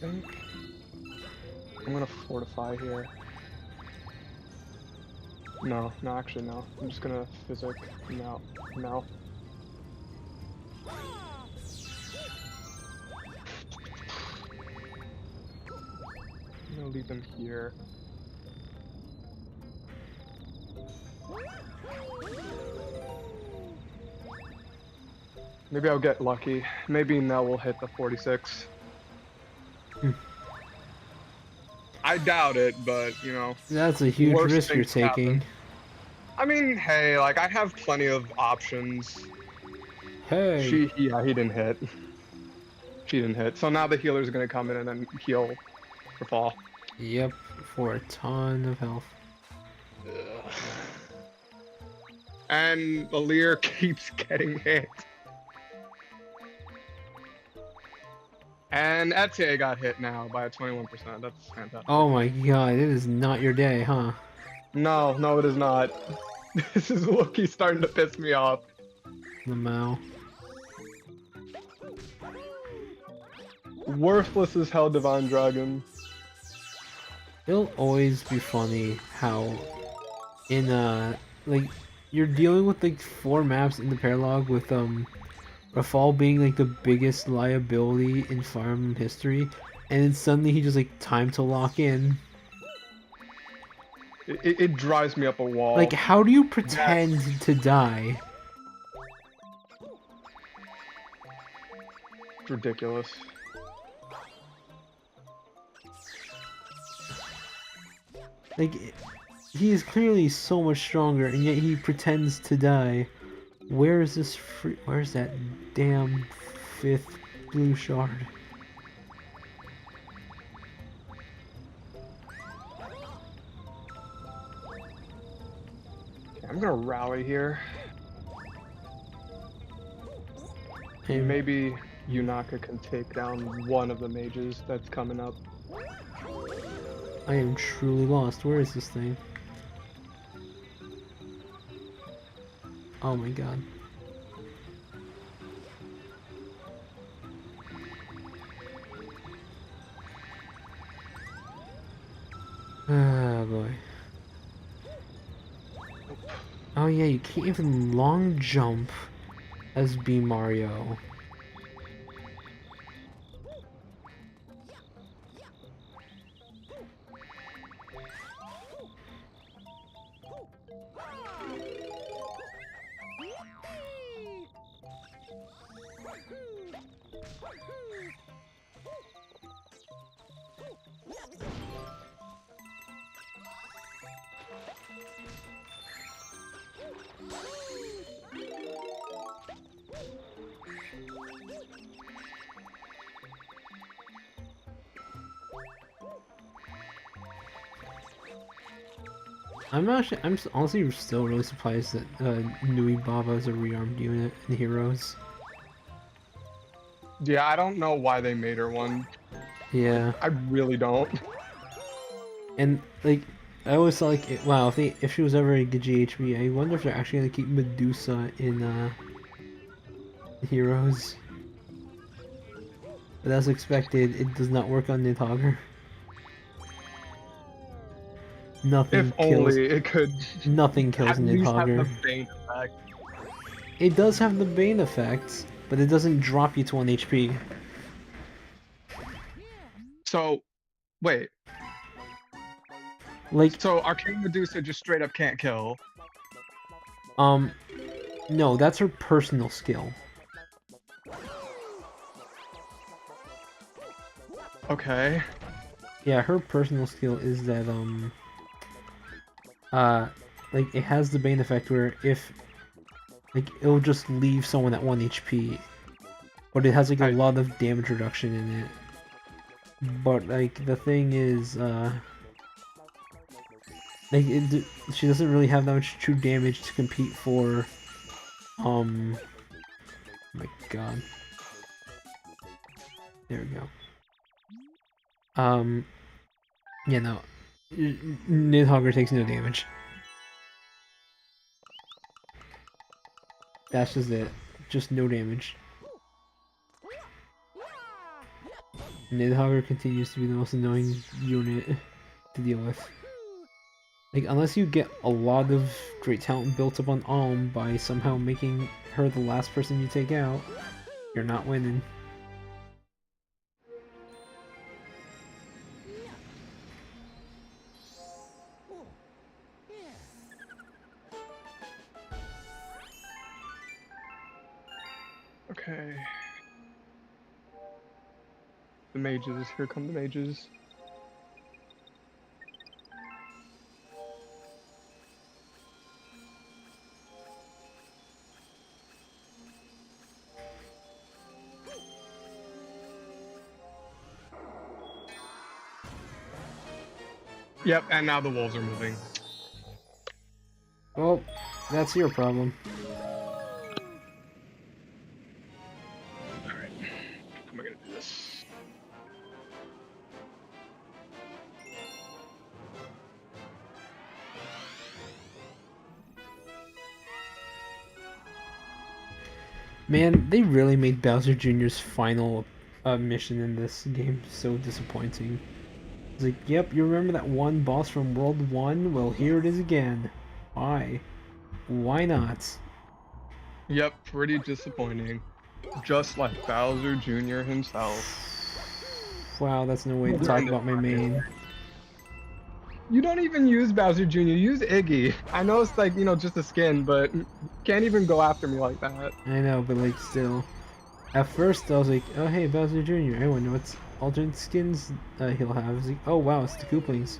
I think I'm gonna fortify here. No, no, actually no. I'm just gonna physic no, no. I'm gonna leave them here. Maybe I'll get lucky. Maybe Nell will hit the 46. I doubt it, but you know, That's a huge worse risk you're things happen. taking. I mean, hey, like I have plenty of options. Hey. Yeah, he didn't hit. She didn't hit. So now the healer's gonna come in and then heal for fall. Yep, for a ton of health. Ugh. And Alir keeps getting hit. And Etienne got hit now by a 21%. That's fantastic. Oh my god, it is not your day, huh? No, no, it is not. This is Loki starting to piss me off. Lamau. Worthless as hell, Divine Dragon. It'll always be funny how in like you're dealing with like 4 maps in the paralog with Rafal being like the biggest liability in Fire Emblem history, and then suddenly he just like time to lock in. It drives me up a wall. Like, how do you pretend to die? It's ridiculous. Like, he is clearly so much stronger, and yet he pretends to die. Where is this where's that damn 5th blue shard? Okay, I'm gonna rally here. And Maybe Yunaka can take down one of the mages that's coming up. I am truly lost. Where is this thing? Oh my god. Ah, boy. Oh yeah, you can't even long jump as B Mario. I'm honestly still really surprised that Nui Baba is a rearmed unit in Heroes. Yeah, I don't know why they made her one. Yeah, I really don't. and like I always thought like wow, if she was ever a good GHB, I wonder if they're actually gonna keep Medusa in Heroes. But as expected, it does not work on Nidhogger. If only it could Nothing kills at least have the Nidhogger. Bane effect. It does have the Bane effect, but it doesn't drop you to 1 HP. So, wait. Like, So Arcane Medusa just straight up can't kill. no, that's her personal skill. Okay. Yeah, her personal skill is that, like, it has the Bane effect where if, like, it'll just leave someone at 1 HP. But it has, like, a lot of damage reduction in it. But, like, the thing is, like, she doesn't really have that much true damage to compete for, oh my god. There we go. Yeah, no. Nidhogger takes no damage. That's just it. Just no damage. Nidhogger continues to be the most annoying unit to deal with. Like, unless you get a lot of great talent built up on Alm by somehow making her the last person you take out, you're not winning. Okay. The mages. Here come the mages. Yep, and now the wolves are moving. Well, that's your problem. Alright. How am I gonna do this? Man, they really made Bowser Jr.'s final mission in this game so disappointing. It's like, yep, you remember that one boss from World 1? Well, here it is again. Why? Why not? Yep, pretty disappointing. Just like Bowser Jr. himself. Wow, that's no way to talk about my main. You don't even use Bowser Jr., you use Iggy. I know it's like, you know, just a skin, but you can't even go after me like that. I know, but like still. At first I was like, oh hey, Bowser Jr. I wonder what's alternate skins he'll have. It's like, oh wow, it's the Kooplings.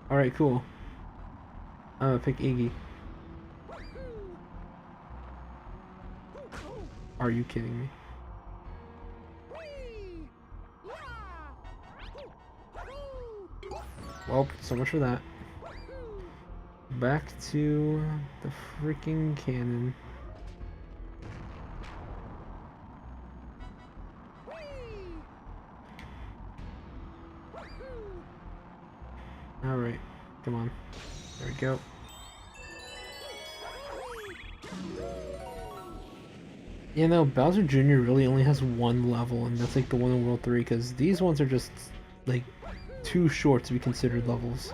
Alright, cool. I'm gonna pick Iggy. Are you kidding me? Well, so much for that. Back to the freaking cannon. Alright, come on. There we go. You know, Bowser Jr. really only has one level, and that's like the one in World 3, because these ones are just, like, too short to be considered levels.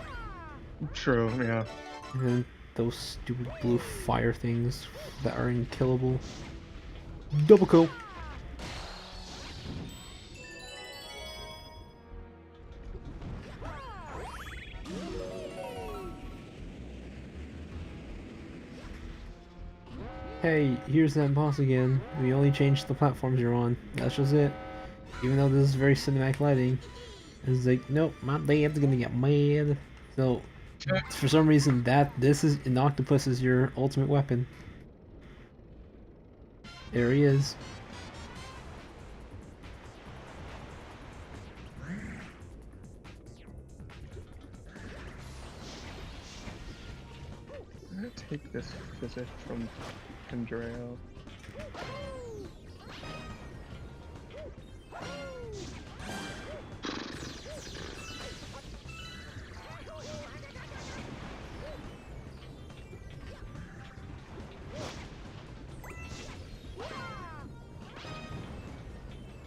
True, yeah. And then those stupid blue fire things that are unkillable. Double kill! Hey, here's that boss again. We only changed the platforms you're on. That's just it. Even though this is very cinematic lighting. It's like, nope, my dad's gonna get mad. So, for some reason, this is an octopus is your ultimate weapon. There he is. I'm gonna take this physic from Andrea.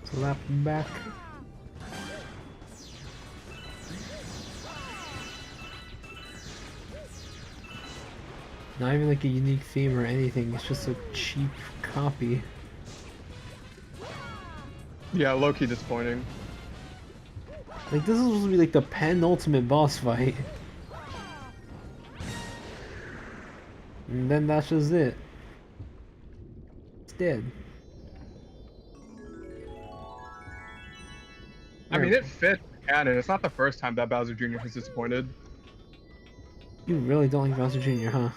Slap him back. Not even like a unique theme or anything, it's just a cheap copy. Yeah, low-key disappointing. Like, this is supposed to be like the penultimate boss fight. And then that's just it. It's dead. I mean, it fits canon. It's not the first time that Bowser Jr. has disappointed. You really don't like Bowser Jr., huh?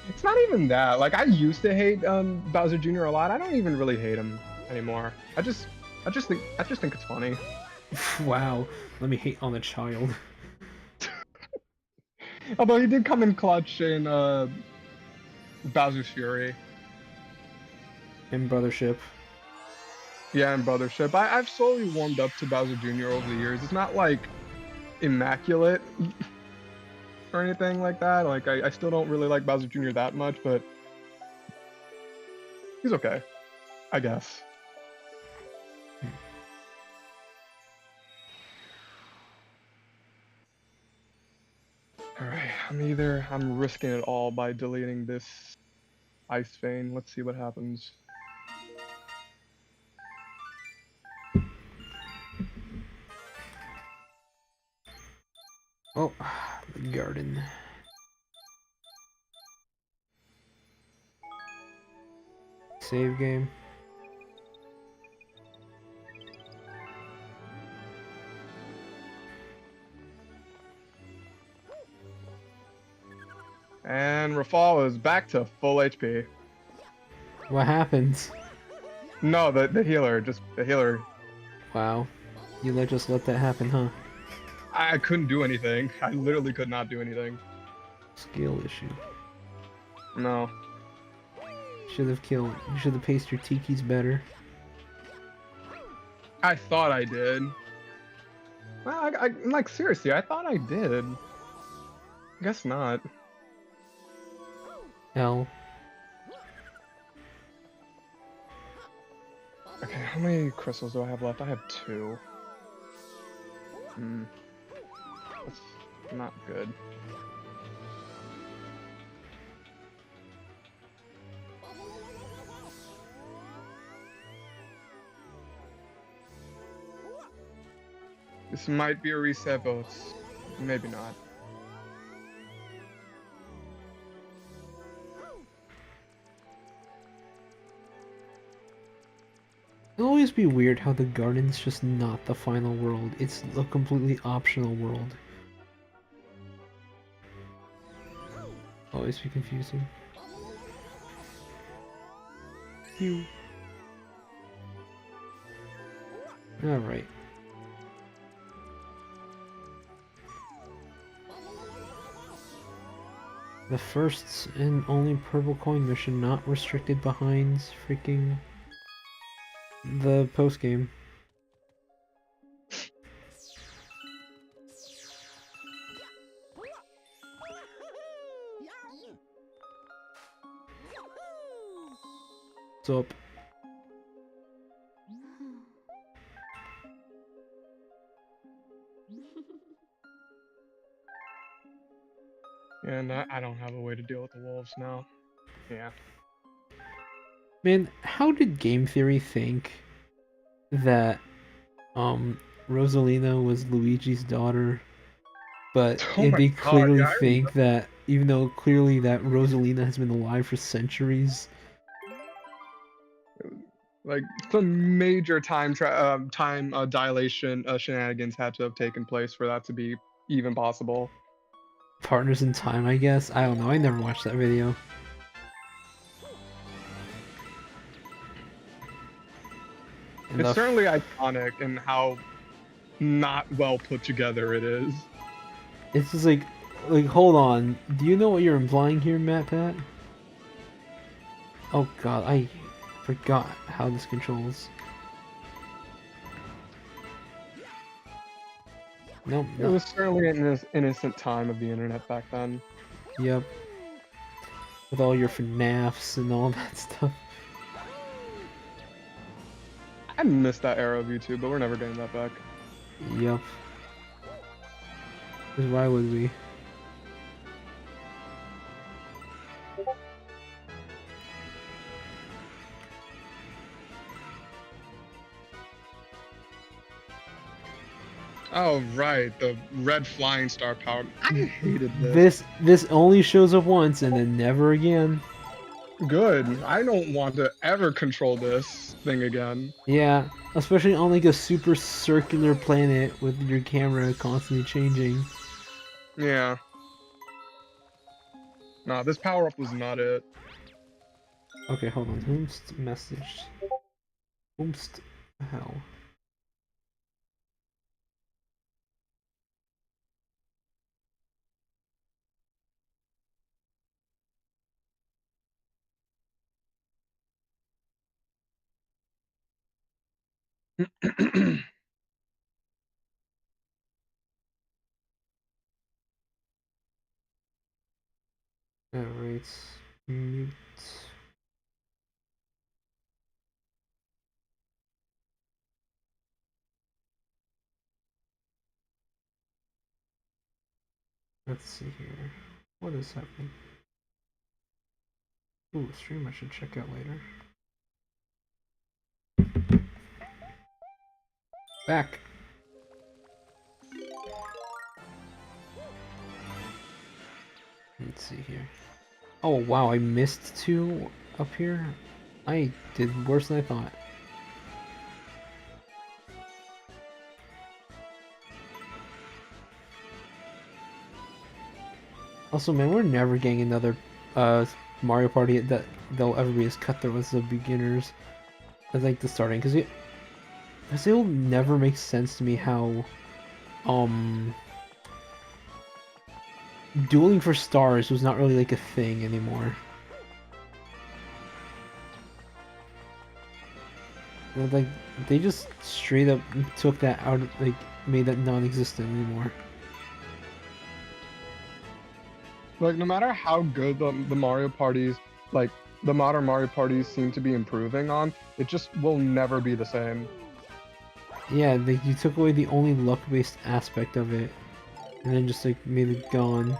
It's not even that. Like, I used to hate Bowser Jr. a lot. I don't even really hate him anymore. I just think it's funny. Wow, let me hate on a child. Although he did come in clutch in Bowser's Fury. In Brothership. Yeah, in Brothership. I've slowly warmed up to Bowser Jr. over the years. It's not like immaculate or anything like that. Like, I still don't really like Bowser Jr. that much, but he's okay, I guess. Alright, I'm risking it all by deleting this ice vein. Let's see what happens. Oh, the garden. Save game. And Rafal is back to full HP. What happened? No, the healer, just the healer. Wow. You just let that happen, huh? I couldn't do anything. I literally could not do anything. Skill issue. No. Should have killed. You should have paced your tikis better. I thought I did. Well, like seriously, I thought I did. Guess not. L. Okay, how many crystals do I have left? I have 2. That's not good. This might be a reset, but maybe not. It'll always be weird how the garden's just not the final world. It's a completely optional world. Always be confusing. You. Alright. The first and only purple coin mission not restricted behind freaking the post game. What's up? And I don't have a way to deal with the wolves now. Yeah. Man, how did Game Theory think that Rosalina was Luigi's daughter, but Oh my they God, clearly yeah, I think that, even though clearly that Rosalina has been alive for centuries? Like some major time dilation shenanigans had to have taken place for that to be even possible. Partners in Time, I guess? I don't know, I never watched that video. And It's the certainly iconic in how not well put together it is. It's just like, hold on. Do you know what you're implying here, Matt Pat? Oh god, I forgot how this controls. Nope, It no. was certainly an innocent time of the internet back then. Yep. With all your FNAFs and all that stuff. I missed that era of YouTube, but we're never getting that back. Yep. 'Cause why would we? Oh right, the red flying star power. I hated this. This only shows up once and then never again. Good. I don't want to ever control this thing again. Yeah, especially on like a super circular planet with your camera constantly changing. Yeah. Nah, this power up was not it. Okay, hold on. Whomst messaged? Whomst hell? Alright, mute. Let's see here. What is happening? Ooh, stream I should check out later. Back. Let's see here. Oh wow, I missed 2 up here. I did worse than I thought. Also, man, we're never getting another Mario Party that they'll ever be as cutthroat as the beginners. As like the starting, because it'll never make sense to me how dueling for stars was not really like a thing anymore. Like they just straight up took that out, like made that non-existent anymore. Like no matter how good the Mario parties, like the modern Mario parties seem to be improving on, it just will never be the same. Yeah, like you took away the only luck-based aspect of it, and then just like made it gone.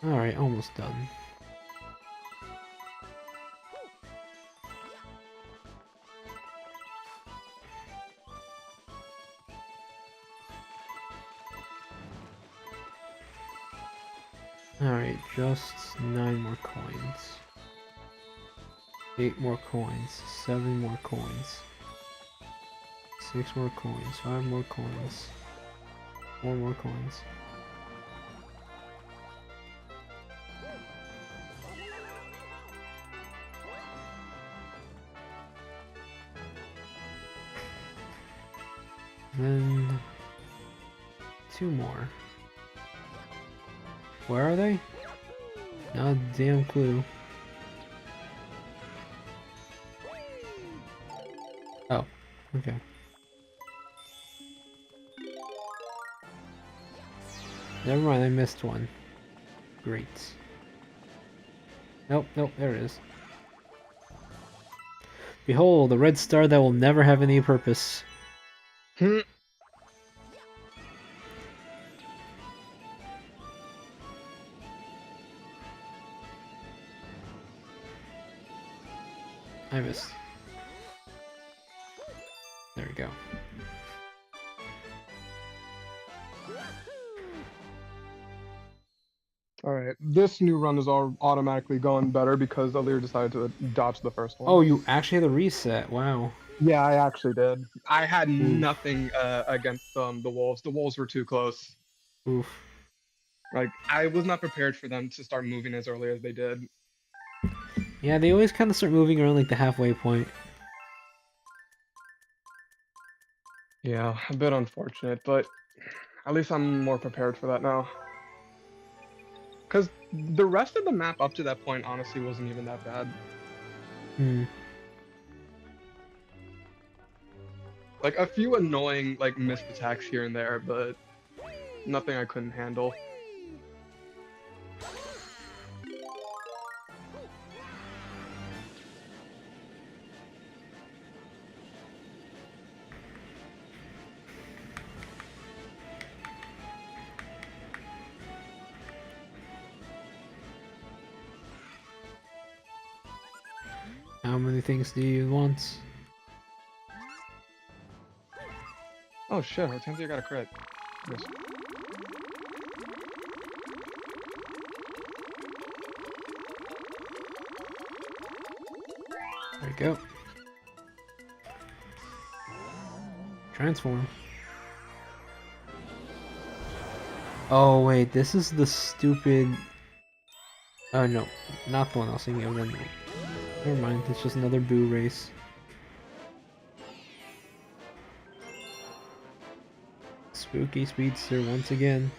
Alright, almost done. Alright, just 9 more coins. 8 more coins. 7 more coins. 6 more coins. 5 more coins. 4 more coins. Then 2 more. Where are they? Not a damn clue. Oh, okay. Never mind, I missed one. Great. Nope, nope, there it is. Behold, the red star that will never have any purpose. I missed. There we go. Alright, this new run is all automatically going better because Alir decided to dodge the first one. Oh, you actually had a reset. Wow. Yeah, I actually did. I had Oof. nothing against the Wolves. The Wolves were too close. Oof. Like, I was not prepared for them to start moving as early as they did. Yeah, they always kind of start moving around like the halfway point. Yeah, a bit unfortunate, but at least I'm more prepared for that now. Because the rest of the map up to that point honestly wasn't even that bad. Hmm. Like, a few annoying, like, missed attacks here and there, but nothing I couldn't handle. How many things do you want? Oh shit, Hortensia got a crit. Yes. There we go. Transform. Oh wait, this is the stupid... Oh no, not the one I was thinking of. Then never mind, it's just another boo race. Spooky Speedster once again.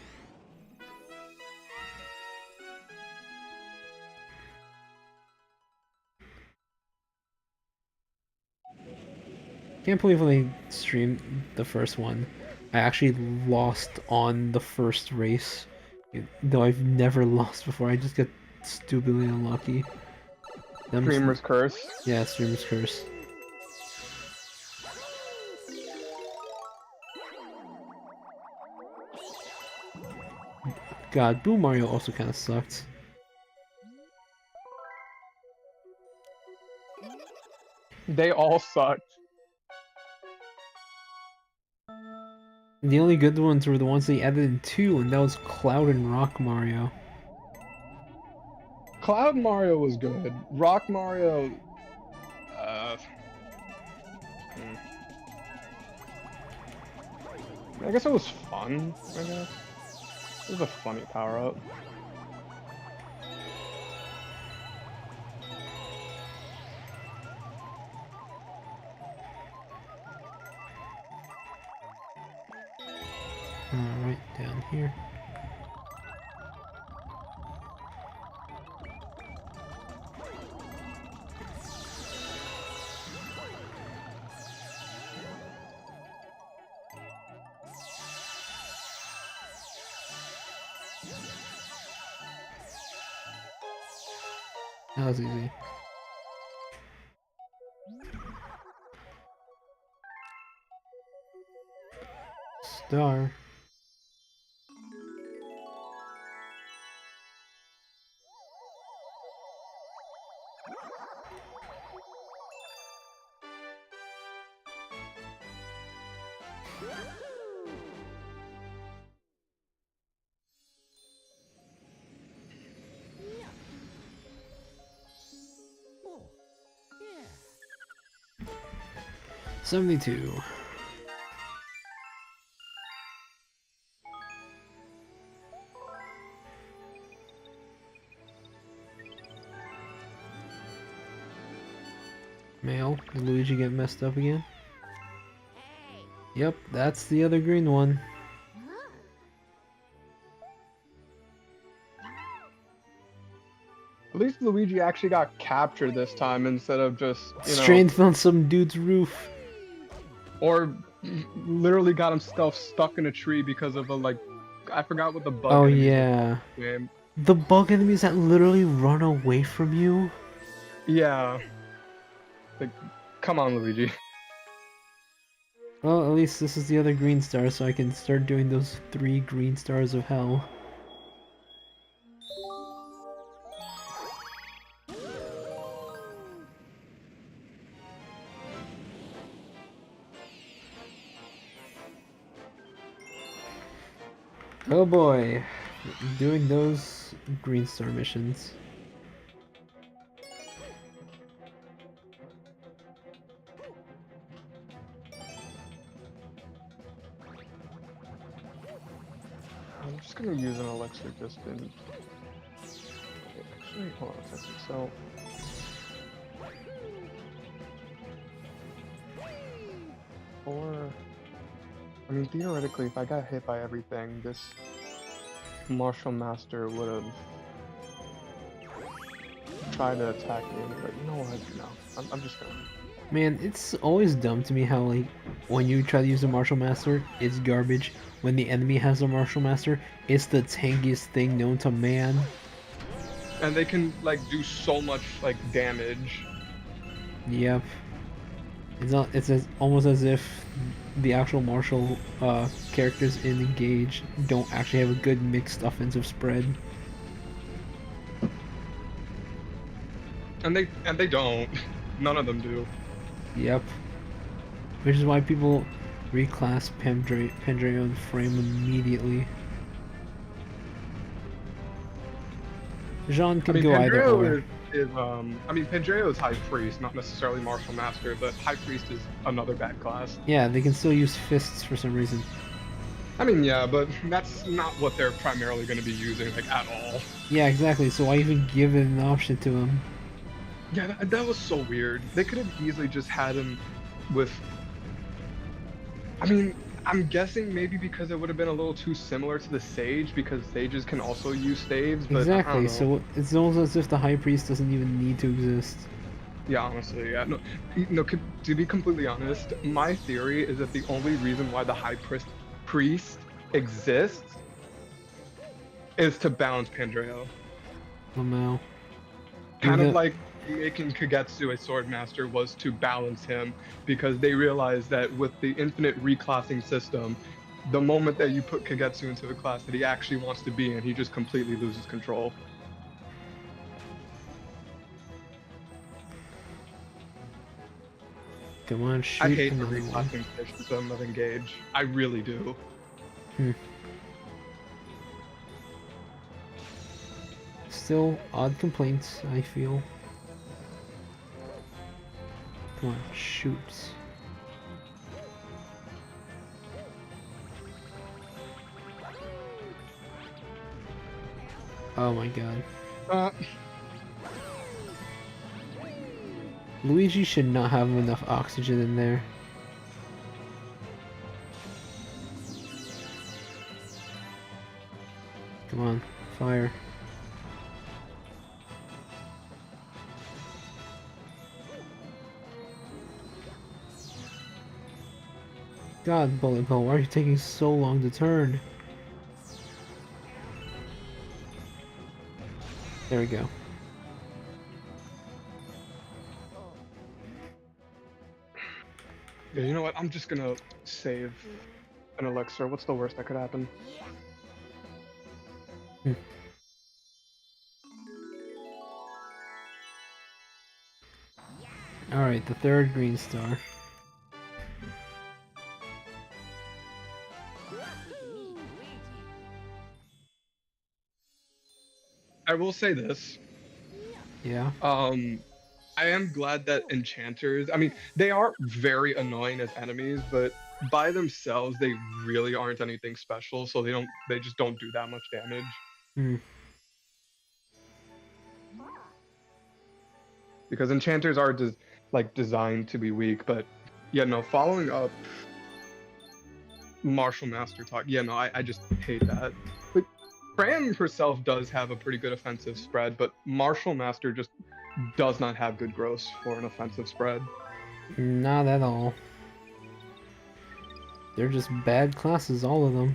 Can't believe when I streamed the first one, I actually lost on the first race. Though I've never lost before, I just get stupidly unlucky. Dreamer's Curse. Yeah, Streamer's Curse. God, Boo Mario also kind of sucked. They all sucked. The only good ones were the ones they added in 2, and that was Cloud and Rock Mario. Cloud Mario was good. Rock Mario... I guess it was fun, I guess. It was a funny power-up. right down here. That was easy. Star. Yeah. Oh, yeah. 72. Mail. Did Luigi get messed up again? Hey. Yep, that's the other green one. Huh? At least Luigi actually got captured this time instead of just, you know, Strength on some dude's roof. or literally got himself stuck in a tree because of a like, I forgot what the bug Oh enemies were yeah. named. The bug enemies that literally run away from you. Yeah. Like, come on, Luigi. Well, at least this is the other green star, so I can start doing those 3 green stars of hell. Oh boy, doing those green star missions. I'm just gonna use an elixir just in. Actually, hold on a second. So, or I mean, theoretically, if I got hit by everything, this Martial Master would have tried to attack me. But you know what? No, I'm just gonna. Man, it's always dumb to me how, like, when you try to use a Martial Master, it's garbage. When the enemy has a Martial Master, it's the tankiest thing known to man. And they can like do so much like damage. Yep. It's not. It's almost as if the actual martial characters in Engage don't actually have a good mixed offensive spread. And they don't. None of them do. Yep. Which is why people reclass Pandreo and Frame immediately. Jean I can mean, go either Pandreo or. is I mean, Pandreo is High Priest, not necessarily Martial Master, but High Priest is another bad class. Yeah, they can still use fists for some reason. I mean, yeah, but that's not what they're primarily going to be using, like, at all. Yeah, exactly. So why even give it an option to him? Yeah, that was so weird. They could have easily just had him with... I mean, I'm guessing maybe because it would have been a little too similar to the Sage, because Sages can also use staves, but I Exactly. don't know. So it's almost as if the High Priest doesn't even need to exist. Yeah, honestly, yeah. No, to be completely honest, my theory is that the only reason why the High Priest exists is to balance Pandreo. Oh no. Kind of like making Kagetsu a sword master was to balance him, because they realized that with the infinite reclassing system, the moment that you put Kagetsu into a class that he actually wants to be in, he just completely loses control. Come on, I shoot hate the another one. reclassing system of Engage. I really do. Hmm. Still odd complaints, I feel. Come on, shoot. Oh my god. Uh, Luigi should not have enough oxygen in there. Come on, fire. God, Bullet Bill, why are you taking so long to turn? There we go. Yeah, you know what? I'm just gonna save an elixir. What's the worst that could happen? Hmm. Alright, the third green star. I will say this. Yeah. I am glad that enchanters, I mean, they are very annoying as enemies, but by themselves they really aren't anything special, so they just don't do that much damage. Hmm. Because enchanters are like designed to be weak, but yeah, no, following up Martial Master talk, yeah, no, I just hate that. Like Fran herself does have a pretty good offensive spread, but Martial Master just does not have good gross for an offensive spread. Not at all. They're just bad classes, all of them.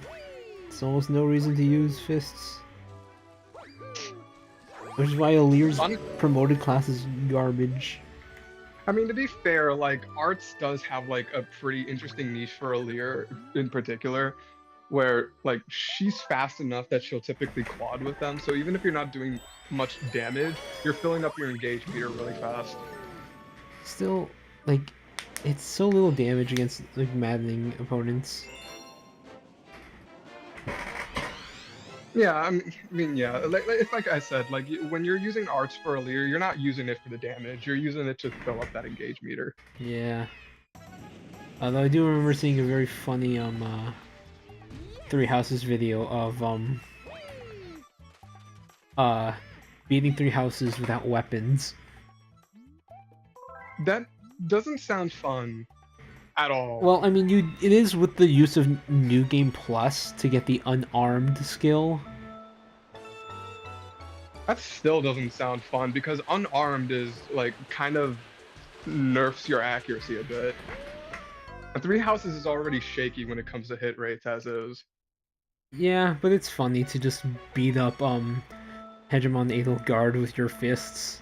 There's almost no reason to use fists. Which is why Alir's promoted class is garbage. I mean, to be fair, like Arts does have like a pretty interesting niche for Alir in particular, where like she's fast enough that she'll typically quad with them. So even if you're not doing much damage, you're filling up your engage meter really fast. Still, like, it's so little damage against like maddening opponents. Yeah, I mean, yeah, it's like I said, like when you're using Arts for Alir, you're not using it for the damage. You're using it to fill up that engage meter. Yeah. Although I do remember seeing a very funny Three Houses video of beating three houses without weapons. That doesn't sound fun at all. Well, I mean, it is with the use of New Game Plus to get the unarmed skill. That still doesn't sound fun because unarmed is like kind of nerfs your accuracy a bit. And Three Houses is already shaky when it comes to hit rates as is. Yeah, but it's funny to just beat up Hegemon Edelgard with your fists.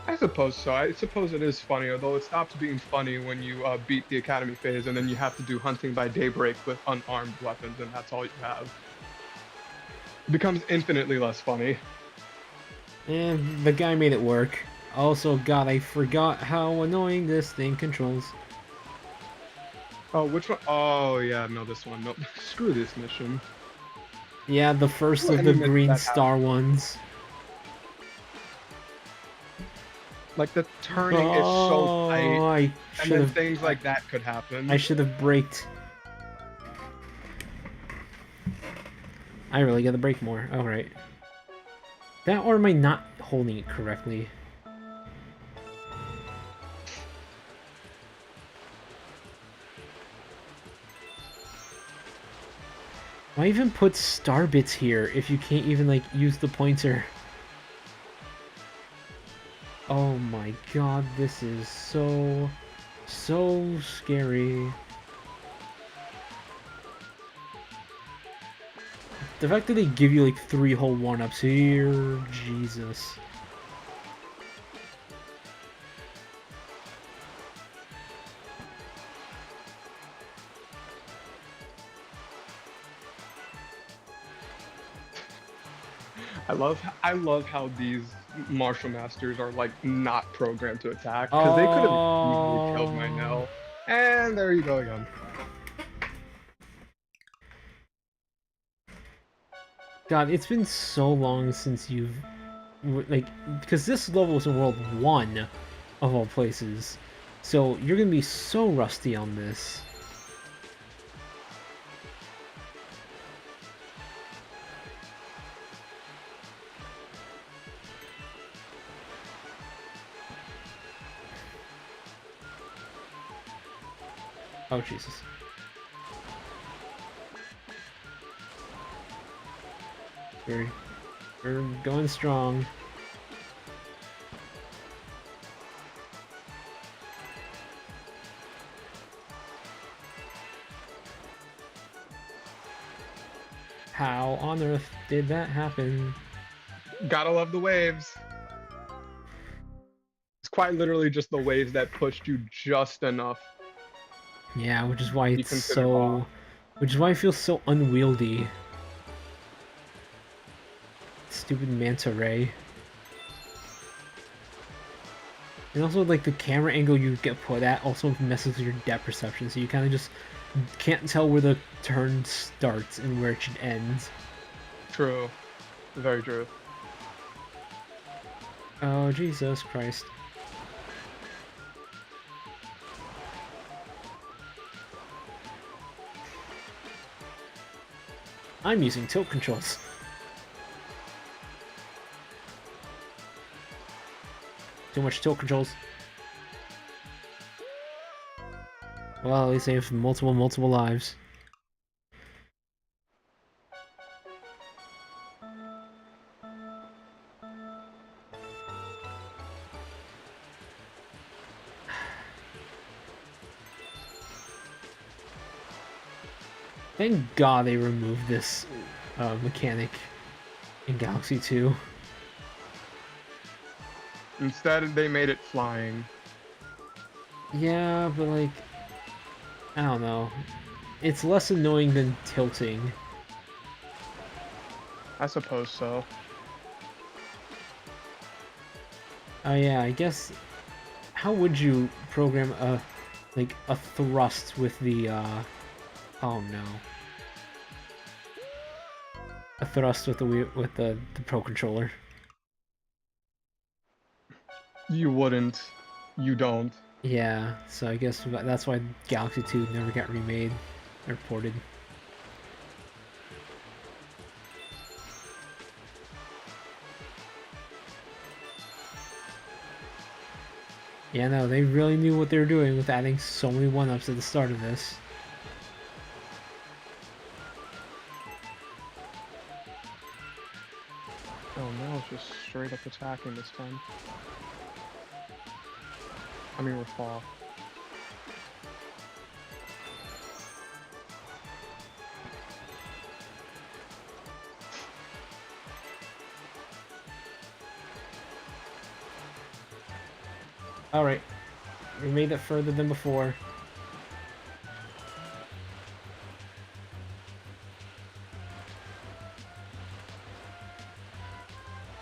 I suppose so. I suppose it is funny, although it stops being funny when you beat the Academy phase and then you have to do Hunting by Daybreak with unarmed weapons and that's all you have. It becomes infinitely less funny. And the guy made it work. Also, God, I forgot how annoying this thing controls. Oh, which one? Oh, yeah, no, this one. Nope. Screw this mission. Yeah, the first Well, of the any mission green that star ones. Like, the turning is so tight, and then have things like that could happen. I should have braked. I really gotta brake more. Alright. That, or am I not holding it correctly? Why even put star bits here if you can't even, like, use the pointer? Oh my god, this is so scary. The fact that they give you, like, 3 whole 1-ups here, Jesus. I love how these martial masters are like not programmed to attack because they could have easily killed my Nell. And there you go again. God, it's been so long since you've like, because this level is in World 1 of all places, so you're gonna be so rusty on this. Oh, Jesus. We're going strong. How on earth did that happen? Gotta love the waves. It's quite literally just the waves that pushed you just enough. Yeah, which is why Be it's considered so... off. Which is why it feels so unwieldy. Stupid manta ray. And also, like, the camera angle you get put at also messes with your depth perception, so you kind of just can't tell where the turn starts and where it should end. True. Very true. Oh, Jesus Christ. I'm using tilt controls. Too much tilt controls. Well, at least they have multiple lives. Thank God they removed this mechanic in Galaxy 2. Instead, they made it flying. Yeah, but like, I don't know. It's less annoying than tilting. I suppose so. Oh yeah, I guess. How would you program a thrust with the oh no. A thrust with the Pro Controller? You wouldn't. You don't. Yeah, so I guess that's why Galaxy 2 never got remade or ported. Yeah, no, they really knew what they were doing with adding so many 1-ups at the start of this. Oh no, it's just straight up attacking this time. I mean, we're fall. Alright, we made it further than before.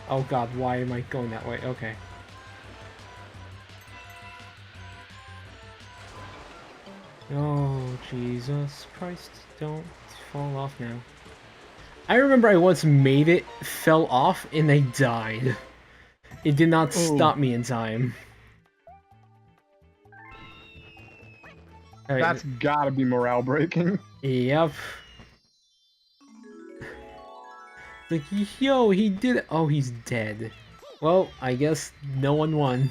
Oh god, why am I going that way? Okay. Oh, Jesus Christ, don't fall off now. I remember I once made it, fell off, and I died. It did not stop me in time. Alright. That's gotta be morale breaking. Yep. Like, yo, he did it. Oh, he's dead. Well, I guess no one won.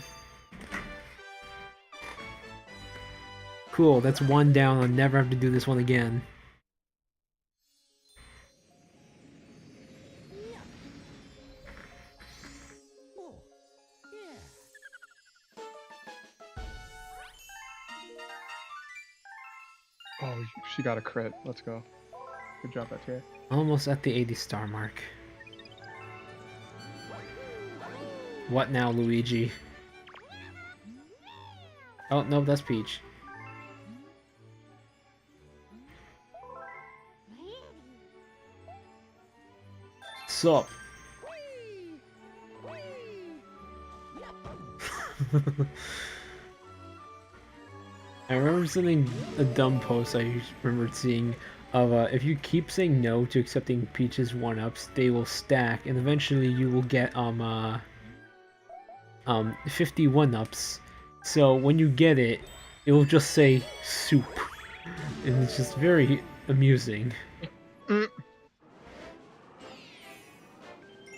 Cool, that's one down. I'll never have to do this one again. Oh, she got a crit. Let's go. Good job, Etier. Almost at the 80-star mark. What now, Luigi? Oh, no, that's Peach. Sup? I remember something, a dumb post I remembered seeing of if you keep saying no to accepting Peach's 1-ups, they will stack, and eventually you will get 50 1-ups. So when you get it, it will just say soup, and it's just very amusing.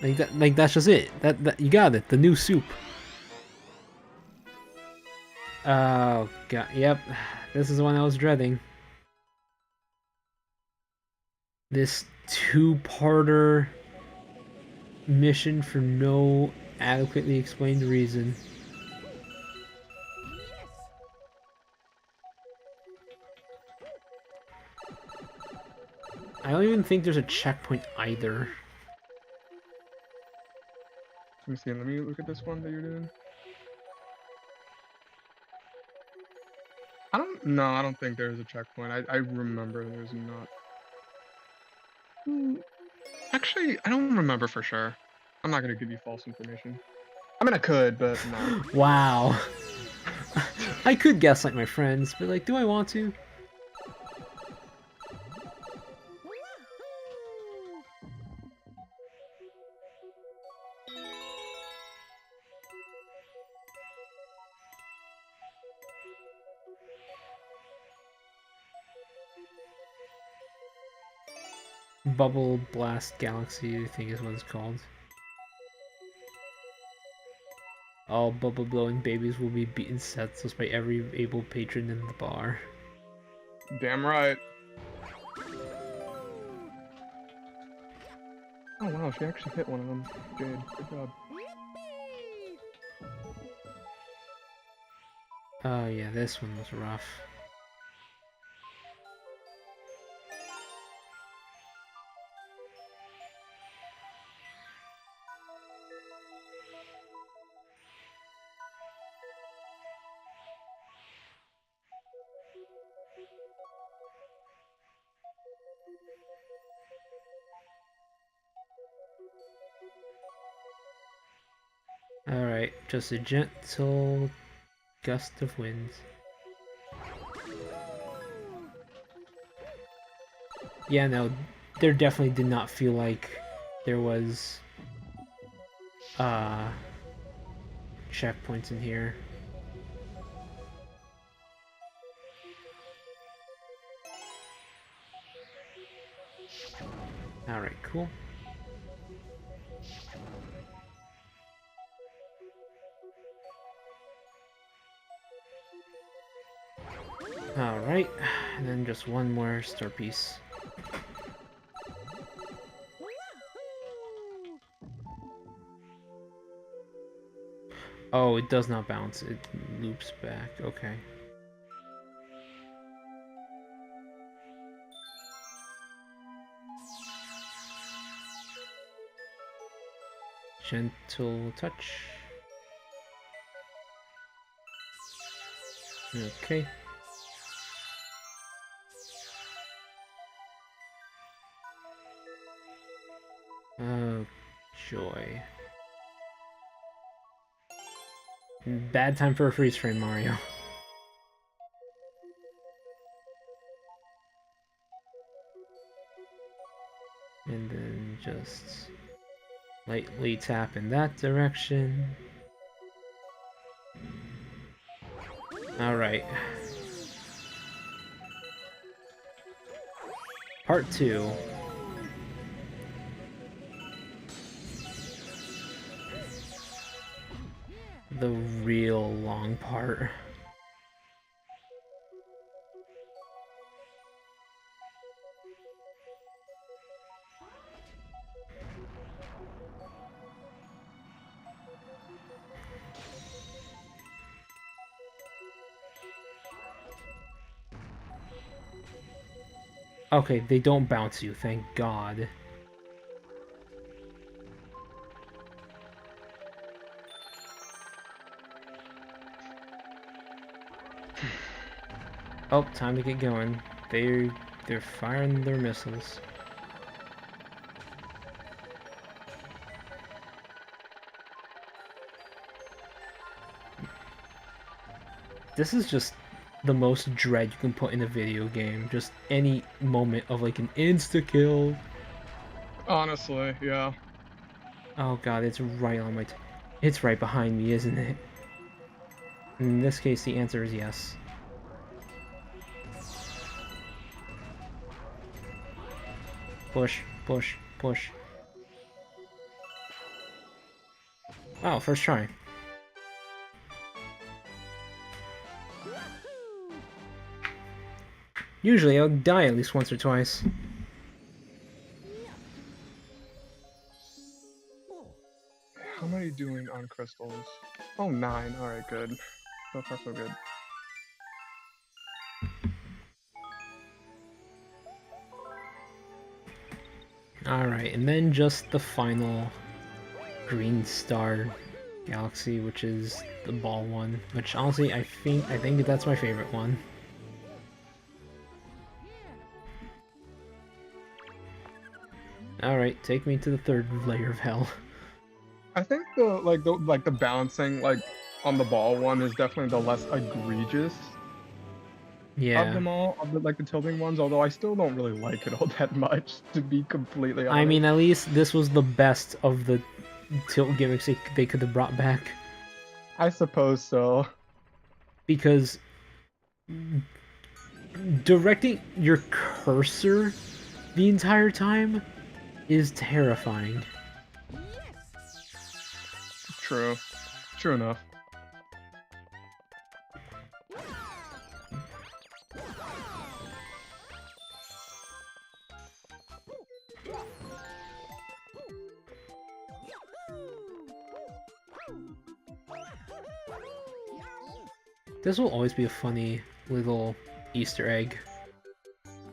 Like that's just it. That you got it. The new soup. Oh god. Yep. This is the one I was dreading. This two-parter mission for no adequately explained reason. I don't even think there's a checkpoint either. Let me see. Let me look at this one that you're doing. I don't think there's a checkpoint. I remember there's not. Actually, I don't remember for sure. I'm not gonna give you false information. I mean, I could, but no. Wow. I could guess like my friends, but like, do I want to? Bubble Blast Galaxy, I think is what it's called. All bubble blowing babies will be beaten senseless by every able patron in the bar. Damn right. Oh wow, she actually hit one of them. Jade, good job. Oh yeah, this one was rough. Alright, just a gentle gust of wind. Yeah, no, there definitely did not feel like there was checkpoints in here. Alright, cool. Alright, and then just one more star piece. Oh, it does not bounce, it loops back, okay. Gentle touch. Okay. Oh, joy. Bad time for a freeze frame, Mario. And then just lightly tap in that direction. Alright. Part 2. The real long part. Okay, they don't bounce you, thank God. Oh, time to get going. They're firing their missiles. This is just the most dread you can put in a video game. Just any moment of like an insta-kill. Honestly, yeah. Oh god, it's right on my it's right behind me, isn't it? In this case, the answer is yes. Push, push, push. Wow, first try. Usually I'll die at least once or twice. How am I doing on crystals? Oh, 9. All right, good. So far, so good. Alright, and then just the final green star galaxy, which is the ball one. Which honestly, I think that's my favorite one. Alright, take me to the third layer of hell. I think the balancing on the ball one is definitely the less egregious of Yeah. them all, of the tilting ones. Although I still don't really like it all that much, to be completely honest. I mean, at least this was the best of the tilt gimmicks they could have brought back. I suppose so. Because directing your cursor the entire time is terrifying. True. True enough. This will always be a funny little Easter egg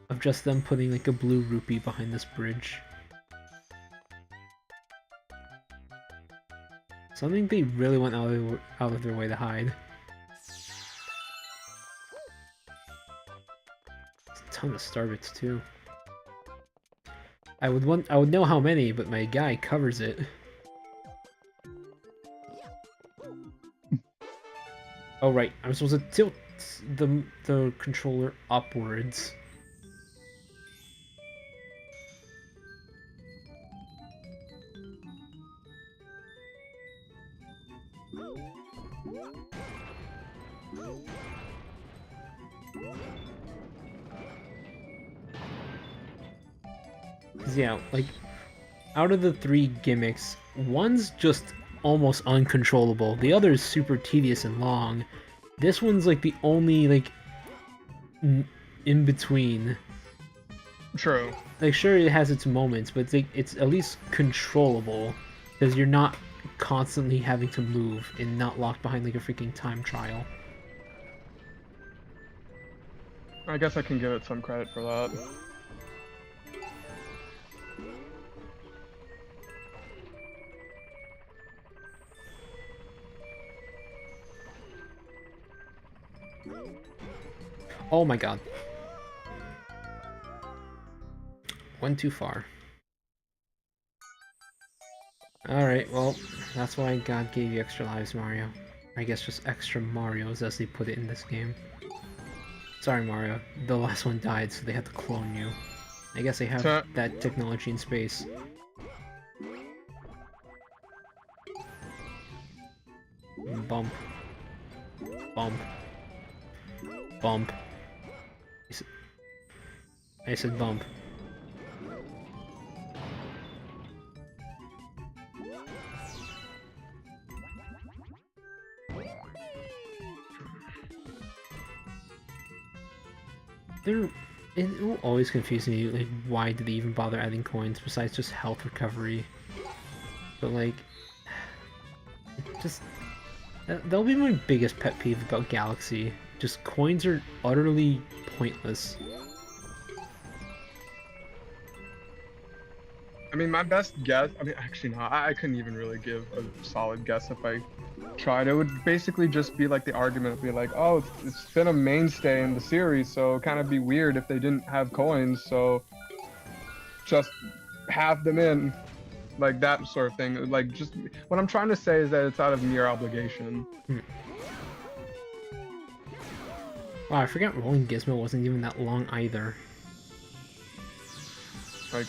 of just them putting like a blue rupee behind this bridge. Something they really went out of their way to hide. It's a ton of starbits too. I would know how many, but my guy covers it. Oh right, I'm supposed to tilt the controller upwards. Yeah, like, out of the 3 gimmicks, one's just almost uncontrollable. The other is super tedious and long. This one's like the only, like, in between. True. Like, sure, it has its moments, but it's at least controllable. Because you're not constantly having to move and not locked behind, like, a freaking time trial. I guess I can give it some credit for that. Oh my god. Went too far. Alright, well, that's why God gave you extra lives, Mario. I guess just extra Marios, as they put it in this game. Sorry, Mario. The last one died, so they had to clone you. I guess they have that technology in space. Bump. Bump. Bump. I said bump. It will always confuse me, like, why did they even bother adding coins besides just health recovery? But, like, just... That'll be my biggest pet peeve about Galaxy. Just coins are utterly pointless. I mean, my best guess, I mean, actually, no, I couldn't even really give a solid guess if I tried. It would basically just be like the argument of be like, oh, it's been a mainstay in the series, so it'd kind of be weird if they didn't have coins, so just have them in, like that sort of thing. Like, just, what I'm trying to say is that it's out of mere obligation. Wow, I forgot Rolling Gizmo wasn't even that long either. Like,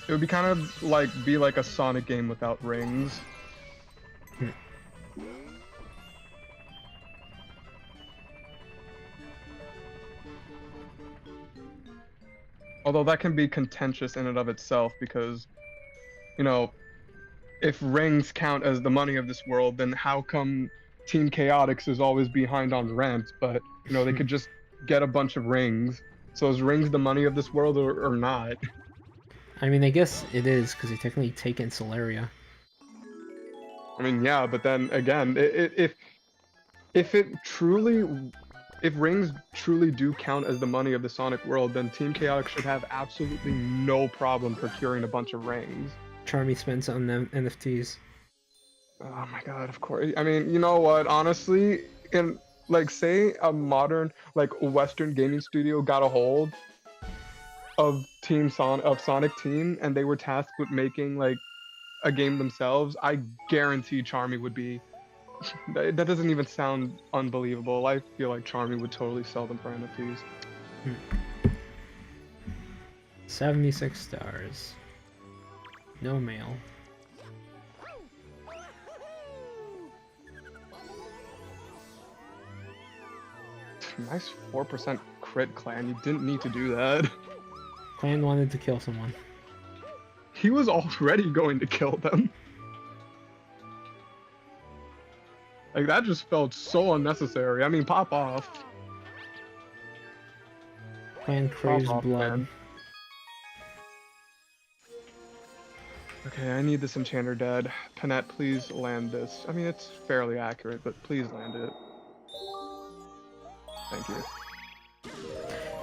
it would be kind of like, be like a Sonic game without rings. Although that can be contentious in and of itself because, you know, if rings count as the money of this world, then how come Team Chaotix is always behind on rent, but, you know, they could just get a bunch of rings. So is rings the money of this world or not? I mean, I guess it is, because they technically take in Solaria. I mean, yeah, but then again, if it truly, if rings truly do count as the money of the Sonic world, then Team Chaotic should have absolutely no problem procuring a bunch of rings. Charmy spends on them NFTs. Oh my god, of course. I mean, you know what? Honestly, in like say a modern like Western gaming studio got a hold of Sonic Team and they were tasked with making like a game themselves, I guarantee Charmy would be that doesn't even sound unbelievable. I feel like Charmy would totally sell them for NFTs. 76 stars. No mail. Nice 4% crit, Clan. You didn't need to do that. Clan wanted to kill someone. He was already going to kill them. Like, that just felt so unnecessary. I mean, pop off. Clan craves Pop off, blood. man. Okay, I need this enchanter dead. Panette, please land this. I mean, it's fairly accurate, but please land it. Thank you.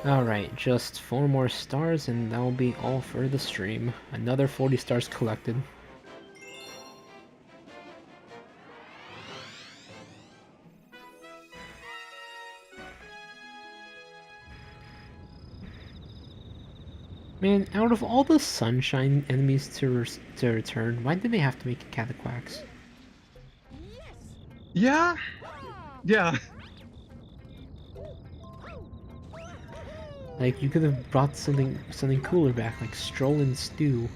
Alright, just 4 more stars and that'll be all for the stream. Another 40 stars collected. Man, out of all the sunshine enemies to return, why did they have to make a Cataquax? Yeah? Yeah. Like, you could have brought something cooler back, like Stroll and Stew.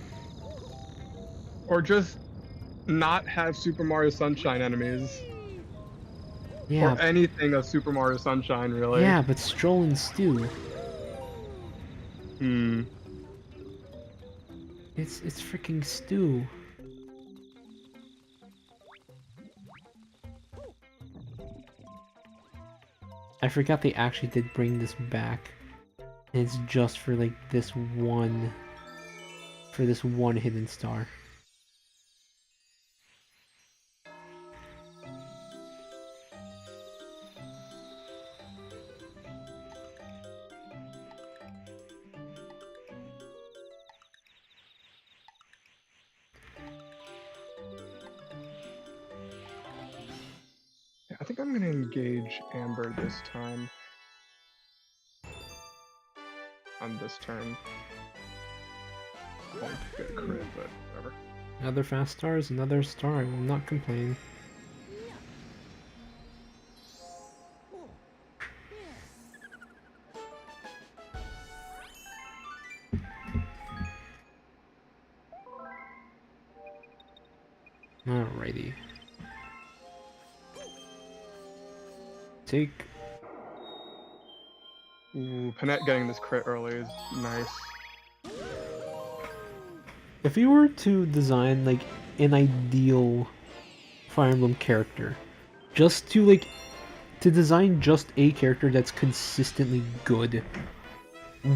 Or just not have Super Mario Sunshine enemies. Yeah, Or anything of Super Mario Sunshine, really. yeah, but Stroll and Stew. Hmm. It's freaking Stew. I forgot they actually did bring this back. And it's just for like this one hidden star. Yeah, I think I'm gonna engage Amber this time. On this turn. I won't get a crit, but whatever. Another fast star is another star. I will not complain. Alrighty. Take. Ooh, Panette getting this crit early is nice. If you were to design like an ideal Fire Emblem character, just to design just a character that's consistently good,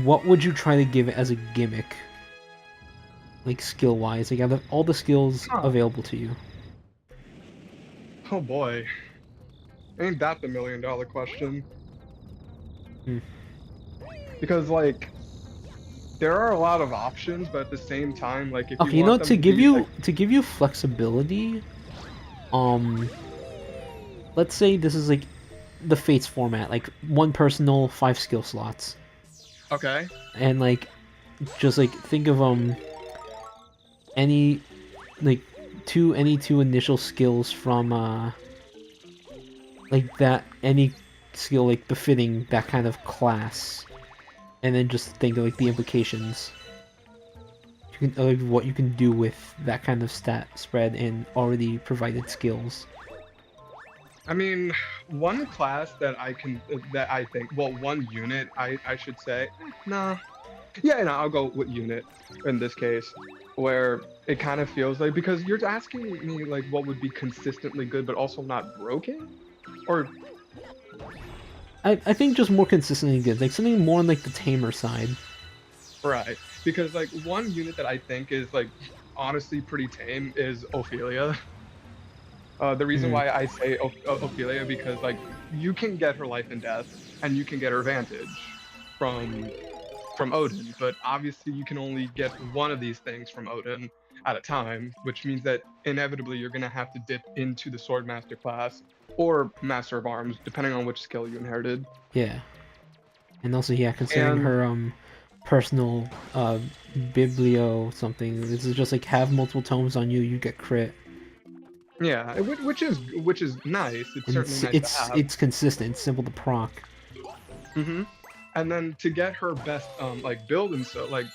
what would you try to give it as a gimmick? Like skill wise, like out of all the skills available to you. Oh boy. Ain't that the $1,000,000 question? Hmm. Because like there are a lot of options, but at the same time, like if Okay, you want them to give be, you like, to give you flexibility, let's say this is like the Fates format, like 1 personal, 5 skill slots. okay. And like just like think of any like any two initial skills from like that, any skill like befitting that kind of class, and then just think of like the implications you can, of what you can do with that kind of stat spread and already provided skills. I mean, one class that I think, well, one unit I should say, nah. Yeah, no, I'll go with unit in this case, where it kind of feels like, because you're asking me like what would be consistently good but also not broken? Or I think just more consistently good, like something more on like the tamer side. right, because like one unit that I think is like honestly pretty tame is Ophelia. The reason Mm, why I say Ophelia because like you can get her life and death, and you can get her vantage from Odin, but obviously you can only get one of these things from Odin at a time, which means that inevitably you're gonna have to dip into the Swordmaster class or Master of Arms, depending on which skill you inherited. yeah. And also, yeah, considering And her personal biblio something, this is just like have multiple tomes on you, you get crit. yeah, which is nice. It's And certainly nice to have. it's consistent, it's simple to proc. Hmm. And then to get her best like build and so like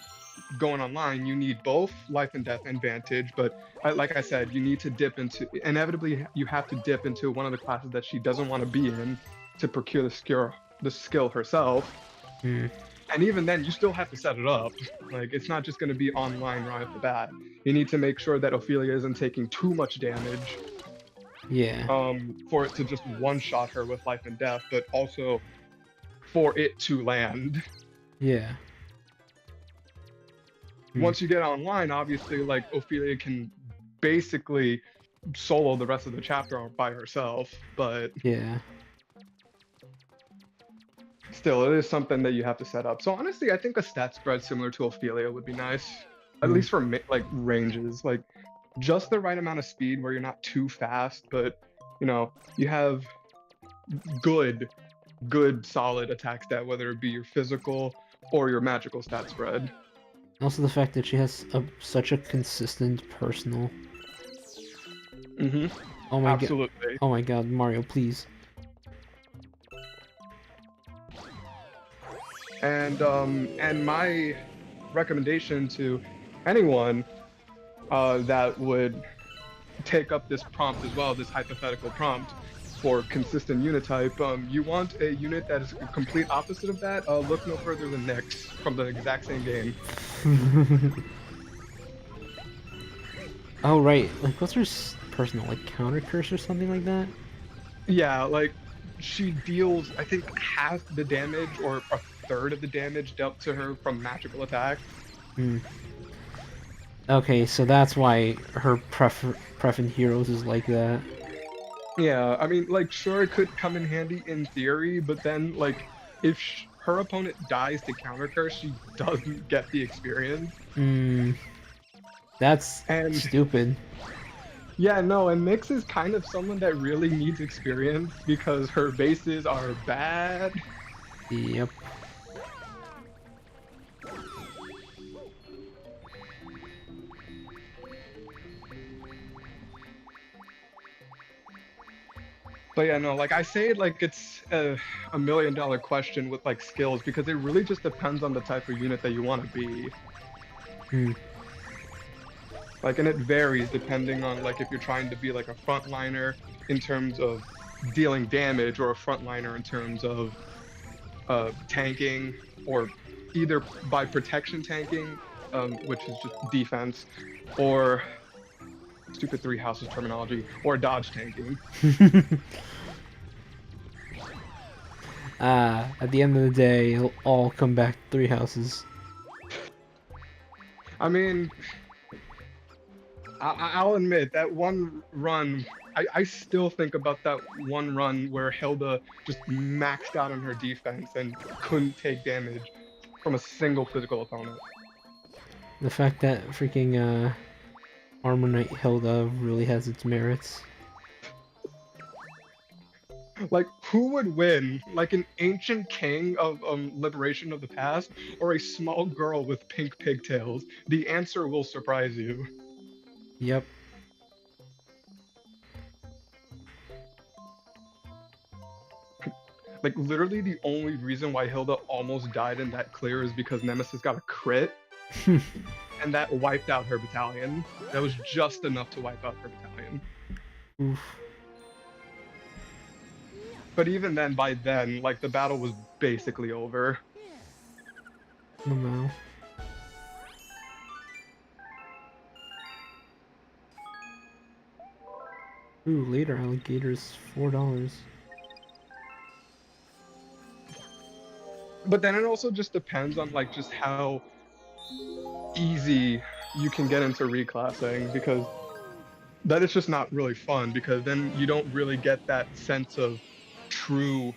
going online, you need both life and death and vantage. But like I said, you need to dip into inevitably you have to dip into one of the classes that she doesn't want to be in to procure the skill herself. Mm, And even then, you still have to set it up. Like it's not just going to be online right off the bat. You need to make sure that Ophelia isn't taking too much damage yeah, for it to just one shot her with life and death, but also for it to land. yeah. Mm, Once you get online, obviously, like Ophelia can basically solo the rest of the chapter by herself, but yeah. still, it is something that you have to set up. So honestly, I think a stat spread similar to Ophelia would be nice, at Mm. least for like ranges, like just the right amount of speed where you're not too fast, but you have good, good, solid attack stat, whether it be your physical or your magical stat spread. Also, the fact that she has such a consistent personal. Hmm. Oh my god. Absolutely. Oh my god, Mario, please. And my recommendation to anyone that would take up this prompt as well, this hypothetical prompt for consistent unit type, you want a unit that is a complete opposite of that, look no further than Nyx from the exact same game. Oh, right. Like, what's her personal? Like, counter curse or something like that? Yeah, like she deals, I think, half the damage or a third of the damage dealt to her from magical attack. Hmm. Okay, so that's why her preference heroes is like that. Yeah, I mean, like, sure, it could come in handy in theory, but then, like, if her opponent dies to counter curse, she doesn't get the experience. Hmm. That's And stupid. yeah, no, and Nyx is kind of someone that really needs experience because her bases are bad. Yep. But yeah, no, like I say, like it's a $1 million question with like skills because it really just depends on the type of unit that you want to be. Hmm. Like, and it varies depending on like if you're trying to be like a frontliner in terms of dealing damage or a frontliner in terms of tanking, or either by protection tanking, which is just defense, or stupid three houses terminology, or dodge tanking. At the end of the day, it'll all come back to three houses. I mean, I'll admit that one run. I still think about that one run where Hilda just maxed out on her defense and couldn't take damage from a single physical opponent. The fact that freaking Armor Knight Hilda really has its merits. Like, who would win? Like an ancient king of liberation of the past, or a small girl with pink pigtails? The answer will surprise you. Yep. Like, literally, the only reason why Hilda almost died in that clear is because Nemesis got a crit, and that wiped out her battalion. That was just enough to wipe out her battalion. Oof. But even then, by then, like, the battle was basically over. Oh no. Ooh, later alligators, $4. But then it also just depends on, like, just how easy you can get into reclassing, because that is just not really fun because then you don't really get that sense of true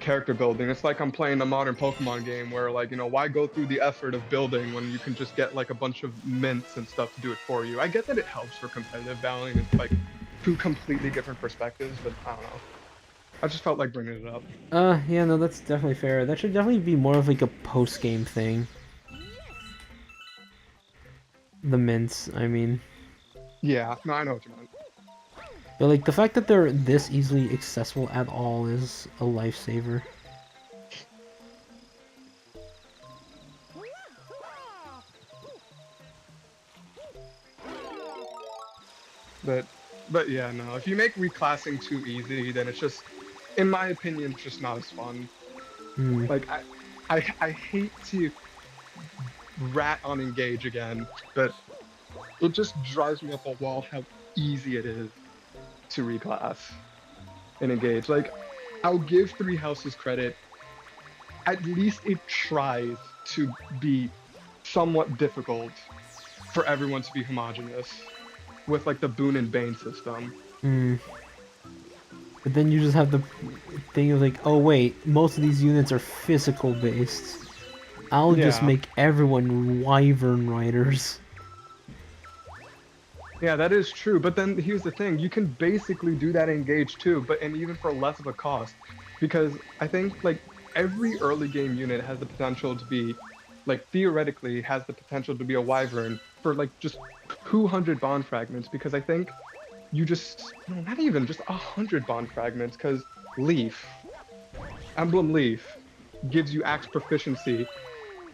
character building. It's like I'm playing a modern Pokemon game where like, why go through the effort of building when you can just get like a bunch of mints and stuff to do it for you. I get that it helps for competitive battling. It's like two completely different perspectives, but I don't know. I just felt like bringing it up. Yeah, no, that's definitely fair. That should definitely be more of like a post-game thing. The mints, I mean. Yeah, no, I know what you meant. But like the fact that they're this easily accessible at all is a lifesaver. But but yeah, no. If you make reclassing too easy, then it's just, in my opinion, it's just not as fun. Hmm. Like I hate to rat on engage again, but it just drives me up a wall how easy it is to reclass and engage. Like, I'll give Three Houses credit. At least it tries to be somewhat difficult for everyone to be homogenous with like the Boon and Bane system. Hmm. But then you just have the thing of like, oh wait, most of these units are physical based. I'll just Yeah. make everyone Wyvern Riders. Yeah, that is true. But then here's the thing, you can basically do that engage too, and even for less of a cost. Because I think like every early game unit has the potential to be, like theoretically has the potential to be a wyvern for like just 200 bond fragments. Because I think you just, no, not even just 100 bond fragments, because Leaf, Emblem Leaf, gives you axe proficiency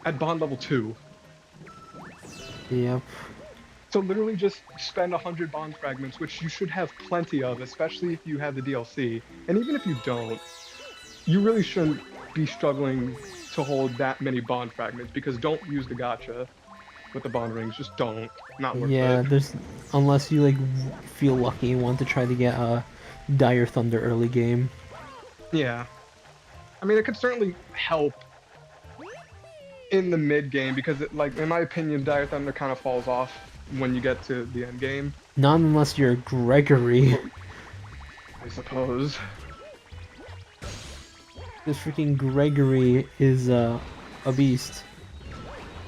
at bond level 2. Yep. So literally just spend 100 bond fragments, which you should have plenty of, especially if you have the DLC. And even if you don't, you really shouldn't be struggling to hold that many bond fragments because don't use the gacha with the bond rings. Just don't. Not worth Yeah, it. there's unless you like feel lucky and want to try to get a Dire Thunder early game. Yeah. I mean, it could certainly help in the mid game because, like, in my opinion, Dire Thunder kind of falls off when you get to the end game, Not unless you're Gregory. I suppose. This freaking Gregory is a beast.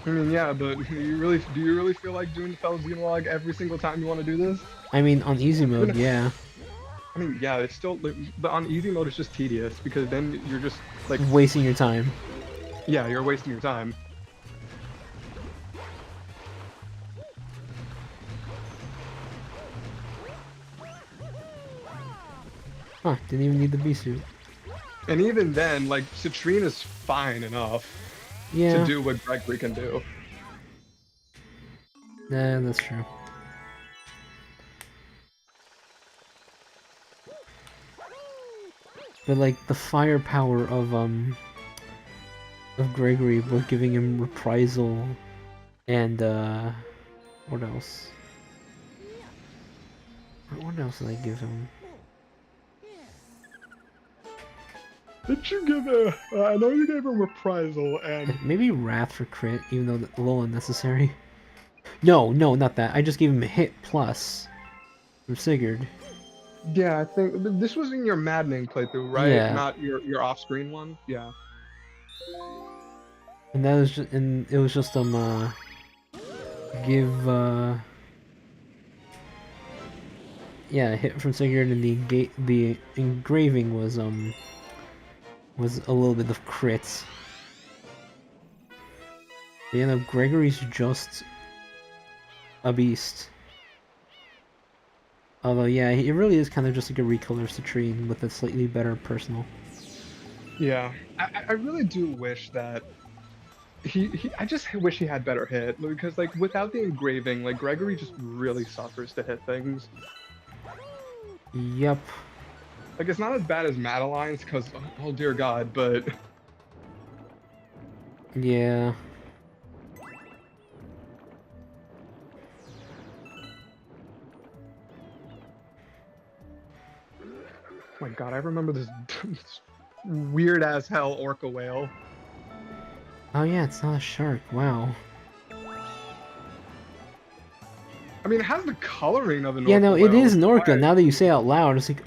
I mean, yeah, but do you really feel like doing the Fell Xenologue every single time you want to do this? I mean, on easy mode, Even if, yeah. I mean, yeah, it's still, but on easy mode it's just tedious because then you're just like, Wasting your time. yeah, you're wasting your time. Huh, didn't even need the beast suit. And even then, like, Citrine is fine enough to Yeah, do what Gregory can do. nah, that's true. But like the firepower of Gregory, both giving him reprisal and what else? What else did I give him? Did you give I know you gave him reprisal and Maybe Wrath for crit, even though that's a little unnecessary. No, no, not that. I just gave him a hit plus from Sigurd. yeah, I think this was in your maddening playthrough, right? Yeah, Not your off-screen one. Yeah. and that was just, and it was just give yeah, a hit from Sigurd, and the engraving was a little bit of crits. But, you know, Gregory's just a beast. Although, yeah, he really is kind of just like a recolor Citrine with a slightly better personal. Yeah. I really do wish that I just wish he had better hit because like without the engraving, like Gregory just really suffers to hit things. Yep. Like it's not as bad as Madeline's because oh dear God, but Yeah. my God, I remember this weird as hell orca whale. Oh yeah, it's not a shark. Wow. I mean, it has the coloring of an Yeah, orca no, it whale. is an orca. Why- Now that you say it out loud, it's like,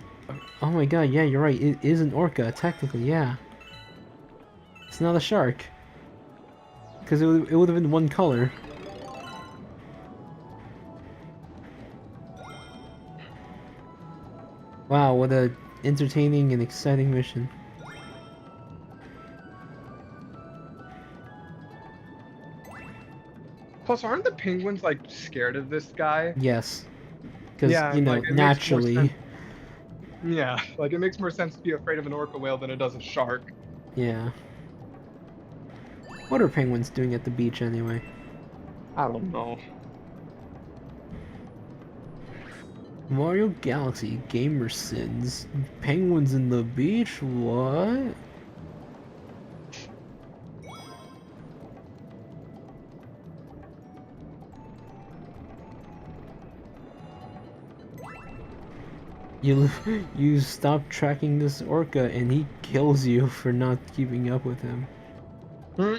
oh my god, yeah, you're right. It is an orca, technically, yeah. It's not a shark. Because it would have been one color. Wow, what a entertaining and exciting mission. Plus, aren't the penguins like scared of this guy? Yes. Because, Yeah, you and know, like it makes more sense. naturally. Yeah, like it makes more sense to be afraid of an orca whale than it does a shark. Yeah. What are penguins doing at the beach anyway? I don't know. Mario Galaxy Gamer Sins. Penguins in the beach? What? You you stop tracking this orca and he kills you for not keeping up with him. Hmm.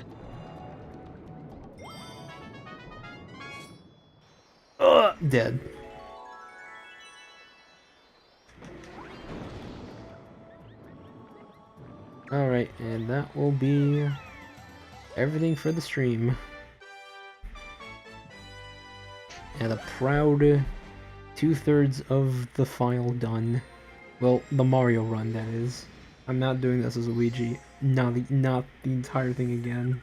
Ugh, dead. Alright, and that will be everything for the stream. And a proud 2/3 of the file done. Well, the Mario run, that is. I'm not doing this as Luigi. Not the entire thing again.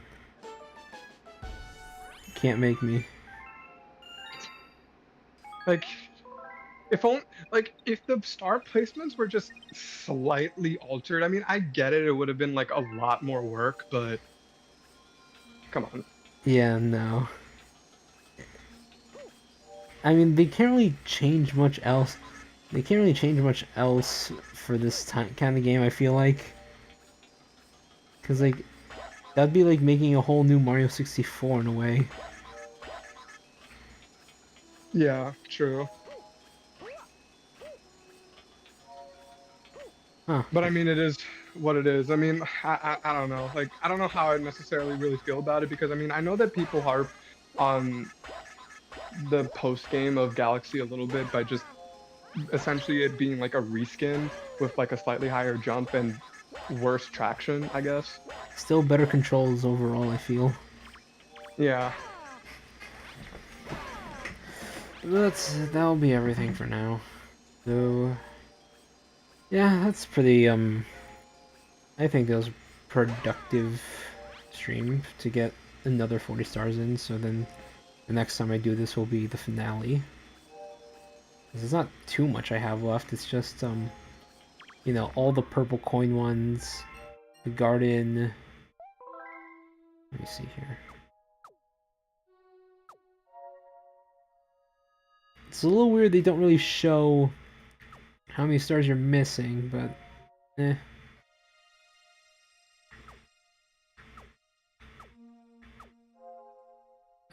Can't make me. Like, if only, like, if the star placements were just slightly altered, I mean, I get it, it would have been like a lot more work, but come on. Yeah, no. I mean, they can't really change much else. They can't really change much else for this kind of game, I feel like. Because, like, that'd be like making a whole new Mario 64 in a way. Yeah, true. Huh. But I mean, it is what it is. I mean, I don't know. Like, I don't know how I necessarily really feel about it because I mean, I know that people harp on the post game of Galaxy a little bit by just essentially it being like a reskin with like a slightly higher jump and worse traction, I guess. Still better controls overall, I feel. Yeah. That'll be everything for now. So, yeah, that's pretty, I think that was a productive stream to get another 40 stars in, so then the next time I do this will be the finale. There's not too much I have left, it's just, you know, all the purple coin ones, the garden... Let me see here. It's a little weird they don't really show how many stars you're missing, but eh.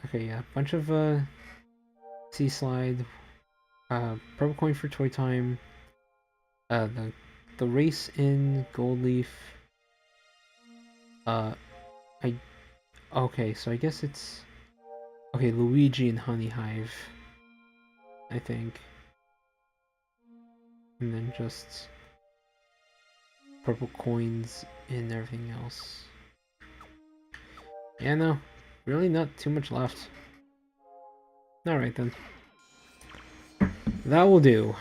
Okay, yeah, bunch of Sea Slide, purple coin for Toy Time, the race in Gold Leaf. Okay, so I guess it's okay, Luigi and Honey Hive, I think, and then just purple coins and everything else. Yeah, no, really not too much left. Alright then. That will do.